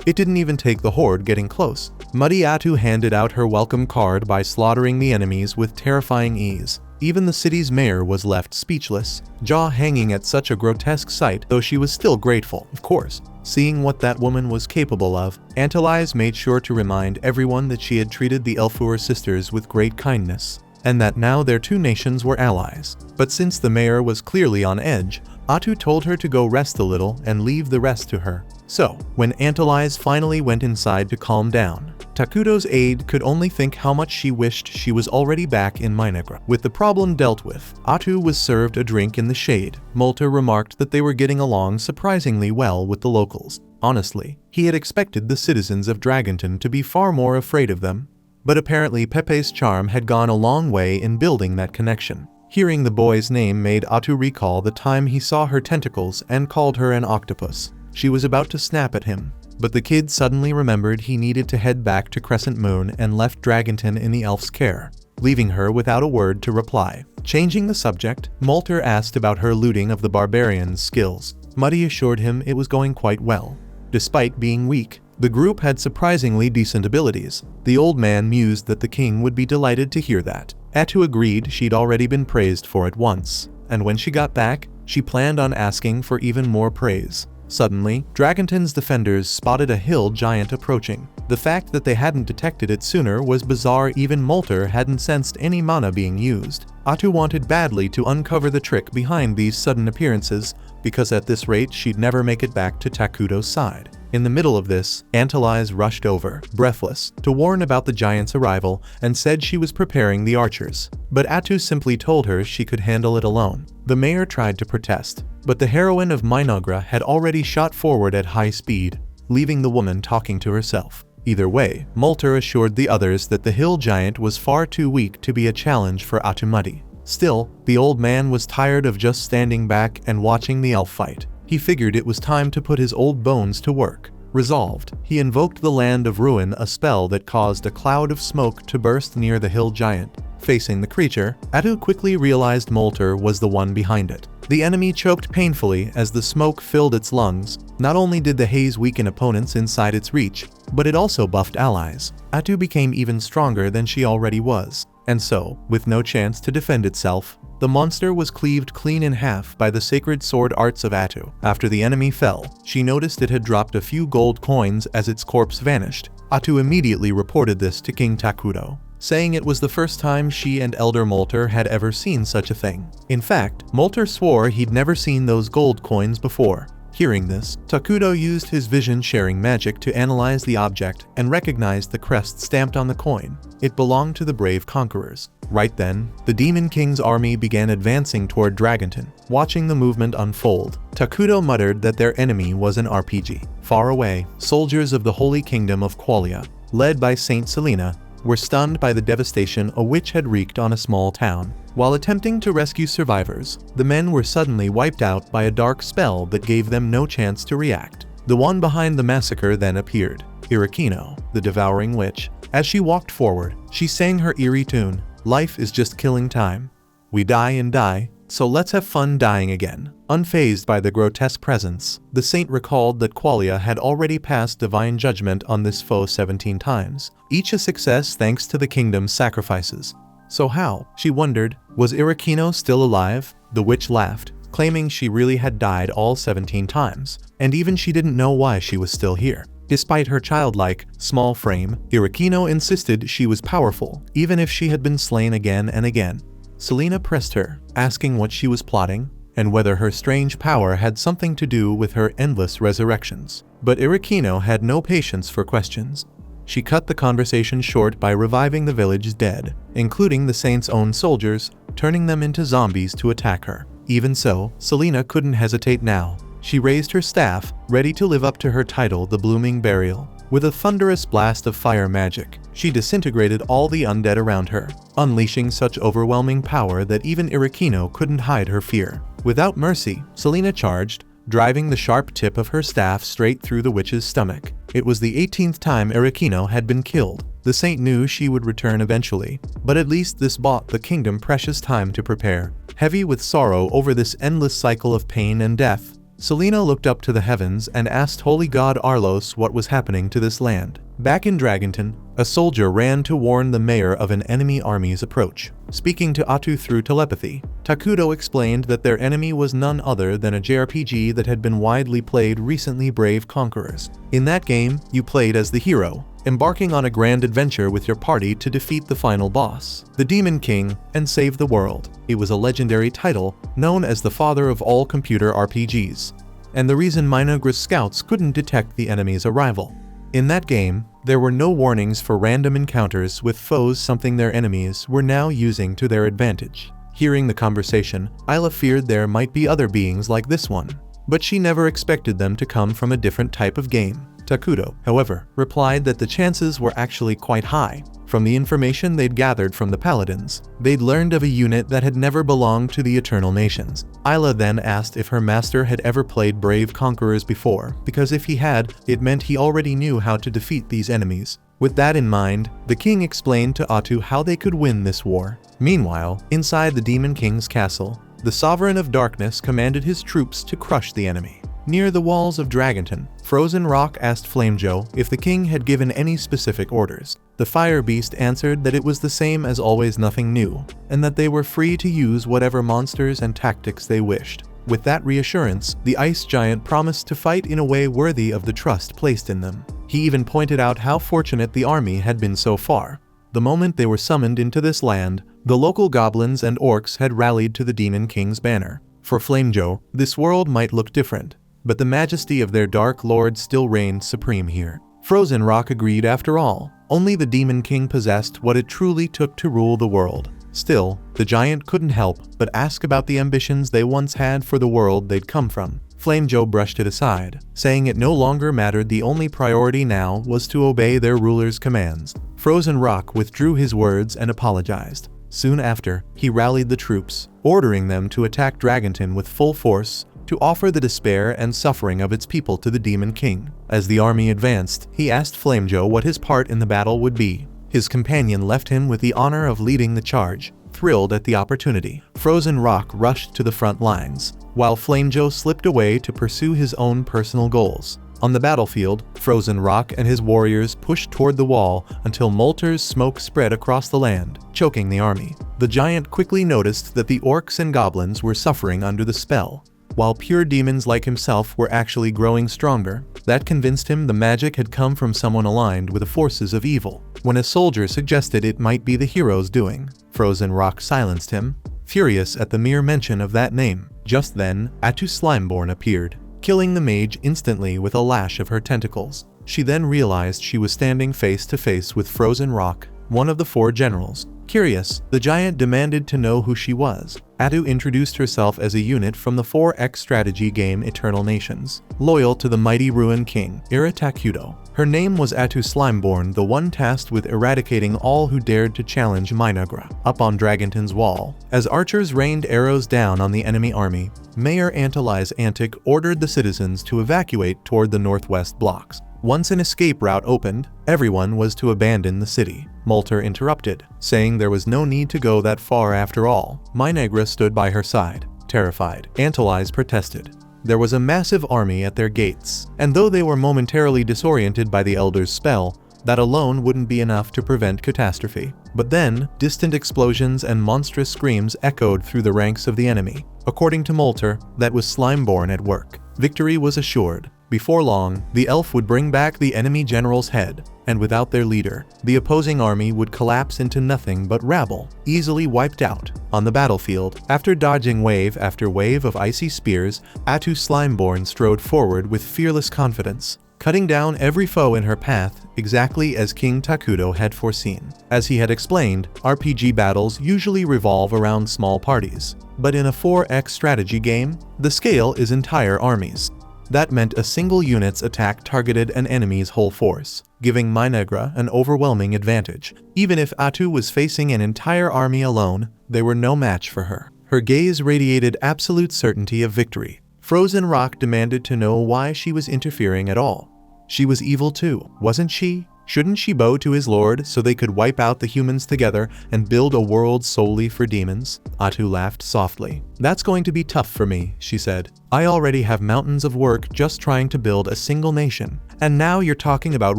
It didn't even take the horde getting close. Muddy Atu handed out her welcome card by slaughtering the enemies with terrifying ease. Even the city's mayor was left speechless, jaw hanging at such a grotesque sight, though she was still grateful, of course. Seeing what that woman was capable of, Antelize made sure to remind everyone that she had treated the Elfur sisters with great kindness, and that now their two nations were allies. But since the mayor was clearly on edge, Atu told her to go rest a little and leave the rest to her. So, when Antelize finally went inside to calm down, Takuto's aide could only think how much she wished she was already back in Minagra. With the problem dealt with, Atu was served a drink in the shade. Molter remarked that they were getting along surprisingly well with the locals. Honestly, he had expected the citizens of Dragonton to be far more afraid of them. But apparently Pepe's charm had gone a long way in building that connection. Hearing the boy's name made Atu recall the time he saw her tentacles and called her an octopus. She was about to snap at him, but the kid suddenly remembered he needed to head back to Crescent Moon and left Dragonton in the elf's care, leaving her without a word to reply. Changing the subject, Molter asked about her looting of the barbarian's skills. Muddy assured him it was going quite well. Despite being weak, the group had surprisingly decent abilities. The old man mused that the king would be delighted to hear that. Atu agreed she'd already been praised for it once, and when she got back, she planned on asking for even more praise. Suddenly, Dragonton's defenders spotted a hill giant approaching. The fact that they hadn't detected it sooner was bizarre. Even Molter hadn't sensed any mana being used. Atu wanted badly to uncover the trick behind these sudden appearances, because at this rate she'd never make it back to Takuto's side. In the middle of this, Antelize rushed over, breathless, to warn about the giant's arrival and said she was preparing the archers. But Atu simply told her she could handle it alone. The mayor tried to protest, but the heroine of Minagra had already shot forward at high speed, leaving the woman talking to herself. Either way, Molter assured the others that the hill giant was far too weak to be a challenge for Atumudi. Still, the old man was tired of just standing back and watching the elf fight. He figured it was time to put his old bones to work. Resolved, he invoked the Land of Ruin, a spell that caused a cloud of smoke to burst near the hill giant. Facing the creature, Atu quickly realized Molter was the one behind it. The enemy choked painfully as the smoke filled its lungs. Not only did the haze weaken opponents inside its reach, but it also buffed allies. Atu became even stronger than she already was. And so, with no chance to defend itself, the monster was cleaved clean in half by the sacred sword arts of Atu. After the enemy fell, she noticed it had dropped a few gold coins as its corpse vanished. Atu immediately reported this to King Takuto, saying it was the first time she and Elder Molter had ever seen such a thing. In fact, Molter swore he'd never seen those gold coins before. Hearing this, Takuto used his vision-sharing magic to analyze the object and recognized the crest stamped on the coin. It belonged to the brave conquerors. Right then, the Demon King's army began advancing toward Dragonton. Watching the movement unfold, Takuto muttered that their enemy was an RPG. Far away, soldiers of the Holy Kingdom of Qualia, led by Saint Selena, were stunned by the devastation a witch had wreaked on a small town. While attempting to rescue survivors, the men were suddenly wiped out by a dark spell that gave them no chance to react. The one behind the massacre then appeared, Irakino, the devouring witch. As she walked forward, she sang her eerie tune, "Life is just killing time. We die and die, so let's have fun dying again." Unfazed by the grotesque presence, the saint recalled that Qualia had already passed divine judgment on this foe 17 times, each a success thanks to the kingdom's sacrifices. So how, she wondered, was Irakino still alive? The witch laughed, claiming she really had died all 17 times, and even she didn't know why she was still here. Despite her childlike, small frame, Irakino insisted she was powerful, even if she had been slain again and again. Selena pressed her, asking what she was plotting, and whether her strange power had something to do with her endless resurrections. But Irakino had no patience for questions. She cut the conversation short by reviving the village's dead, including the saint's own soldiers, turning them into zombies to attack her. Even so, Selena couldn't hesitate now. She raised her staff, ready to live up to her title, the Blooming Burial. With a thunderous blast of fire magic, she disintegrated all the undead around her, unleashing such overwhelming power that even Irakino couldn't hide her fear. Without mercy, Selena charged, driving the sharp tip of her staff straight through the witch's stomach. It was the 18th time Irakino had been killed. The saint knew she would return eventually, but at least this bought the kingdom precious time to prepare. Heavy with sorrow over this endless cycle of pain and death, Selena looked up to the heavens and asked Holy God Arlos what was happening to this land. Back in Dragonton, a soldier ran to warn the mayor of an enemy army's approach. Speaking to Atu through telepathy, Takuto explained that their enemy was none other than a JRPG that had been widely played recently, Brave Conquerors. In that game, you played as the hero, embarking on a grand adventure with your party to defeat the final boss, the Demon King, and save the world. It was a legendary title, known as the father of all computer RPGs, and the reason Minagra's scouts couldn't detect the enemy's arrival. In that game, There were no warnings for random encounters with foes, something their enemies were now using to their advantage. Hearing the conversation, Isla feared there might be other beings like this one, but she never expected them to come from a different type of game. Takudo, however, replied that the chances were actually quite high. From the information they'd gathered from the Paladins, they'd learned of a unit that had never belonged to the Eternal Nations. Isla then asked if her master had ever played Brave Conquerors before, because if he had, it meant he already knew how to defeat these enemies. With that in mind, the king explained to Atu how they could win this war. Meanwhile, inside the Demon King's castle, the Sovereign of Darkness commanded his troops to crush the enemy. Near the walls of Dragonton, Frozen Rock asked Flamejoe if the king had given any specific orders. The Fire Beast answered that it was the same as always, nothing new, and that they were free to use whatever monsters and tactics they wished. With that reassurance, the Ice Giant promised to fight in a way worthy of the trust placed in them. He even pointed out how fortunate the army had been so far. The moment they were summoned into this land, the local goblins and orcs had rallied to the Demon King's banner. For Flamejoe, this world might look different, but the majesty of their Dark Lord still reigned supreme here. Frozen Rock agreed after all. Only the Demon King possessed what it truly took to rule the world. Still, the giant couldn't help but ask about the ambitions they once had for the world they'd come from. Flamejoe brushed it aside, saying it no longer mattered. The only priority now was to obey their ruler's commands. Frozen Rock withdrew his words and apologized. Soon after, he rallied the troops, ordering them to attack Dragonton with full force, to offer the despair and suffering of its people to the Demon King. As the army advanced, he asked Flamejoe what his part in the battle would be. His companion left him with the honor of leading the charge. Thrilled at the opportunity, Frozen Rock rushed to the front lines, while Flamejoe slipped away to pursue his own personal goals. On the battlefield, Frozen Rock and his warriors pushed toward the wall until Molter's smoke spread across the land, choking the army. The giant quickly noticed that the orcs and goblins were suffering under the spell, while pure demons like himself were actually growing stronger. That convinced him the magic had come from someone aligned with the forces of evil. When a soldier suggested it might be the hero's doing, Frozen Rock silenced him, furious at the mere mention of that name. Just then, Atu Slimeborn appeared, killing the mage instantly with a lash of her tentacles. She then realized she was standing face to face with Frozen Rock, one of the 4 generals. Curious, the giant demanded to know who she was. Atu introduced herself as a unit from the 4X strategy game Eternal Nations, loyal to the mighty Ruin King, Iratakudo. Her name was Atu Slimeborn, the one tasked with eradicating all who dared to challenge Minagra. Up on Dragonton's wall, as archers rained arrows down on the enemy army, Mayor Antali's Antic ordered the citizens to evacuate toward the northwest blocks. Once an escape route opened, everyone was to abandon the city. Molter interrupted, saying there was no need to go that far after all. Minagra stood by her side, terrified. Antali's protested. There was a massive army at their gates, and though they were momentarily disoriented by the Elder's spell, that alone wouldn't be enough to prevent catastrophe. But then, distant explosions and monstrous screams echoed through the ranks of the enemy. According to Molter, that was Slimeborn at work. Victory was assured. Before long, the elf would bring back the enemy general's head, and without their leader, the opposing army would collapse into nothing but rabble, easily wiped out. On the battlefield, after dodging wave after wave of icy spears, Atu Slimeborn strode forward with fearless confidence, cutting down every foe in her path exactly as King Takudo had foreseen. As he had explained, RPG battles usually revolve around small parties, but in a 4X strategy game, the scale is entire armies. That meant a single unit's attack targeted an enemy's whole force, giving Minagra an overwhelming advantage. Even if Atu was facing an entire army alone, they were no match for her. Her gaze radiated absolute certainty of victory. Frozen Rock demanded to know why she was interfering at all. She was evil too, wasn't she? Shouldn't she bow to his lord so they could wipe out the humans together and build a world solely for demons? Atu laughed softly. That's going to be tough for me, she said. I already have mountains of work just trying to build a single nation. And now you're talking about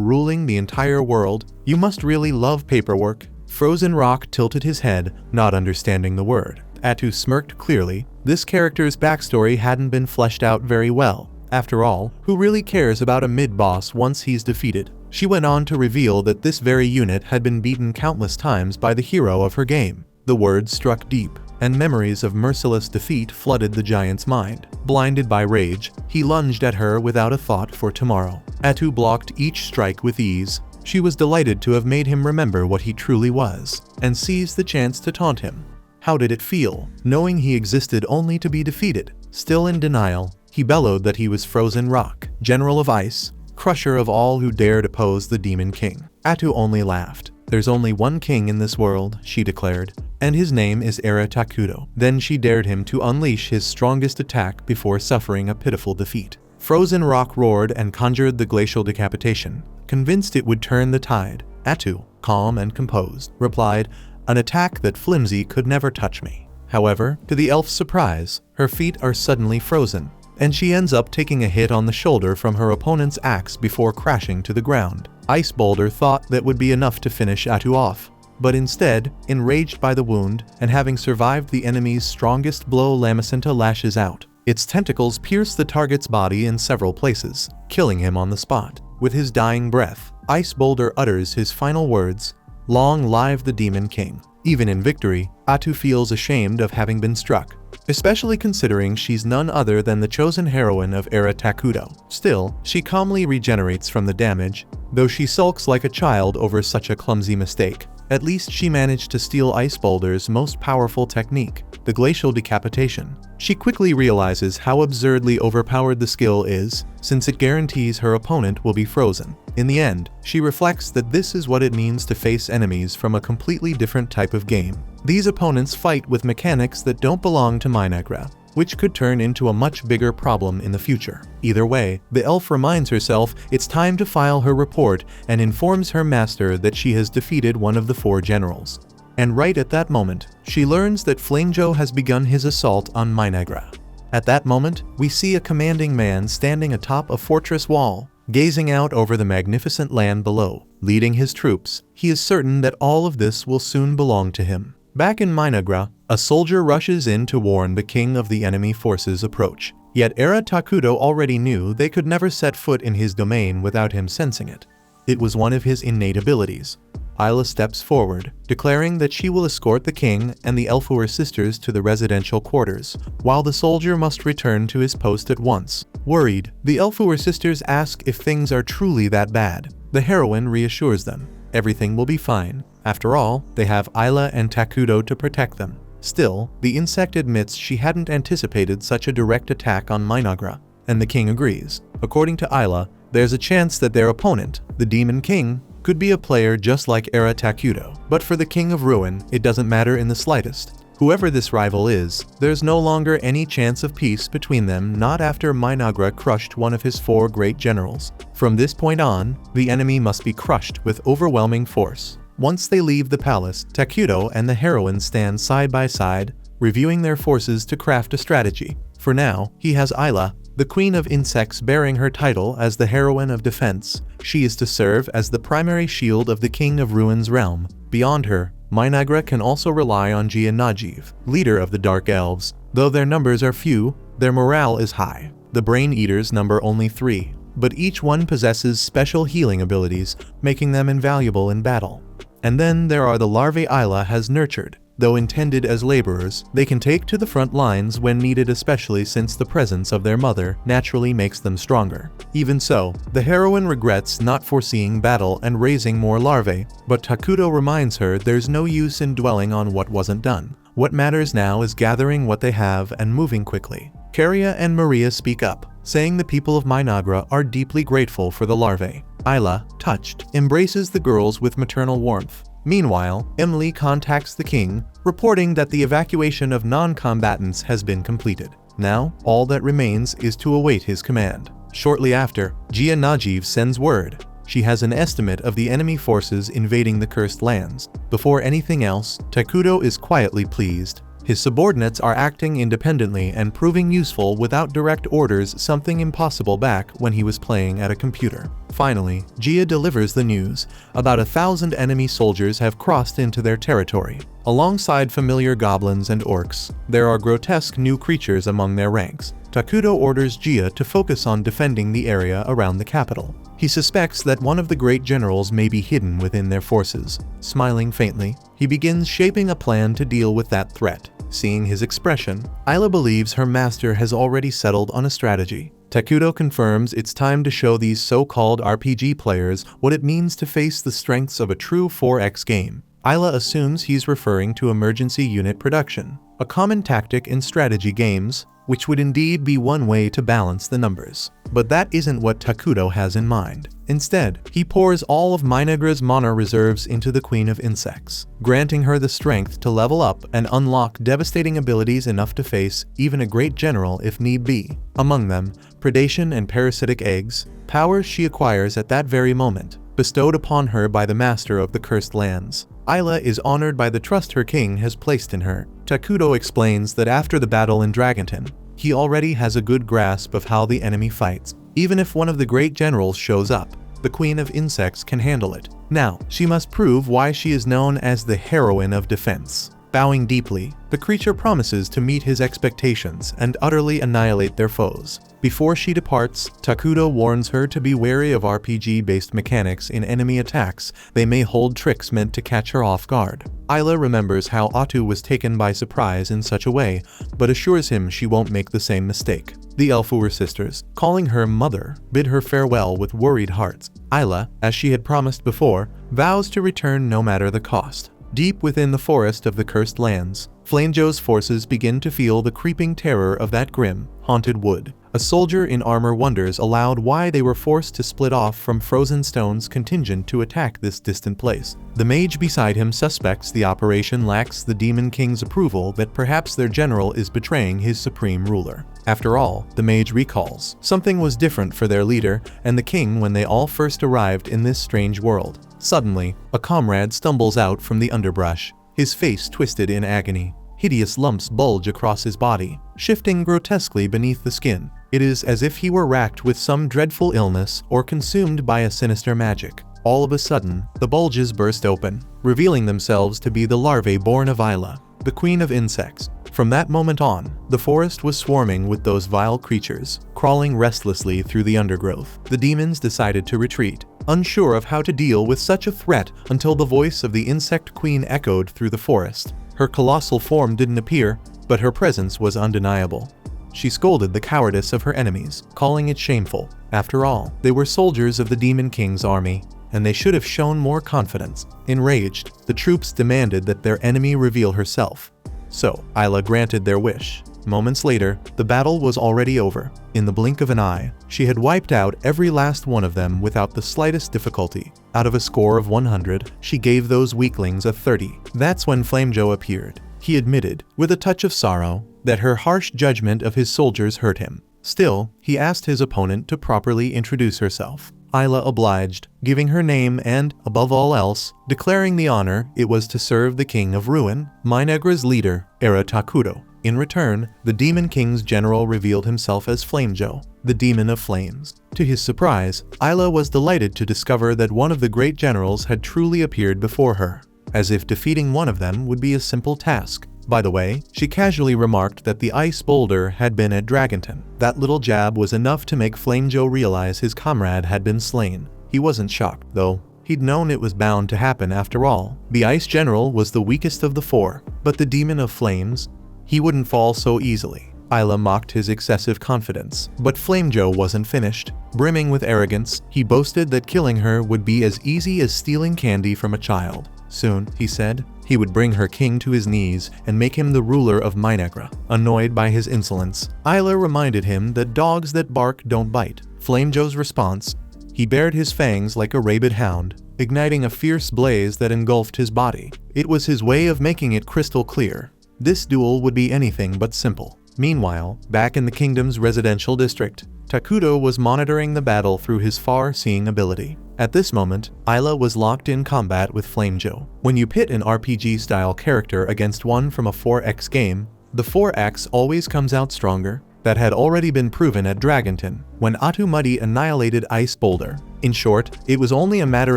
ruling the entire world. You must really love paperwork. Frozen Rock tilted his head, not understanding the word. Atu smirked clearly. This character's backstory hadn't been fleshed out very well. After all, who really cares about a mid-boss once he's defeated? She went on to reveal that this very unit had been beaten countless times by the hero of her game. The words struck deep, and memories of merciless defeat flooded the giant's mind. Blinded by rage, he lunged at her without a thought for tomorrow. Atu blocked each strike with ease, She was delighted to have made him remember what he truly was, and seized the chance to taunt him. How did it feel, knowing he existed only to be defeated? Still in denial, he bellowed that he was Frozen Rock, General of Ice, crusher of all who dared oppose the Demon King. Atu only laughed. There's only one king in this world, she declared, and his name is Era Takudo. Then she dared him to unleash his strongest attack before suffering a pitiful defeat. Frozen Rock roared and conjured the glacial decapitation, convinced it would turn the tide. Atu, calm and composed, replied, "An attack that flimsy could never touch me." However, to the elf's surprise, her feet are suddenly frozen, and she ends up taking a hit on the shoulder from her opponent's axe before crashing to the ground. Ice Boulder thought that would be enough to finish Atu off, but instead, enraged by the wound and having survived the enemy's strongest blow, Lamicinta lashes out. Its tentacles pierce the target's body in several places, killing him on the spot. With his dying breath, Ice Boulder utters his final words, "Long live the Demon King." Even in victory, Atu feels ashamed of having been struck, especially considering she's none other than the chosen heroine of Era Takudo. Still, she calmly regenerates from the damage, though she sulks like a child over such a clumsy mistake. At least she managed to steal Ice Boulder's most powerful technique, the glacial decapitation. She quickly realizes how absurdly overpowered the skill is, since it guarantees her opponent will be frozen. In the end, she reflects that this is what it means to face enemies from a completely different type of game. These opponents fight with mechanics that don't belong to Minagra, which could turn into a much bigger problem in the future. Either way, the elf reminds herself it's time to file her report and informs her master that she has defeated one of the 4 generals. And right at that moment, she learns that Flamejo has begun his assault on Minagra. At that moment, we see a commanding man standing atop a fortress wall, gazing out over the magnificent land below. Leading his troops, he is certain that all of this will soon belong to him. Back in Minagra, a soldier rushes in to warn the king of the enemy forces' approach. Yet Era Takudo already knew they could never set foot in his domain without him sensing it. It was one of his innate abilities. Isla steps forward, declaring that she will escort the king and the Elfuer sisters to the residential quarters, while the soldier must return to his post at once. Worried, the Elfuer sisters ask if things are truly that bad. The heroine reassures them. Everything will be fine. After all, they have Isla and Takudo to protect them. Still, the insect admits she hadn't anticipated such a direct attack on Minagra, and the king agrees. According to Isla, there's a chance that their opponent, the Demon King, could be a player just like Era Takudo. But for the King of Ruin, it doesn't matter in the slightest. Whoever this rival is, there's no longer any chance of peace between them, not after Minagra crushed one of his 4 great generals. From this point on, the enemy must be crushed with overwhelming force. Once they leave the palace, Takudo and the heroine stand side by side, reviewing their forces to craft a strategy. For now, he has Isla, the Queen of Insects, bearing her title as the heroine of defense. She is to serve as the primary shield of the King of Ruin's realm. Beyond her, Minagra can also rely on Gia Najiv, leader of the Dark Elves. Though their numbers are few, their morale is high. The Brain Eaters number only 3, but each one possesses special healing abilities, making them invaluable in battle. And then there are the larvae Isla has nurtured. Though intended as laborers, they can take to the front lines when needed, especially since the presence of their mother naturally makes them stronger. Even so, the heroine regrets not foreseeing battle and raising more larvae, but Takudo reminds her there's no use in dwelling on what wasn't done. What matters now is gathering what they have and moving quickly. Caria and Maria speak up, saying the people of Minagra are deeply grateful for the larvae. Isla, touched, embraces the girls with maternal warmth. Meanwhile, Emily contacts the king, reporting that the evacuation of non-combatants has been completed. Now, all that remains is to await his command. Shortly after, Gia Najiv sends word. She has an estimate of the enemy forces invading the cursed lands. Before anything else, Takudo is quietly pleased. His subordinates are acting independently and proving useful without direct orders, something impossible back when he was playing at a computer. Finally, Gia delivers the news. About 1,000 enemy soldiers have crossed into their territory. Alongside familiar goblins and orcs, there are grotesque new creatures among their ranks. Takudo orders Gia to focus on defending the area around the capital. He suspects that one of the great generals may be hidden within their forces. Smiling faintly, he begins shaping a plan to deal with that threat. Seeing his expression, Isla believes her master has already settled on a strategy. Takuto confirms it's time to show these so-called RPG players what it means to face the strengths of a true 4X game. Ayla assumes he's referring to emergency unit production, a common tactic in strategy games, which would indeed be one way to balance the numbers. But that isn't what Takuto has in mind. Instead, he pours all of Minagra's mana reserves into the Queen of Insects, granting her the strength to level up and unlock devastating abilities enough to face even a great general if need be. Among them, predation and parasitic eggs, powers she acquires at that very moment, bestowed upon her by the master of the cursed lands. Ayla is honored by the trust her king has placed in her. Takuto explains that after the battle in Dragonton, he already has a good grasp of how the enemy fights. Even if one of the great generals shows up, the Queen of Insects can handle it. Now, she must prove why she is known as the heroine of defense. Bowing deeply, the creature promises to meet his expectations and utterly annihilate their foes. Before she departs, Takuto warns her to be wary of RPG-based mechanics in enemy attacks. They may hold tricks meant to catch her off guard. Ayla remembers how Atu was taken by surprise in such a way, but assures him she won't make the same mistake. The Elfur sisters, calling her mother, bid her farewell with worried hearts. Ayla, as she had promised before, vows to return no matter the cost. Deep within the forest of the cursed lands, Flamejo's forces begin to feel the creeping terror of that grim, haunted wood. A soldier in armor wonders aloud why they were forced to split off from Frozen Stone's contingent to attack this distant place. The mage beside him suspects the operation lacks the Demon King's approval, that perhaps their general is betraying his supreme ruler. After all, the mage recalls, something was different for their leader and the king when they all first arrived in this strange world. Suddenly, a comrade stumbles out from the underbrush, his face twisted in agony. Hideous lumps bulge across his body, shifting grotesquely beneath the skin. It is as if he were racked with some dreadful illness or consumed by a sinister magic. All of a sudden, the bulges burst open, revealing themselves to be the larvae born of Ayla, the Queen of Insects. From that moment on, the forest was swarming with those vile creatures, crawling restlessly through the undergrowth. The demons decided to retreat, unsure of how to deal with such a threat, until the voice of the Insect Queen echoed through the forest. Her colossal form didn't appear, but her presence was undeniable. She scolded the cowardice of her enemies, calling it shameful. After all, they were soldiers of the Demon King's army, and they should have shown more confidence. Enraged, the troops demanded that their enemy reveal herself. So, Ayla granted their wish. Moments later, the battle was already over. In the blink of an eye, she had wiped out every last one of them without the slightest difficulty. Out of a score of 100, she gave those weaklings a 30. That's when Flamejo appeared. He admitted, with a touch of sorrow, that her harsh judgment of his soldiers hurt him. Still, he asked his opponent to properly introduce herself. Ayla obliged, giving her name and, above all else, declaring the honor it was to serve the King of Ruin, Minagra's leader, Era Takuto. In return, the Demon King's general revealed himself as Flamejo, the Demon of Flames. To his surprise, Ayla was delighted to discover that one of the great generals had truly appeared before her, as if defeating one of them would be a simple task. By the way, she casually remarked that the ice boulder had been at Dragonton. That little jab was enough to make Flamejo realize his comrade had been slain. He wasn't shocked, though. He'd known it was bound to happen after all. The Ice General was the weakest of the four, but the Demon of Flames? He wouldn't fall so easily. Ayla mocked his excessive confidence. But Flamejo wasn't finished. Brimming with arrogance, he boasted that killing her would be as easy as stealing candy from a child. Soon, he said, he would bring her king to his knees and make him the ruler of Minagra. Annoyed by his insolence, Ayla reminded him that dogs that bark don't bite. Flamejo's response: he bared his fangs like a rabid hound, igniting a fierce blaze that engulfed his body. It was his way of making it crystal clear. This duel would be anything but simple. Meanwhile, back in the kingdom's residential district, Takuto was monitoring the battle through his far-seeing ability. At this moment, Ayla was locked in combat with Flamejo. When you pit an RPG-style character against one from a 4X game, the 4X always comes out stronger. That had already been proven at Dragonton, when Atumudi annihilated Ice Boulder. In short, it was only a matter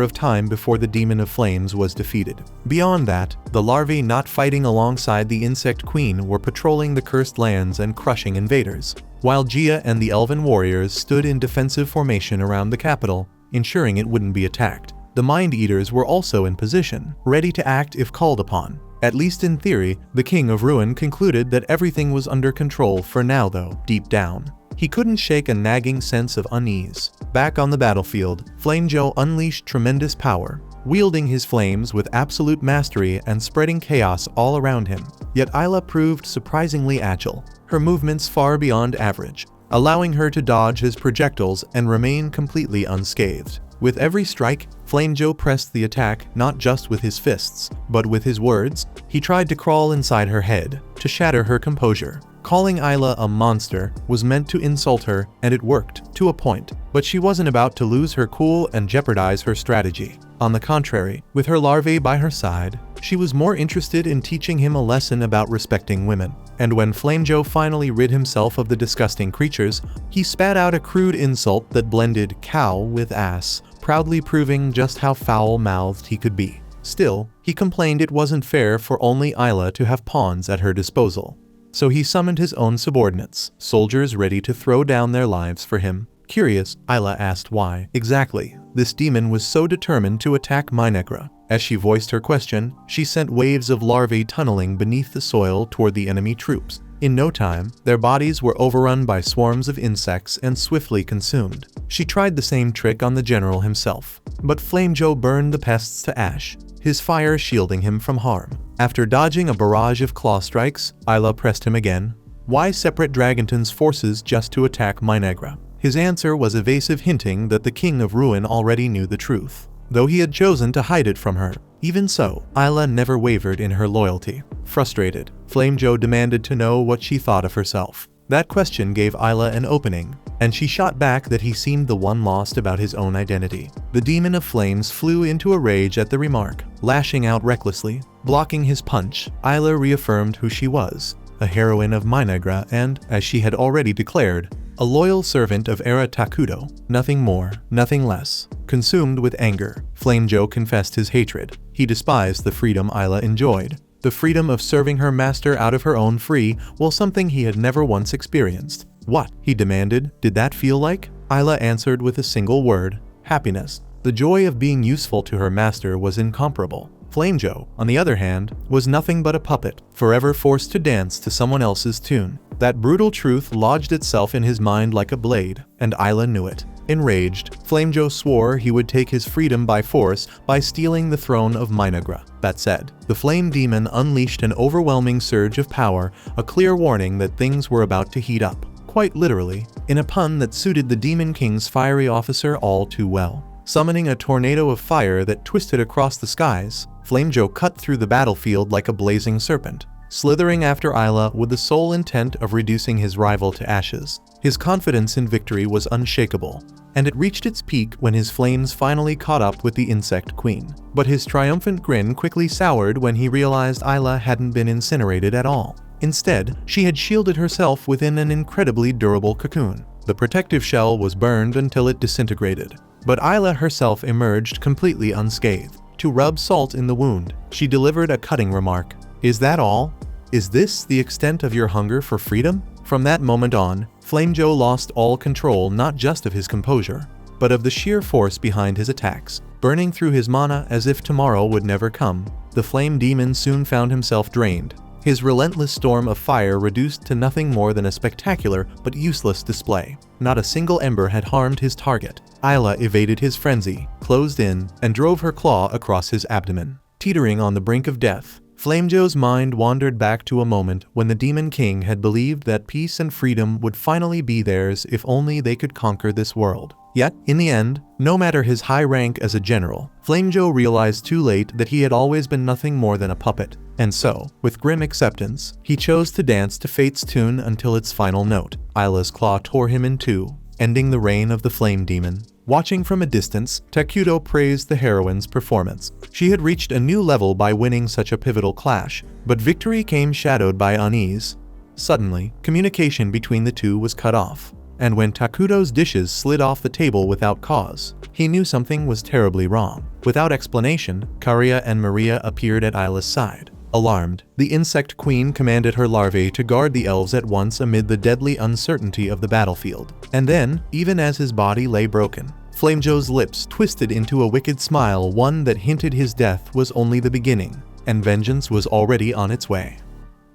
of time before the Demon of Flames was defeated. Beyond that, the larvae not fighting alongside the Insect Queen were patrolling the cursed lands and crushing invaders, while Gia and the Elven warriors stood in defensive formation around the capital, ensuring it wouldn't be attacked. The Mind Eaters were also in position, ready to act if called upon. At least in theory, the King of Ruin concluded that everything was under control for now though. Deep down, he couldn't shake a nagging sense of unease. Back on the battlefield, Flamejo unleashed tremendous power, wielding his flames with absolute mastery and spreading chaos all around him. Yet Ayla proved surprisingly agile, her movements far beyond average, allowing her to dodge his projectiles and remain completely unscathed. With every strike, Flamejo pressed the attack not just with his fists, but with his words. He tried to crawl inside her head, to shatter her composure. Calling Ayla a monster was meant to insult her, and it worked, to a point. But she wasn't about to lose her cool and jeopardize her strategy. On the contrary, with her larvae by her side, she was more interested in teaching him a lesson about respecting women. And when Flamejo finally rid himself of the disgusting creatures, he spat out a crude insult that blended cow with ass, proudly proving just how foul-mouthed he could be. Still, he complained it wasn't fair for only Ayla to have pawns at her disposal. So he summoned his own subordinates, soldiers ready to throw down their lives for him. Curious, Ayla asked why, exactly, this demon was so determined to attack Minegra. As she voiced her question, she sent waves of larvae tunneling beneath the soil toward the enemy troops. In no time, their bodies were overrun by swarms of insects and swiftly consumed. She tried the same trick on the general himself, but Flamejo burned the pests to ash, his fire shielding him from harm. After dodging a barrage of claw strikes, Ayla pressed him again. Why separate Dragonton's forces just to attack Minegra? His answer was evasive, hinting that the King of Ruin already knew the truth, though he had chosen to hide it from her. Even so, Ayla never wavered in her loyalty. Frustrated, Flamejo demanded to know what she thought of herself. That question gave Ayla an opening, and she shot back that he seemed the one lost about his own identity. The demon of flames flew into a rage at the remark, lashing out recklessly. Blocking his punch, Ayla reaffirmed who she was, a heroine of Minegra and, as she had already declared, a loyal servant of Era Takudo, nothing more, nothing less. Consumed with anger, Flamejo confessed his hatred. He despised the freedom Ayla enjoyed. The freedom of serving her master out of her own free will, something he had never once experienced. What? He demanded. Did that feel like? Ayla answered with a single word: happiness. The joy of being useful to her master was incomparable. Flamejo, on the other hand, was nothing but a puppet, forever forced to dance to someone else's tune. That brutal truth lodged itself in his mind like a blade, and Ayla knew it. Enraged, Flamejo swore he would take his freedom by force by stealing the throne of Minegra. That said, the flame demon unleashed an overwhelming surge of power, a clear warning that things were about to heat up. Quite literally, in a pun that suited the Demon King's fiery officer all too well. Summoning a tornado of fire that twisted across the skies, Flamejo cut through the battlefield like a blazing serpent, slithering after Ayla with the sole intent of reducing his rival to ashes. His confidence in victory was unshakable, and it reached its peak when his flames finally caught up with the Insect Queen. But his triumphant grin quickly soured when he realized Ayla hadn't been incinerated at all. Instead, she had shielded herself within an incredibly durable cocoon. The protective shell was burned until it disintegrated, but Ayla herself emerged completely unscathed. To rub salt in the wound, she delivered a cutting remark. "Is that all? Is this the extent of your hunger for freedom?" From that moment on, Flamejo lost all control not just of his composure, but of the sheer force behind his attacks. Burning through his mana as if tomorrow would never come, the flame demon soon found himself drained, his relentless storm of fire reduced to nothing more than a spectacular but useless display. Not a single ember had harmed his target. Ayla evaded his frenzy, closed in, and drove her claw across his abdomen. Teetering on the brink of death, Flamejo's mind wandered back to a moment when the Demon King had believed that peace and freedom would finally be theirs if only they could conquer this world. Yet, in the end, no matter his high rank as a general, Flamejo realized too late that he had always been nothing more than a puppet. And so, with grim acceptance, he chose to dance to fate's tune until its final note. Ayla's claw tore him in two, ending the reign of the flame demon. Watching from a distance, Takudo praised the heroine's performance. She had reached a new level by winning such a pivotal clash, but victory came shadowed by unease. Suddenly, communication between the two was cut off, and when Takudo's dishes slid off the table without cause, he knew something was terribly wrong. Without explanation, Karia and Maria appeared at Ayla's side. Alarmed, the Insect Queen commanded her larvae to guard the elves at once amid the deadly uncertainty of the battlefield. And then, even as his body lay broken, Flamejo's lips twisted into a wicked smile, one that hinted his death was only the beginning, and vengeance was already on its way.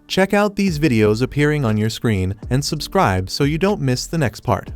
Check out these videos appearing on your screen and subscribe so you don't miss the next part.